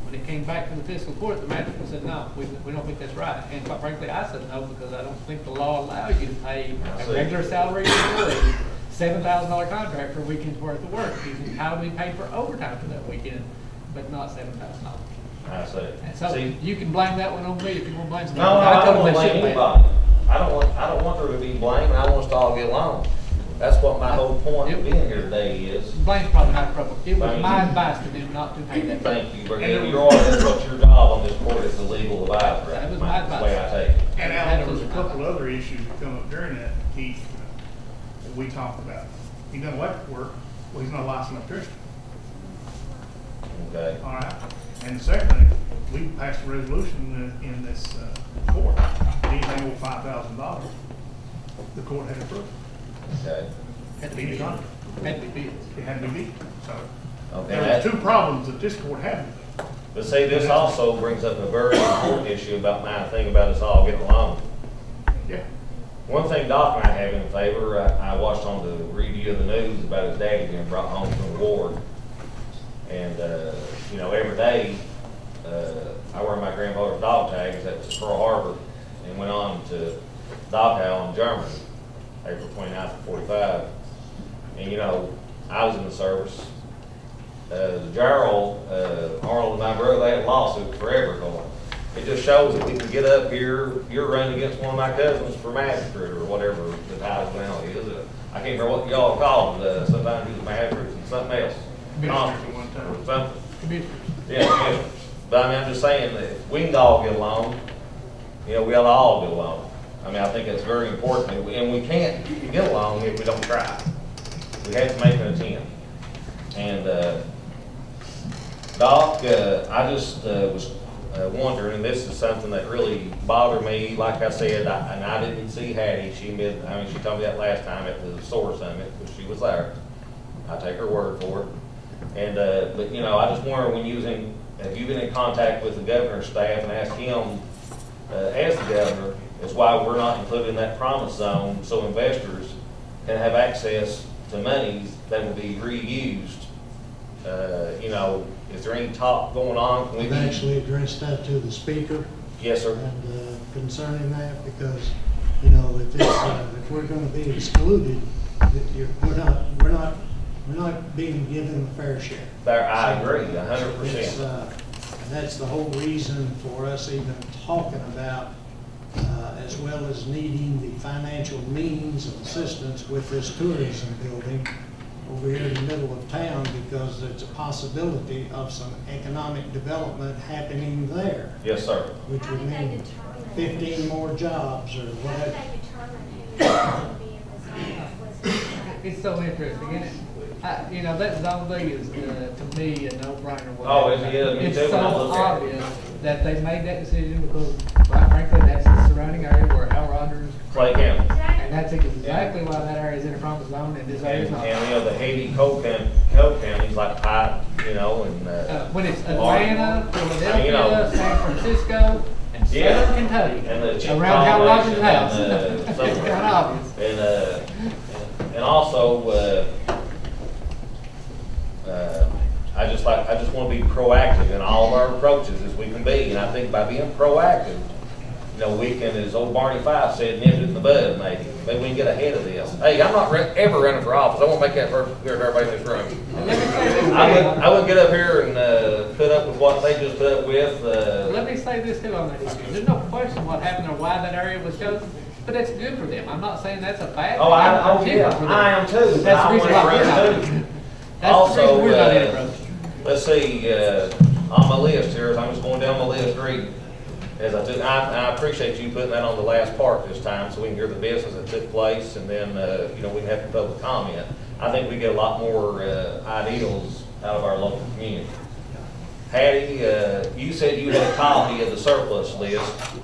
When it came back to the fiscal court, the magistrate said, no, we don't think that's right. And quite frankly, I said no, because I don't think the law allows you to pay a regular salary employee $7,000 contract for a weekend's worth of work. He's entitled to be paid for overtime for that weekend, but not $7,000. I see. And so you can blame that one on me if you want to blame somebody. No, I don't want to blame anybody. I don't want there to be blame. I want us to all get along. That's what my whole point of being here today is. Blame's probably not appropriate. It was my advice to them not to pay that. Thank you, but that's what your job on this court is, the legal advisor. That was my advice. That's the way I take it. And Alan, there was a couple other issues that come up during that, Keith, that we talked about. He done electric work, well, he's not a licensed electrician. Okay. All right. And the second thing, we passed a resolution in this court, anything over $5,000, the court had approved. Okay. Had to be beat. Had to be beat. It had to be beat. So Okay. there were two problems that this court had with it. But see, this also brings up a very important issue about my thing about us all getting along. Yeah. One thing Doc and I have in favor, I watched on the review of the news about his daddy being brought home from the war. And, every day, I wear my grandfather's dog tags. That was Pearl Harbor, and went on to Dachau in Germany, April 29th of 45. And, I was in the service. The Gerald, Arnold and my brother, they had a lawsuit forever going. It just shows that we can get up here. You're running against one of my cousins for magistrate or whatever the title now is. I can't remember what y'all call it. Sometimes he's magistrate and something else. Commissioners at one time. Or something. Commissioners. Yeah, commissioners. But I mean, I'm just saying that if we can all get along, you know, we ought to all get along. I mean, I think it's very important, and we can't get along if we don't try. We have to make an attempt. And Doc, I just was wondering, and this is something that really bothered me. Like I said, and I didn't see Hattie. She told me that last time at the SOAR Summit, because she was there. I take her word for it. And but you know, I just wonder, when have you been in contact with the governor's staff and asked him, as the governor, is why we're not included in that promise zone, so investors can have access to monies that will be reused? You know, is there any talk going on? We've actually addressed that to the speaker. Yes, sir. And concerning that, because you know, if we're going to be excluded, we're not being given a fair share. I agree, 100%. And that's the whole reason for us even talking about, as well as needing the financial means of assistance with this tourism building over here in the middle of town, because there's a possibility of some economic development happening there. Yes, sir. Which would mean 15 more jobs or whatever. It's so interesting, isn't it? You know, that zone thing is, to me, a no-brainer. Oh, it is. Me It's too, so when I look at it. obvious that they made that decision because, quite frankly, that's the surrounding area where Al Rogers. Clay County. And that's exactly why that area is in a promise zone and this area is not. And you know, the Haiti counties like Pike, you know, and when it's Atlanta, Philadelphia, you know, San Francisco, and Southern Kentucky, and the around Al Rogers' house. It's kind of obvious. And also, I just want to be proactive in all of our approaches as we can be, and I think by being proactive, you know, we can, as old Barney Fife said, nip it in the bud, maybe we can get ahead of this. Hey, I'm not ever running for office. I won't make that clear to everybody in this room. I wouldn't get up here and put up with what they just put up with. Let me say this too on that issue. There's no question what happened or why that area was chosen, but that's good for them. I'm not saying that's a bad thing. I am too. That's the reason why we're not in it. That's the reason we're not in it, let's see, on my list here, as I'm just going down my list reading, as I appreciate you putting that on the last part this time, so we can hear the business that took place, and then you know, we can have public comment. I think we get a lot more ideals out of our local community. Hattie, you said you had a copy of the surplus list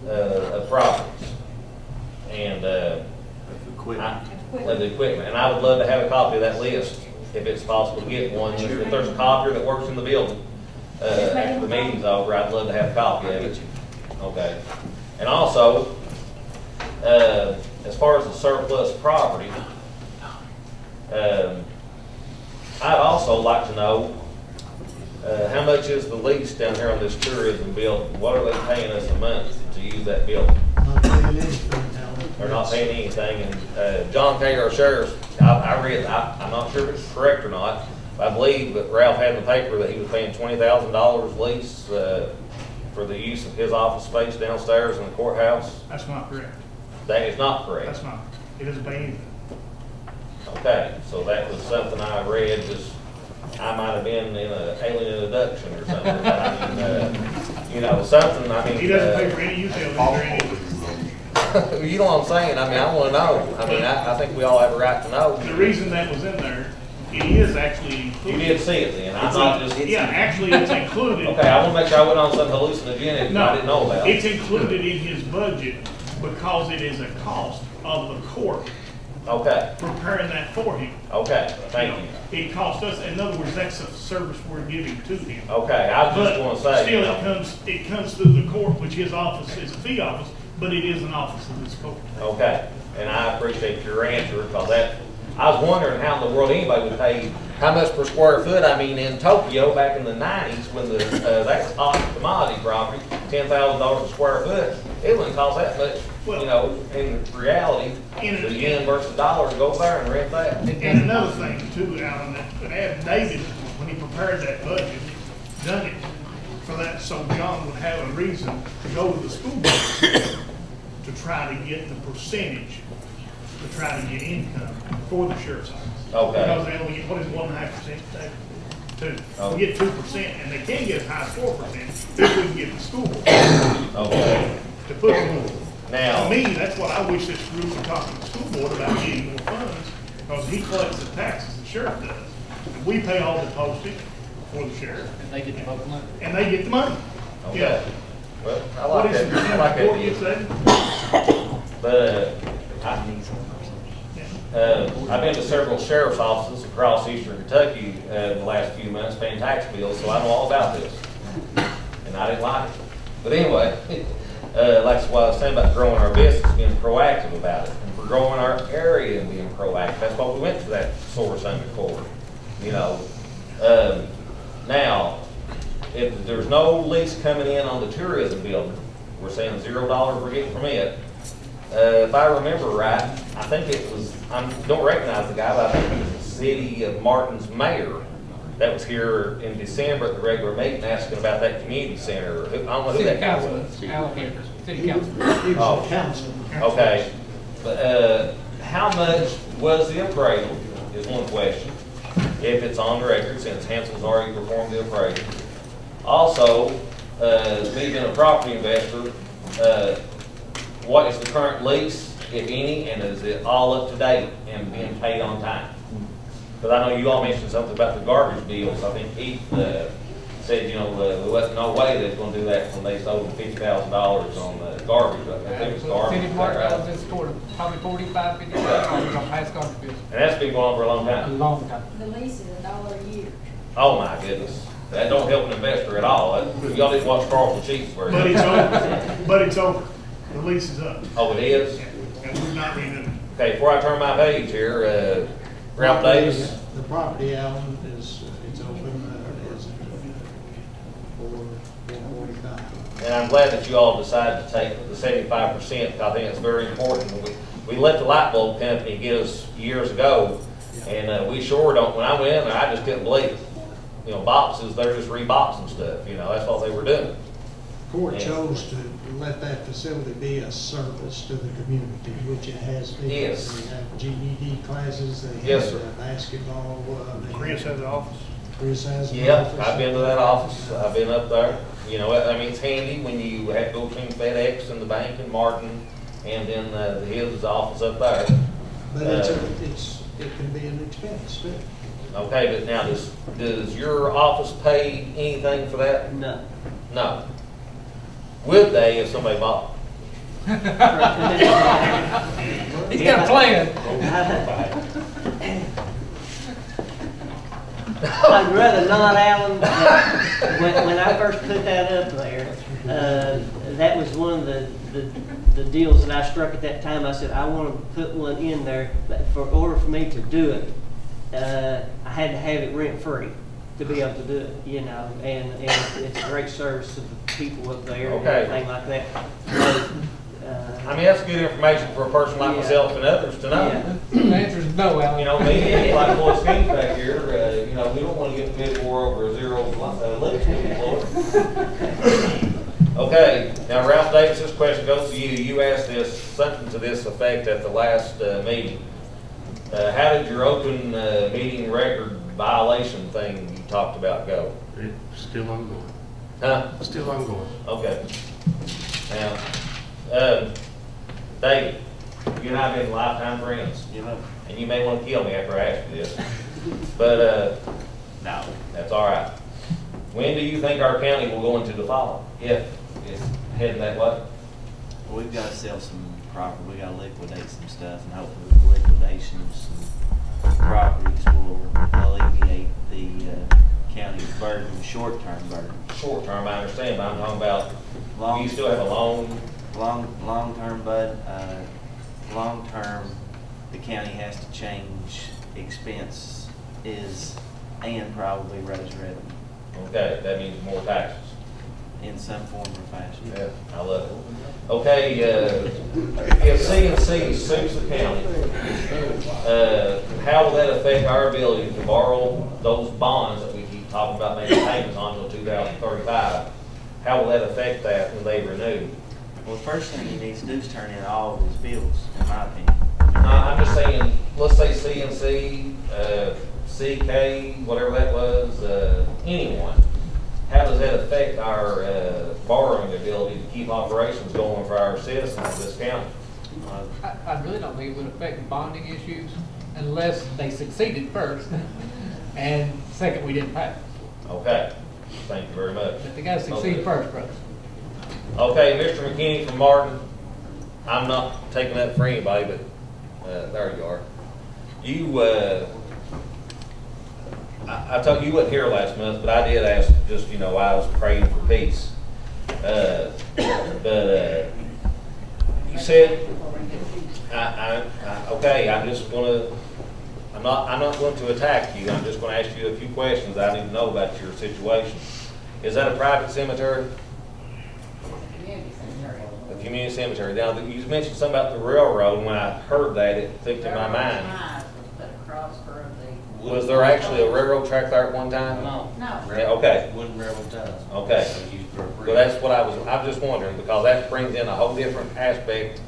of properties and of the equipment, and I would love to have a copy of that list if it's possible to get one. If there's a copier that works in the building, the meeting's over, I'd love to have a copy of it. Okay. And also, as far as the surplus property, I'd also like to know how much is the lease down here on this tourism building? What are they paying us a month to use that building? Not paying anything. They're not paying anything. And John K., our sheriff, I read, I'm not sure if it's correct or not, I believe that Ralph had in the paper that he was paying $20,000 lease for the use of his office space downstairs in the courthouse. That's not correct. That is not correct. That's not. It doesn't pay anything. Okay, so that was something I read. Just I might have been in an alien abduction or something. But I mean, you know, something. I mean, he doesn't pay for any utilities or anything. You know what I'm saying? I mean, I want to know. I mean, I think we all have a right to know. The reason that was in there, it is actually included. You did see it then. I'm not just. Yeah, actually, it's included. Okay, I want to make sure I went on some hallucinogenic I didn't know about. It's included in his budget because it is a cost of the court. Okay. Preparing that for him. Okay, thank you. It cost us. In other words, that's a service we're giving to him. Okay, I just want to say. Still, it comes through the court, which his office is a fee office, but it is an office of this court. Okay, and I appreciate your answer, because that, I was wondering how in the world anybody would pay, how much per square foot. I mean, in Tokyo back in the 90s, when that was hot commodity property, $10,000 a square foot, it wouldn't cost that much. Well, you know, in reality, the yen versus dollar, go there and rent that. And another thing too, Alan, that David, when he prepared that budget, done it for that so John would have a reason to go to the school board to try to get the percentage, to try to get income for the sheriff's office. Okay. Because they only get, what is 1.5% tax? too. Oh. We get 2%, and they can get as high as 4% if we can get the school board Okay. to put it. Now. To me, that's what I wish this group would talk to the school board about getting more funds, because he collects the taxes, the sheriff does. And we pay all the postage for the sheriff. And they get the most money. And they get the money. Okay. Yeah. Well, I What like is that. the I like report that you deal. said? But I've been to several sheriff's offices across eastern Kentucky the last few months paying tax bills, so I know all about this. And I didn't like it. But anyway, that's what I was saying about growing our business, being proactive about it. And for growing our area and being proactive, that's why we went to that source undercover. You know, now, if there's no lease coming in on the tourism building, we're saying $0 we're getting from it. If I remember right, I think it was, I don't recognize the guy, but I think it was the city of Martin's mayor that was here in December at the regular meeting asking about that community center. I don't know who that guy was. City council. Oh, council. okay. But how much was the appraisal is one question, if it's on record, since Hansel's already performed the appraisal. Also, me being a property investor, what is the current lease, if any, and is it all up to date and being paid on time? Because I know you all mentioned something about the garbage bills. I think Keith said, you know, there wasn't no way they was going to do that when they sold them $50,000 on garbage. I think it was garbage. City of Martin owes us probably $45, $50 on past garbage bills. And that's been going on for a long A time. long time. The lease is $1 a year. Oh my goodness. That don't help an investor at all. Y'all didn't watch Carlton Sheets where But it's over. But it's over. The lease is up. Oh, it is? And we've not renewed it. Okay, before I turn my page here, Ralph Davis. The property, Alan, is, it's open, is for 445. And I'm glad that you all decided to take the 75%. I think it's very important. We let the light bulb company get us years ago, and we sure don't. When I went in there, I just couldn't believe it. You know, boxes, they're just reboxing stuff. You know, that's what they were doing. Court chose to let that facility be a service to the community, which it has been. Yes. They have GED classes, they Yes, have sir. basketball. Chris has an office. Chris has an Yep, office. I've been to that office. I've been up there. You know, I mean, it's handy when you have to go between FedEx and the bank in Martin, and then his office up there. But it can be an expense too. Okay, but now does your office pay anything for that? No. No. Would they if somebody bought? He's got a plan. I'd rather not, Alan. When I first put that up there, that was one of the deals that I struck at that time. I said, I want to put one in there, but for order for me to do it, I had to have it rent-free to be able to do it, you know, and it's a great service to the people up there and Okay. everything like that. I mean, that's good information for a person like myself and others to know. Yeah. The answer is no, Alan. You know, me, like Floyd Skeens back here, you know, we don't want to get bid war over a zero limit Floyd. Okay, now Ralph Davis, this question goes to you. You asked this, something to this effect at the last meeting. How did your open meeting record violation thing you talked about go? It's still ongoing. Huh? Still ongoing. Okay. Now, David, you and I have been lifetime friends. And you may want to kill me after I ask you this. But, no, that's all right. When do you think our county will go into default? If it's heading that way? We've got to sell some property. We got to liquidate some stuff, and hopefully the liquidation of some properties will alleviate the county's burden, short-term burden. Short-term, I understand, but I'm talking about, Long, do you still have a long-term, but long-term, the county has to change expenses and probably raise revenue. Okay, that means more taxes. In some form or fashion. Yeah, I love it. Okay, if C&C sues the county, how will that affect our ability to borrow those bonds that we keep talking about making payments on until 2035? How will that affect that when they renew? Well, the first thing he needs to do is turn in all of his bills, in my opinion. I'm just saying, let's say C&C CK, whatever that was, anyone, how does that affect our borrowing ability to keep operations going for our citizens of this county? I really don't think it would affect bonding issues unless they succeeded first. And second, we didn't pass. Okay, thank you very much. But they gotta succeed first, brother. Okay, Mr. McKinney from Martin, I'm not taking that for anybody, but there you are. You, I told you wasn't here last month, but I did ask, just, you know, I was praying for peace. You said, okay, I'm just gonna, I'm not going to attack you. I'm just going to ask you a few questions that I need to know about your situation. Is that a private cemetery? A community cemetery. Now, you mentioned something about the railroad, and when I heard that, it clicked in my mind. Was there actually a railroad track there at one time? No. Yeah, okay. Wooden railroad ties. Okay. Well, that's what I was just wondering, because that brings in a whole different aspect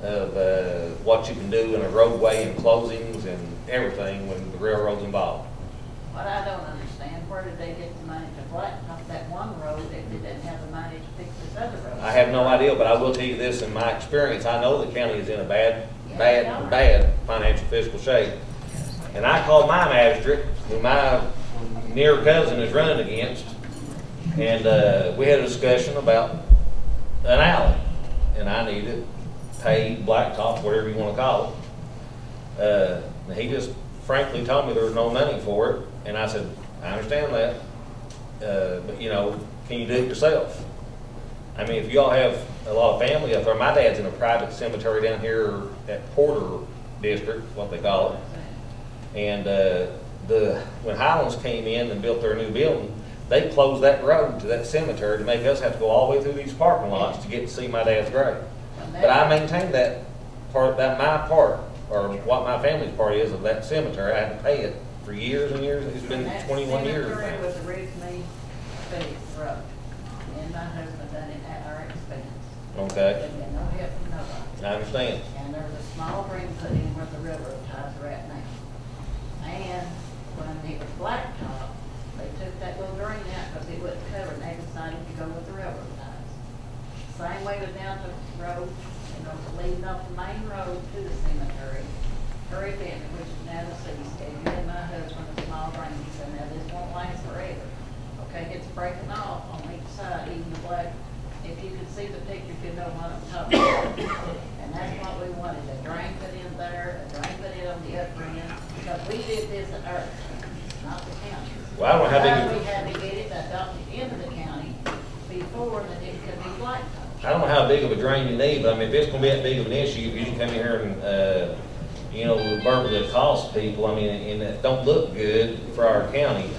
of what you can do in a roadway and closings and everything when the railroad's involved. What I don't understand, where did they get the money to blacktop that one road if they didn't have the money to fix this other road? I have no idea, but I will tell you this in my experience. I know the county is in a bad financial fiscal shape. And I called my magistrate, who my near cousin is running against, and we had a discussion about an alley. And I needed paved, blacktop, whatever you want to call it. He just frankly told me there was no money for it. And I said, I understand that, but you know, can you do it yourself? I mean, if y'all have a lot of family up there, my dad's in a private cemetery down here at Porter District, what they call it. And when Highlands came in and built their new building, they closed that road to that cemetery to make us have to go all the way through these parking lots to get to see my dad's grave. But I maintained that part, that my part, or what my family's part is of that cemetery. I had to pay it for years and years. It's been 21 years now. That cemetery was originally Fiscal road, and my husband done it at our expense. Okay. There's been no help from nobody. I understand. And there's a small ring put in where the railroad ties are at now. And when it was blacktop, they took that little drain out because it wasn't covered, and they decided to go with the railroad ties. Same way with down to the road, you know, leading off the main road to the cemetery. Hurry family, which is now deceased, and you and my husband a small drain. He said, now this won't last forever. Okay, it's breaking off on each side, even the black. If you could see the picture, you'd know what I'm talking about. And that's what we wanted, a drain put in there, a drain put in on the upper end, because we did this at our, not the county. Well, I don't know how big. We had to get it adopted into the county before that it could be blacktop. I don't know how big of a drain you need, but I mean, if it's going to be that big of an issue, you can come in here and, you know, verbally accost people. I mean, and that don't look good for our county.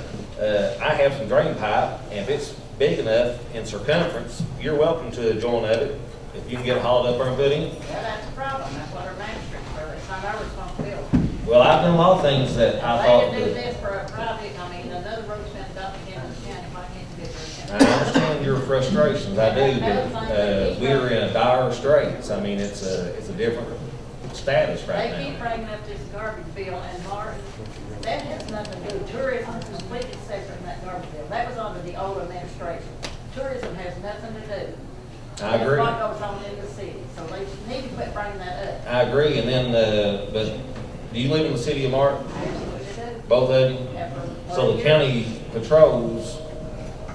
I have some drain pipe, and if it's big enough in circumference, you're welcome to a joint of it. If you can get it hauled up there and put in. Yeah, that's a problem. That's what our magistrate's for. It's not our responsibility. Well, I've done a lot of things that I thought They can do that. this for a private, I mean, another road's been adopted into the county, why can't you get I their county? understand your frustrations, I do, but we're in a dire straits. I mean, it's a different status right They keep now. bringing up this garbage bill, and Martin, that has nothing to do, tourism is completely separate from that garbage bill. That was under the old administration. Tourism has nothing to do. I agree. That's what goes on in the city, so they need to quit bringing that up. I agree, and then, but do you live in the city of Martin? Both of you? So the county patrols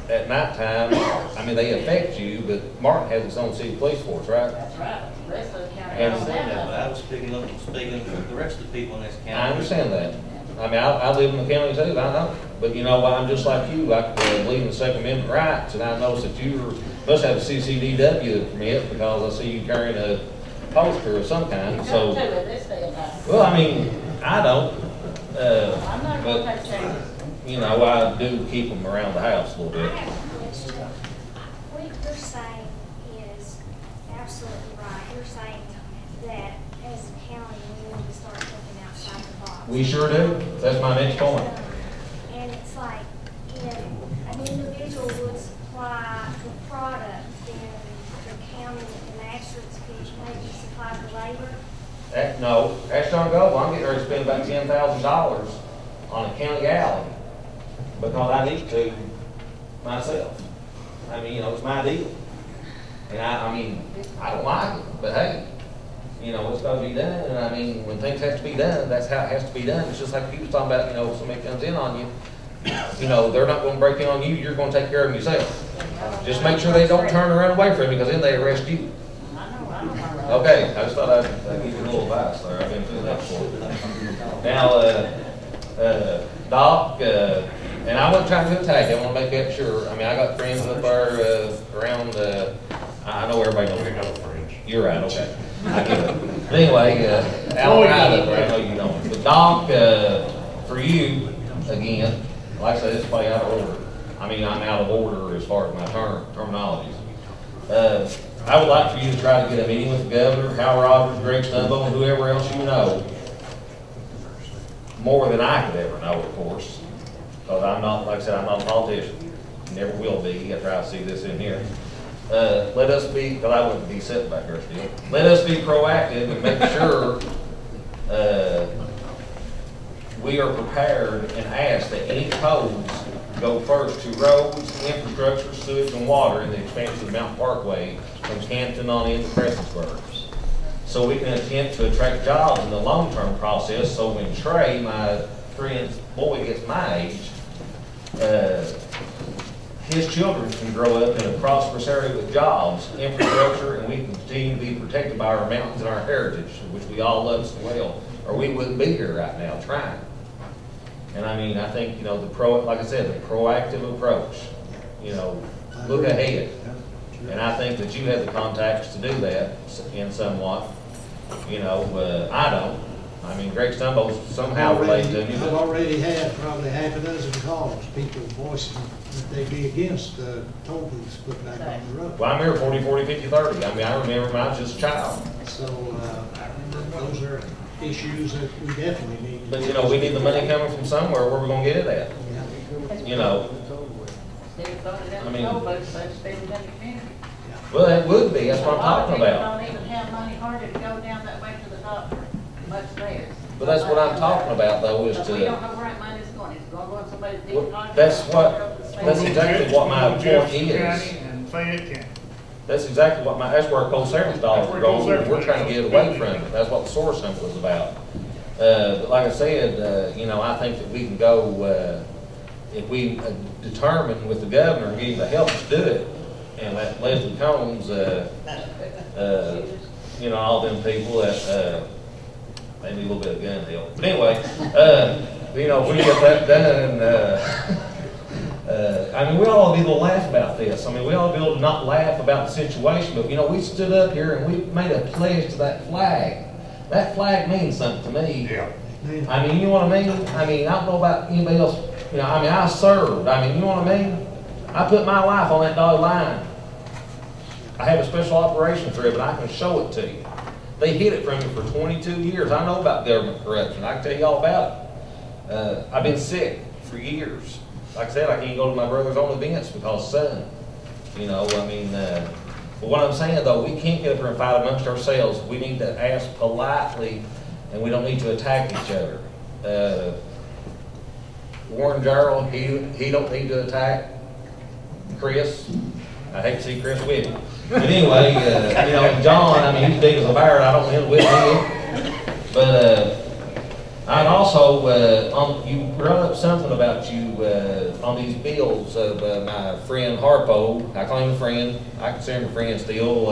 at nighttime, I mean, they affect you, but Martin has its own city police force, right? That's right, the rest of the county. And- don't have But that. I was speaking for the rest of the people in this county. I understand that. I mean, I live in the county too, I know. But you know, I'm just like you, I believe in the Second Amendment rights, and I noticed that you must have a CCDW permit because I see you carrying a poster of some kind, You so. got to at this day and time. Well, I mean, I don't, I'm not going to but, take changes. you know, I do keep them around the house a little I bit. have a question. What you're saying is absolutely right. You're saying that as a county, we need to start thinking outside the box. We sure do. That's my next point. And it's like, if an individual would supply the product, then the county, the magistrates could maybe supply the labor. No, that's John Goble. I'm getting ready to spend about $10,000 on a county alley because I need to myself. I mean, you know, it's my deal. And I mean, I don't like it, but hey, you know, it's gotta be done. And I mean, when things have to be done, that's how it has to be done. It's just like he was talking about, you know, somebody comes in on you, you know, they're not gonna break in on you, you're gonna take care of them yourself. Just make sure they don't turn and run away from you, because then they arrest you. Okay, I just thought I'd give you a little advice there. I've been through that before. Now, Doc, and I wasn't trying to attack you, I want to make that sure. I mean, I got friends up there around, I know everybody knows you got friends. You're right, okay. I get it. But anyway, Alan right up there, I know you don't. But Doc, for you, again, like I said, it's way out of order. I mean, I'm out of order as far as my terminologies. I would like for you to try to get a meeting with the governor, Hal Roberts, Greg Stumbo, and whoever else you know, more than I could ever know, of course. Because I'm not, like I said, I'm not a politician. Never will be. You try to see this in here. Let us be, because I wouldn't be sitting back there still. Let us be proactive and make sure we are prepared and ask that any codes go first to roads, infrastructure, sewage, and water in the expansion of Mountain Parkway from Canton on into Prestonsburg. So we can attempt to attract jobs in the long-term process, so when Trey, my friend's boy, gets my age, his children can grow up in a prosperous area with jobs, infrastructure, and we can continue to be protected by our mountains and our heritage, which we all love so well, or we wouldn't be here right now trying. And I mean, I think, you know, like I said, the proactive approach, you know, look ahead. And I think that you have the contacts to do that in somewhat. You know, I don't. I mean, Greg Stumbo's somehow related to me. I've already had probably half a dozen calls, people voicing that they'd be against the toll booths put back on the road. Well, I'm here 40, 40, 50, 30. I mean, I remember when I was just a child. So, those are issues that we definitely need. But, you know, we need the money coming from somewhere. Where are we going to get it at? You know. I mean, well, it would be. That's what I'm talking about. Don't even have money harder to go down that way to the top, much less. But that's what I'm talking about, though, is to. We don't know where that money's going. It's going to go to somebody's deep pocket. That's exactly what my point is. And Fayette County. That's exactly what that's where cold service dollars are going. We're trying to get away from it. That's what the source symbol is about. But like I said, you know, I think that we can go, if we determine with the governor and give him the help to do it, and let Leslie Combs, you know, all them people that maybe a little bit of gun help. But anyway, you know, if we get that done, I mean, we all be able to laugh about this. I mean, we all be able to not laugh about the situation, but, you know, we stood up here and we made a pledge to that flag. That flag means something to me. Yeah. I mean, you know what I mean? I mean, I don't know about anybody else. You know, I mean, I served. I mean, you know what I mean? I put my life on that dotted line. I have a special operations rib, and I can show it to you. They hid it from me for 22 years. I know about government corruption. I can tell you all about it. I've been sick for years. Like I said, I can't go to my brother's own events because son. You know, I mean, but what I'm saying though, we can't get up here and fight amongst ourselves. We need to ask politely, and we don't need to attack each other. Warren Gerald, he don't need to attack Chris. I hate to see Chris with me. But anyway, you know, John, I mean, he's big as a bear. I don't want him with me. But I'd also, you brought up something about you on these bills of my friend Harpo. I claim a friend. I consider him a friend still.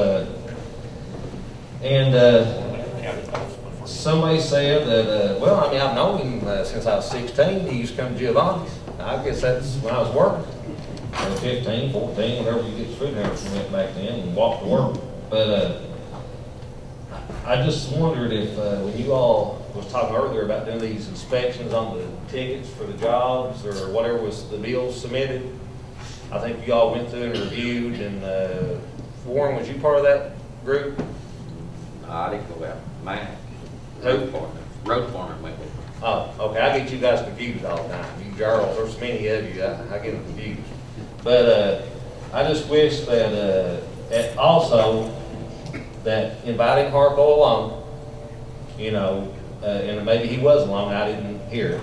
Somebody said that, well, I mean, I've known him since I was 16. He used to come to Giovanni's. I guess that's when I was working. 15, 14, whenever you get your food and went back then and walked to work. But I just wondered if when you all was talking earlier about doing these inspections on the tickets for the jobs or whatever was the bills submitted, I think you all went through and reviewed. And Warren, was you part of that group? No, I didn't go out. Man, road department went with me. Oh, okay. I get you guys confused all the time. You Jarls, there's so many of you, I get them confused. But I just wish that also that inviting Harpo along, you know, and maybe he was along, I didn't hear it,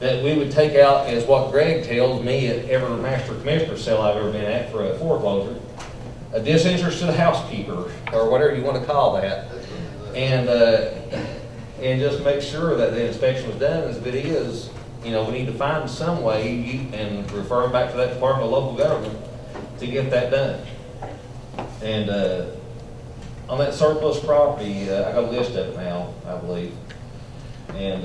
that we would take out, as what Greg tells me at every master commissioner cell I've ever been at for a foreclosure, a disinterested housekeeper, or whatever you want to call that, and just make sure that the inspection was done. As if it is, you know, we need to find some way, and refer them back to that Department of Local Government to get that done. And on that surplus property, I got a list of it now, I believe. And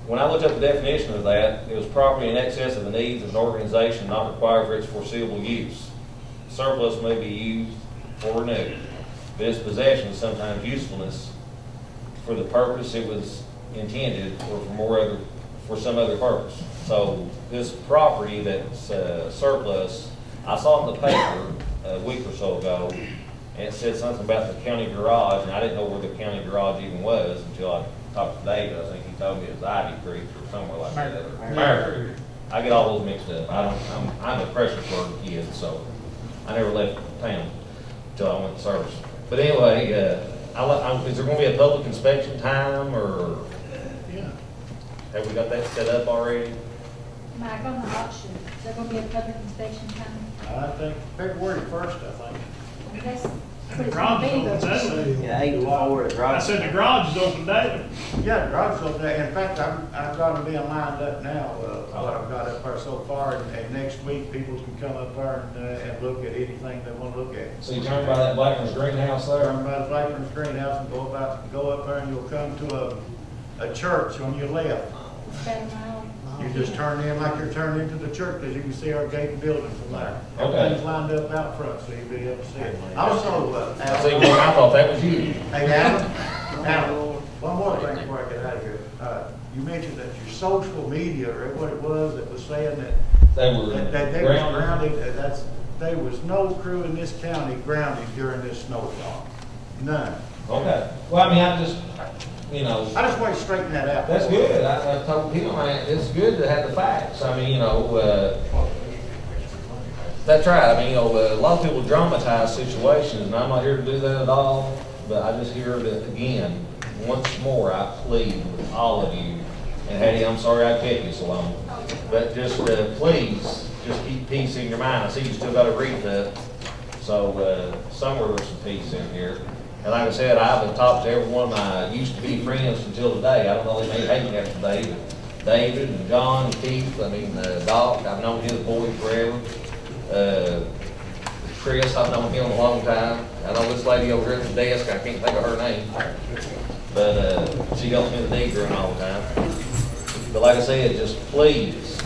when I looked up the definition of that, it was property in excess of the needs of an organization not required for its foreseeable use. Surplus may be used or renewed, but its possession is sometimes usefulness for the purpose it was intended, or for some other purpose. So this property that's surplus, I saw it in the paper a week or so ago, and it said something about the county garage, and I didn't know where the county garage even was until I talked to David. I think he told me it was Ivy Creek or somewhere like that. Mary Creek. I get all those mixed up. I'm a Pressure kid, so I never left town until I went to service. But anyway, is there going to be a public inspection time, or have we got that set up already? Mike, on the auction, is there going to be a public inspection time? I think February 1st, I think. That's The garage is open daily. Yeah, 8 to 4 at I garage. said the garage is open daily. Yeah, the garage is open there. In fact, I've got them being lined up now, what I've got up there so far, and next week, people can come up there and look at anything they want to look at. So you turn by that Blackman's greenhouse there? Turn by the Blackman's greenhouse and go up there, and you'll come to a church on your left. You just turn in like you're turning into the church, because you can see our gate building from there. Okay. Everything's lined up out front, so you'll be able to see it. Also, See, well, I thought that was you. Hey, Adam, one more thing before I get out of here. You mentioned that your social media, or what it was, that was saying that They were they were grounded. There was no crew in this county grounded during this snowfall. None. Okay. Well, I mean, I just want to straighten that out. That's good. I told people, man, it's good to have the facts. I mean, that's right. I mean, a lot of people dramatize situations, and I'm not here to do that at all. But I just hear that again, once more, I plead with all of you. And Hattie, I'm sorry I kept you so long, but just please, just keep peace in your mind. I see you still got a read up, so somewhere there's some peace in here. And like I said, I've talked to every one of my used-to-be friends until today. I don't know, they may hate me after today, but David and John and Keith, I mean, Doc, I've known his boy forever. Chris, I've known him a long time. I know this lady over here at the desk, I can't think of her name, but she helps me with Negro all the time. But like I said, just please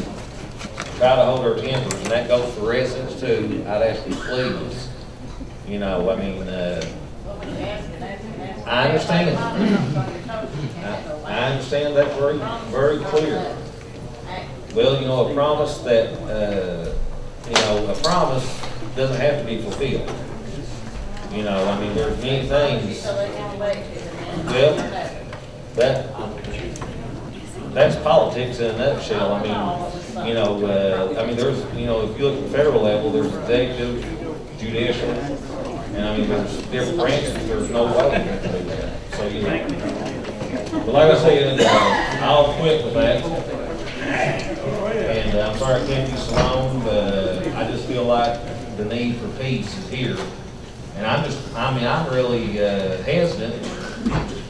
try to hold our tempers, and that goes for residents too. I'd ask you, please. You know, I mean, I understand. I understand that very, very clear. Well, you know, a promise that, a promise doesn't have to be fulfilled. You know, I mean, there's many things. Well, that's politics in a nutshell. I mean, there's, if you look at the federal level, there's executive, judicial, and I mean, there's different branches. There's no way you can do that. So, but like I said, I'll quit with that. And I'm sorry I kept you so long, but I just feel like the need for peace is here. And I'm really hesitant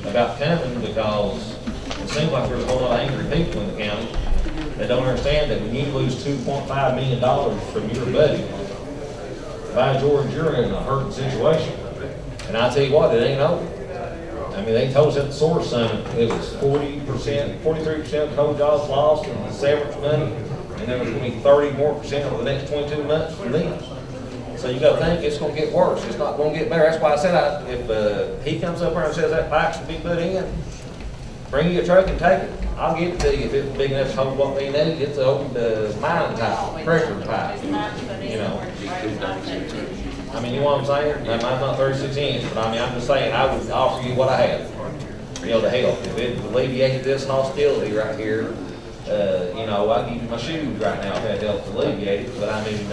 about coming because it seems like there's a whole lot of angry people in the county that don't understand that when you lose $2.5 million from your budget, by George, you're in a hurting situation. And I tell you what, it ain't over. I mean, they told us at the Source Summit it was 40%, 43% of the whole jobs lost and the severance money, and then there's going to be 30% more over the next 22 months from them. So you got to think it's going to get worse. It's not going to get better. That's why I said if he comes up there and says that pipe should be put in, bring you a truck and take it. I'll get it to you if it's big enough to hold what we need. It's an open mine type, pressure pipe. You know. I mean, you know what I'm saying? Mine's not 36 inch, but I mean, I'm just saying I would offer you what I have, to help. If it alleviated this hostility right here, I'll give you my shoes right now if that helps alleviate it. But I mean,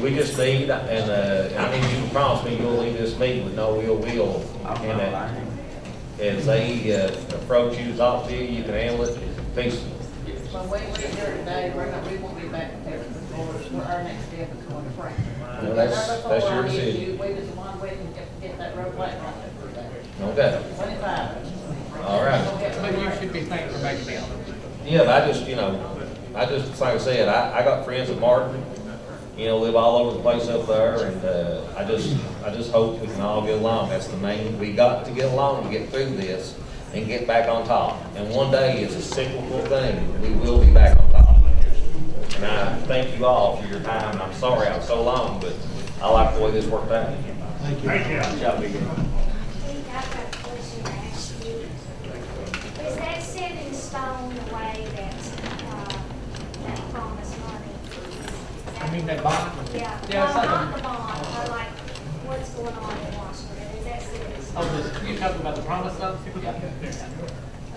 we just need, and I need you to promise me you'll leave this meeting with no ill will. And as they approach you to talk to you, you can handle it. Fiscal. When we leave here today, we won't be back there before our next step is going to Franklin. Well, that's your decision. We was the one waiting to get that road light right there. Okay. 25. All right. But you should be thankful for making it. Yeah, but I just, like I said, I got friends at Martin, live all over the place up there, and I just hope we can all get along. That's the main, we got to get along to get through this and get back on top. And one day it's a cyclical thing. We will be back on top. And I thank you all for your time. I'm sorry I was so long, but I like the way this worked out. Thank you. Thank you. Good job, Big Ed. I've got a question to ask you. Is that set in stone the way that promise money? I mean, that bond? Yeah. Yeah, it's No, like not the bond, but like what's going on in Washington? Is that set in stone? Oh, you're talking about the promise of? Yeah.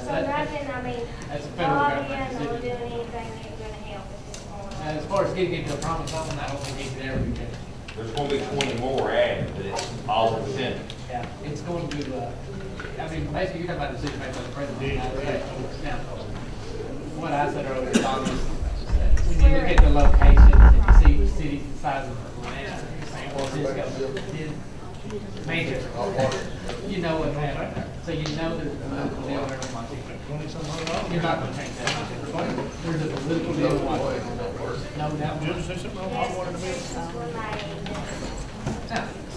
So nothing, I mean, That's federal lobbying government. or doing anything ain't gonna help at this point. As far as getting into a promise on, I don't think it can ever be done. There's going to be 20 more added, but it's all percent. Yeah, it's going to, I mean, basically, you're talking about the decision made by the president. of the United States. Now, what I said earlier, Tom, is when you look at the locations and you see the cities the size of Atlanta, San Francisco, Manchester, you know what's happening there. So you know there's a political deal there in Washington. You're not going to change that. There's a political deal in Washington. No doubt.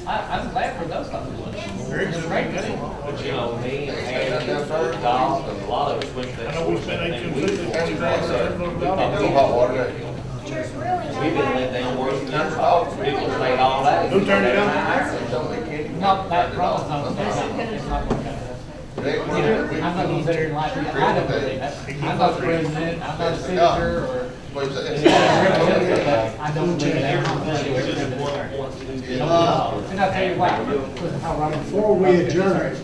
I'm glad for those folks. It's great. But me and Andy and Doc, and a lot of us went to that. I know we spent There's really no We've been let down worse than that. People stayed all day. Who turned it down? Not that promise, it's not going to happen. I'm not going to sit here and lie to you. I don't believe that. I'm not the president, I'm not a senator, or. I don't believe that. And I'll tell you why. Before we adjourn,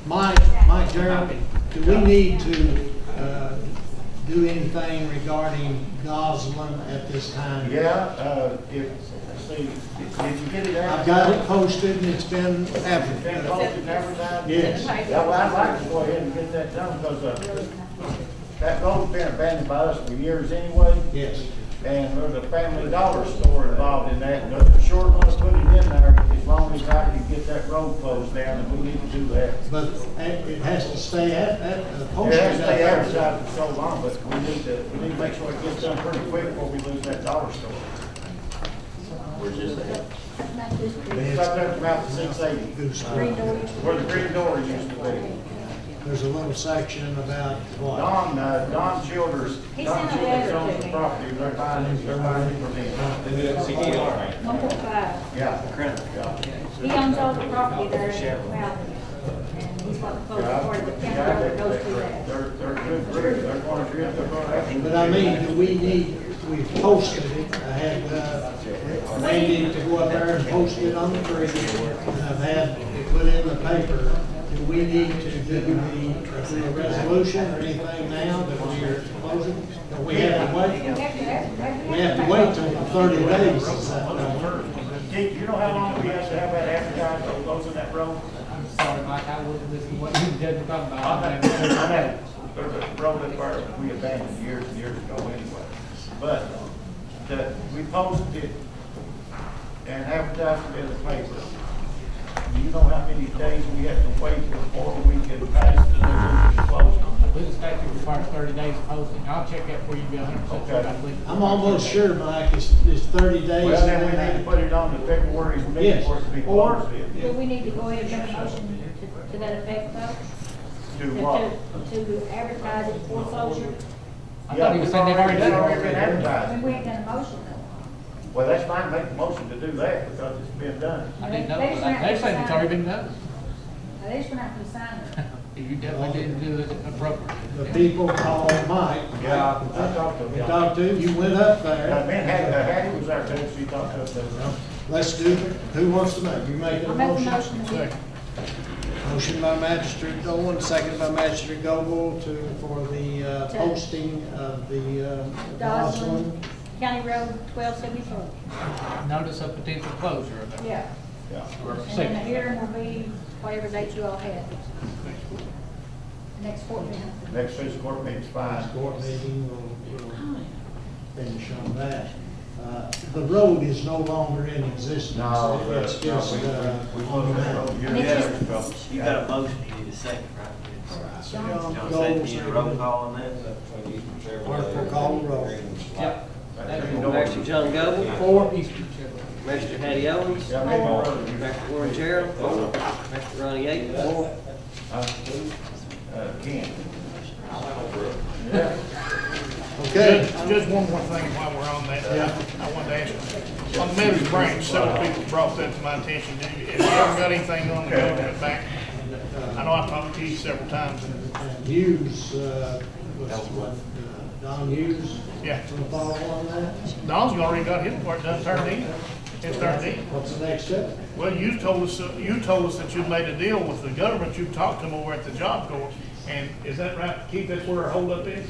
Mike, Jeremy, do we need to do anything regarding Goslin at this time? Yeah, did you get it out? I've got it posted and it's been advertised. Been posted and advertised? Yes. Yeah, well, I'd like to go ahead and get that done, because that road's been abandoned by us for years anyway. Yes. And there's a Family Dollar store involved in that, and they're sure gonna put it in there as long as I can get that road closed down, and we need to do that. But it has to stay posted. It has to stay advertised for so long, but we need to make sure it gets done pretty quick before we lose that dollar store. Where's this at? It's up there about 680, where the green door used to be. There's a little section about what? Don Childers owns the property, they're buying it from him. 1.5. Yeah. He owns all the property there in Mountain. And he's got the close part of the county road that goes through that. They're good crews, they're gonna drift, they're gonna have. But I mean, do we need, we've posted it, I had Randy to go up there and post it on the tree, and I've had it put in the paper. Do we need to do the resolution or anything now that we are closing? Or we have to wait? We have to wait till 30 days. Dick, you know how long we have to have that advertised for closing that road? I'm sorry, Mike, I wasn't listening to what you guys were talking about. I know, there's a road up there we abandoned years and years ago anyway. But we posted it and advertised it in the paper. Do you know how many days we have to wait before we can pass the resolution to close? I believe the statute requires 30 days of posting. I'll check that for you, be 100% sure. I believe. I'm almost sure, Mike, it's 30 days. Well, then we need to put it on the February's meeting for it to be closed. Do we need to go ahead and make a motion to that effect, though? Do what? To advertise it for closure? I thought he was saying they've already done it. It's been advertised. We ain't done a motion, though. Well, that's fine, make a motion to do that because it's been done. I didn't know, they're saying it's already been done. Now, they just went out for the sign. You definitely didn't do it appropriately. The people called Mike. Yeah, I talked to him. You talked to him, you went up there. Hattie was there too, she talked to us. Let's do it. Who wants to make? You making a I'll make motion? the motion. Motion by Magistrate Dolan, second by Magistrate Goble for the posting of the Goslin. County Road 1274. Notice of potential closure of that. Yeah. Or And then the section. hearing will be whatever date you all have. Next court meeting. Next fiscal court meeting's fine. Court meeting, we'll finish on that. The road is no longer in existence. No, It's just, we on the map. You got a motion, you need a second, right? So John John said, goes, you need a roll call on that? clerk will call the roll. Yep. Mr. John Goble, For Eastern Chevrolet. Mr. Hattie Owens, Yeah, maybe more. Mr. Warren Gerald, Mr. Ronnie Yates, Ken. Okay. Just one more thing while we're on that. I wanted to ask you, on the Meadows branch, several people brought that to my attention. Have you ever got anything on the government bank? I know I've talked to you several times. And Hughes, Don Hughes. Yeah. Gonna follow on that? Don's already got his work done, turned in. It's turned in. What's the next step? Well, you told us that you'd made a deal with the government. You talked to them over at the Job Corps. And is that right, Keith? That's where our holdup is?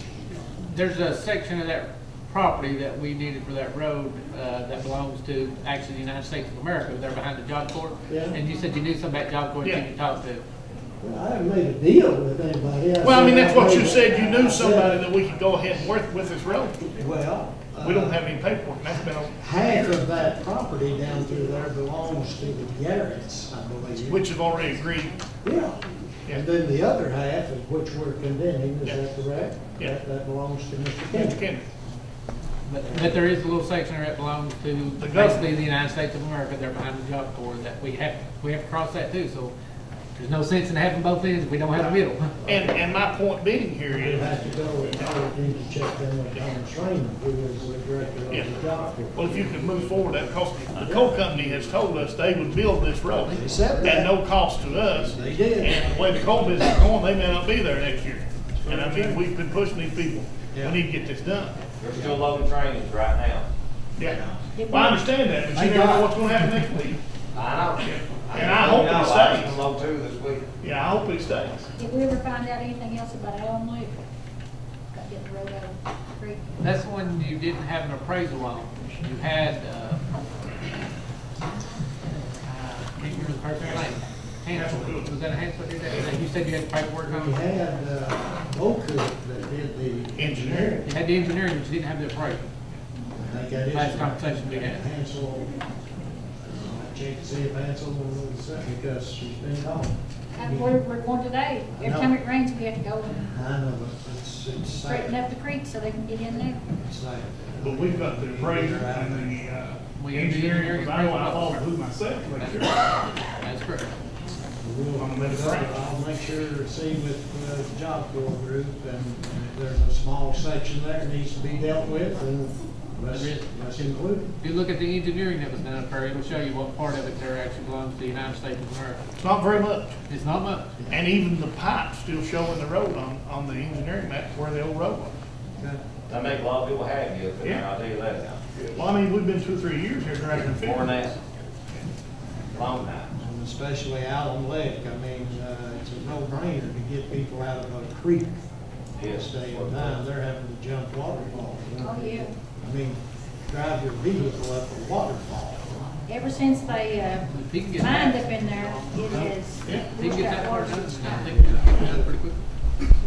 There's a section of that property that we needed for that road, that belongs to actually the United States of America. They're behind the Job Corps. Yeah. And you said you knew something about Job Corps that you could talk to. Well, I haven't made a deal with anybody. Well, I mean, that's what you said. You knew somebody that we could go ahead and work with this road. Well. We don't have any paperwork. That's been on. Half of that property down through there belongs to the Garretts, I believe. Which have already agreed. Yeah. And then the other half, of which we're condemning, is Yeah. that correct? Yeah. That belongs to Mr. Mr. Kennedy. Kennedy. But there is a little section there that belongs to government. basically the United States of America. They're behind the Job Corps that we have to cross that too. So there's no sense in having both ends if we don't have a middle. And my point being here We is, have to go and need to check them with Tom Schramer, who is the director of Yeah. the job corps. well, if you can move forward, that cost, the coal company has told us they would build this road They said that. at no cost to us. They did. And the way the coal business is going, they may not be there next year. And I mean, we've been pushing these people. Yeah. We need to get this done. They're still loading trains right now. Yeah. Well, I understand that, but you never know what's gonna happen next week. I know. And I hope it I stays. can load two this week. Yeah, I hope it stays. Did we ever find out anything else about Allen Lake? Got to get the road out of the creek. That's when you didn't have an appraisal on. You had, can't remember the person's name. Hansel, was that a Hansel that did that? You said you had paperwork on We it? had, Oak that did the Engineering. You had the engineering, but you didn't have the appraisal. I think that is. Last conversation we had. Hansel, check to see if Hansel was, because she's been gone. And we're going today. Every time it rains, we have to go and I know, but it's straighten sad. up the creek so they can get in there. It's sad. But we've got the appraiser and the engineering, because I know I followed who myself, to make sure. That's correct. I'll make sure to see with the job corps group, and if there's a small section there that needs to be dealt with, and let's include it. If you look at the engineering that was done up there, it'll show you what part of it there actually belongs to the United States of America. It's not very much. It's not much. And even the pipes still showing the road on the engineering map where the old road was. That make a lot of people happy up in there, Yeah. I'll tell you that. Well, I mean, we've been 2 or 3 years here dragging feet. More than that. Long time. And especially Allen Lake, I mean, it's a no-brainer to get people out of a creek. Yes. Stay in time, they're having to jump waterfalls. Oh, yeah. I mean, drive your vehicle up a waterfall. Ever since they, If he can get mined that, up in there, it is. if he can get that part done, I think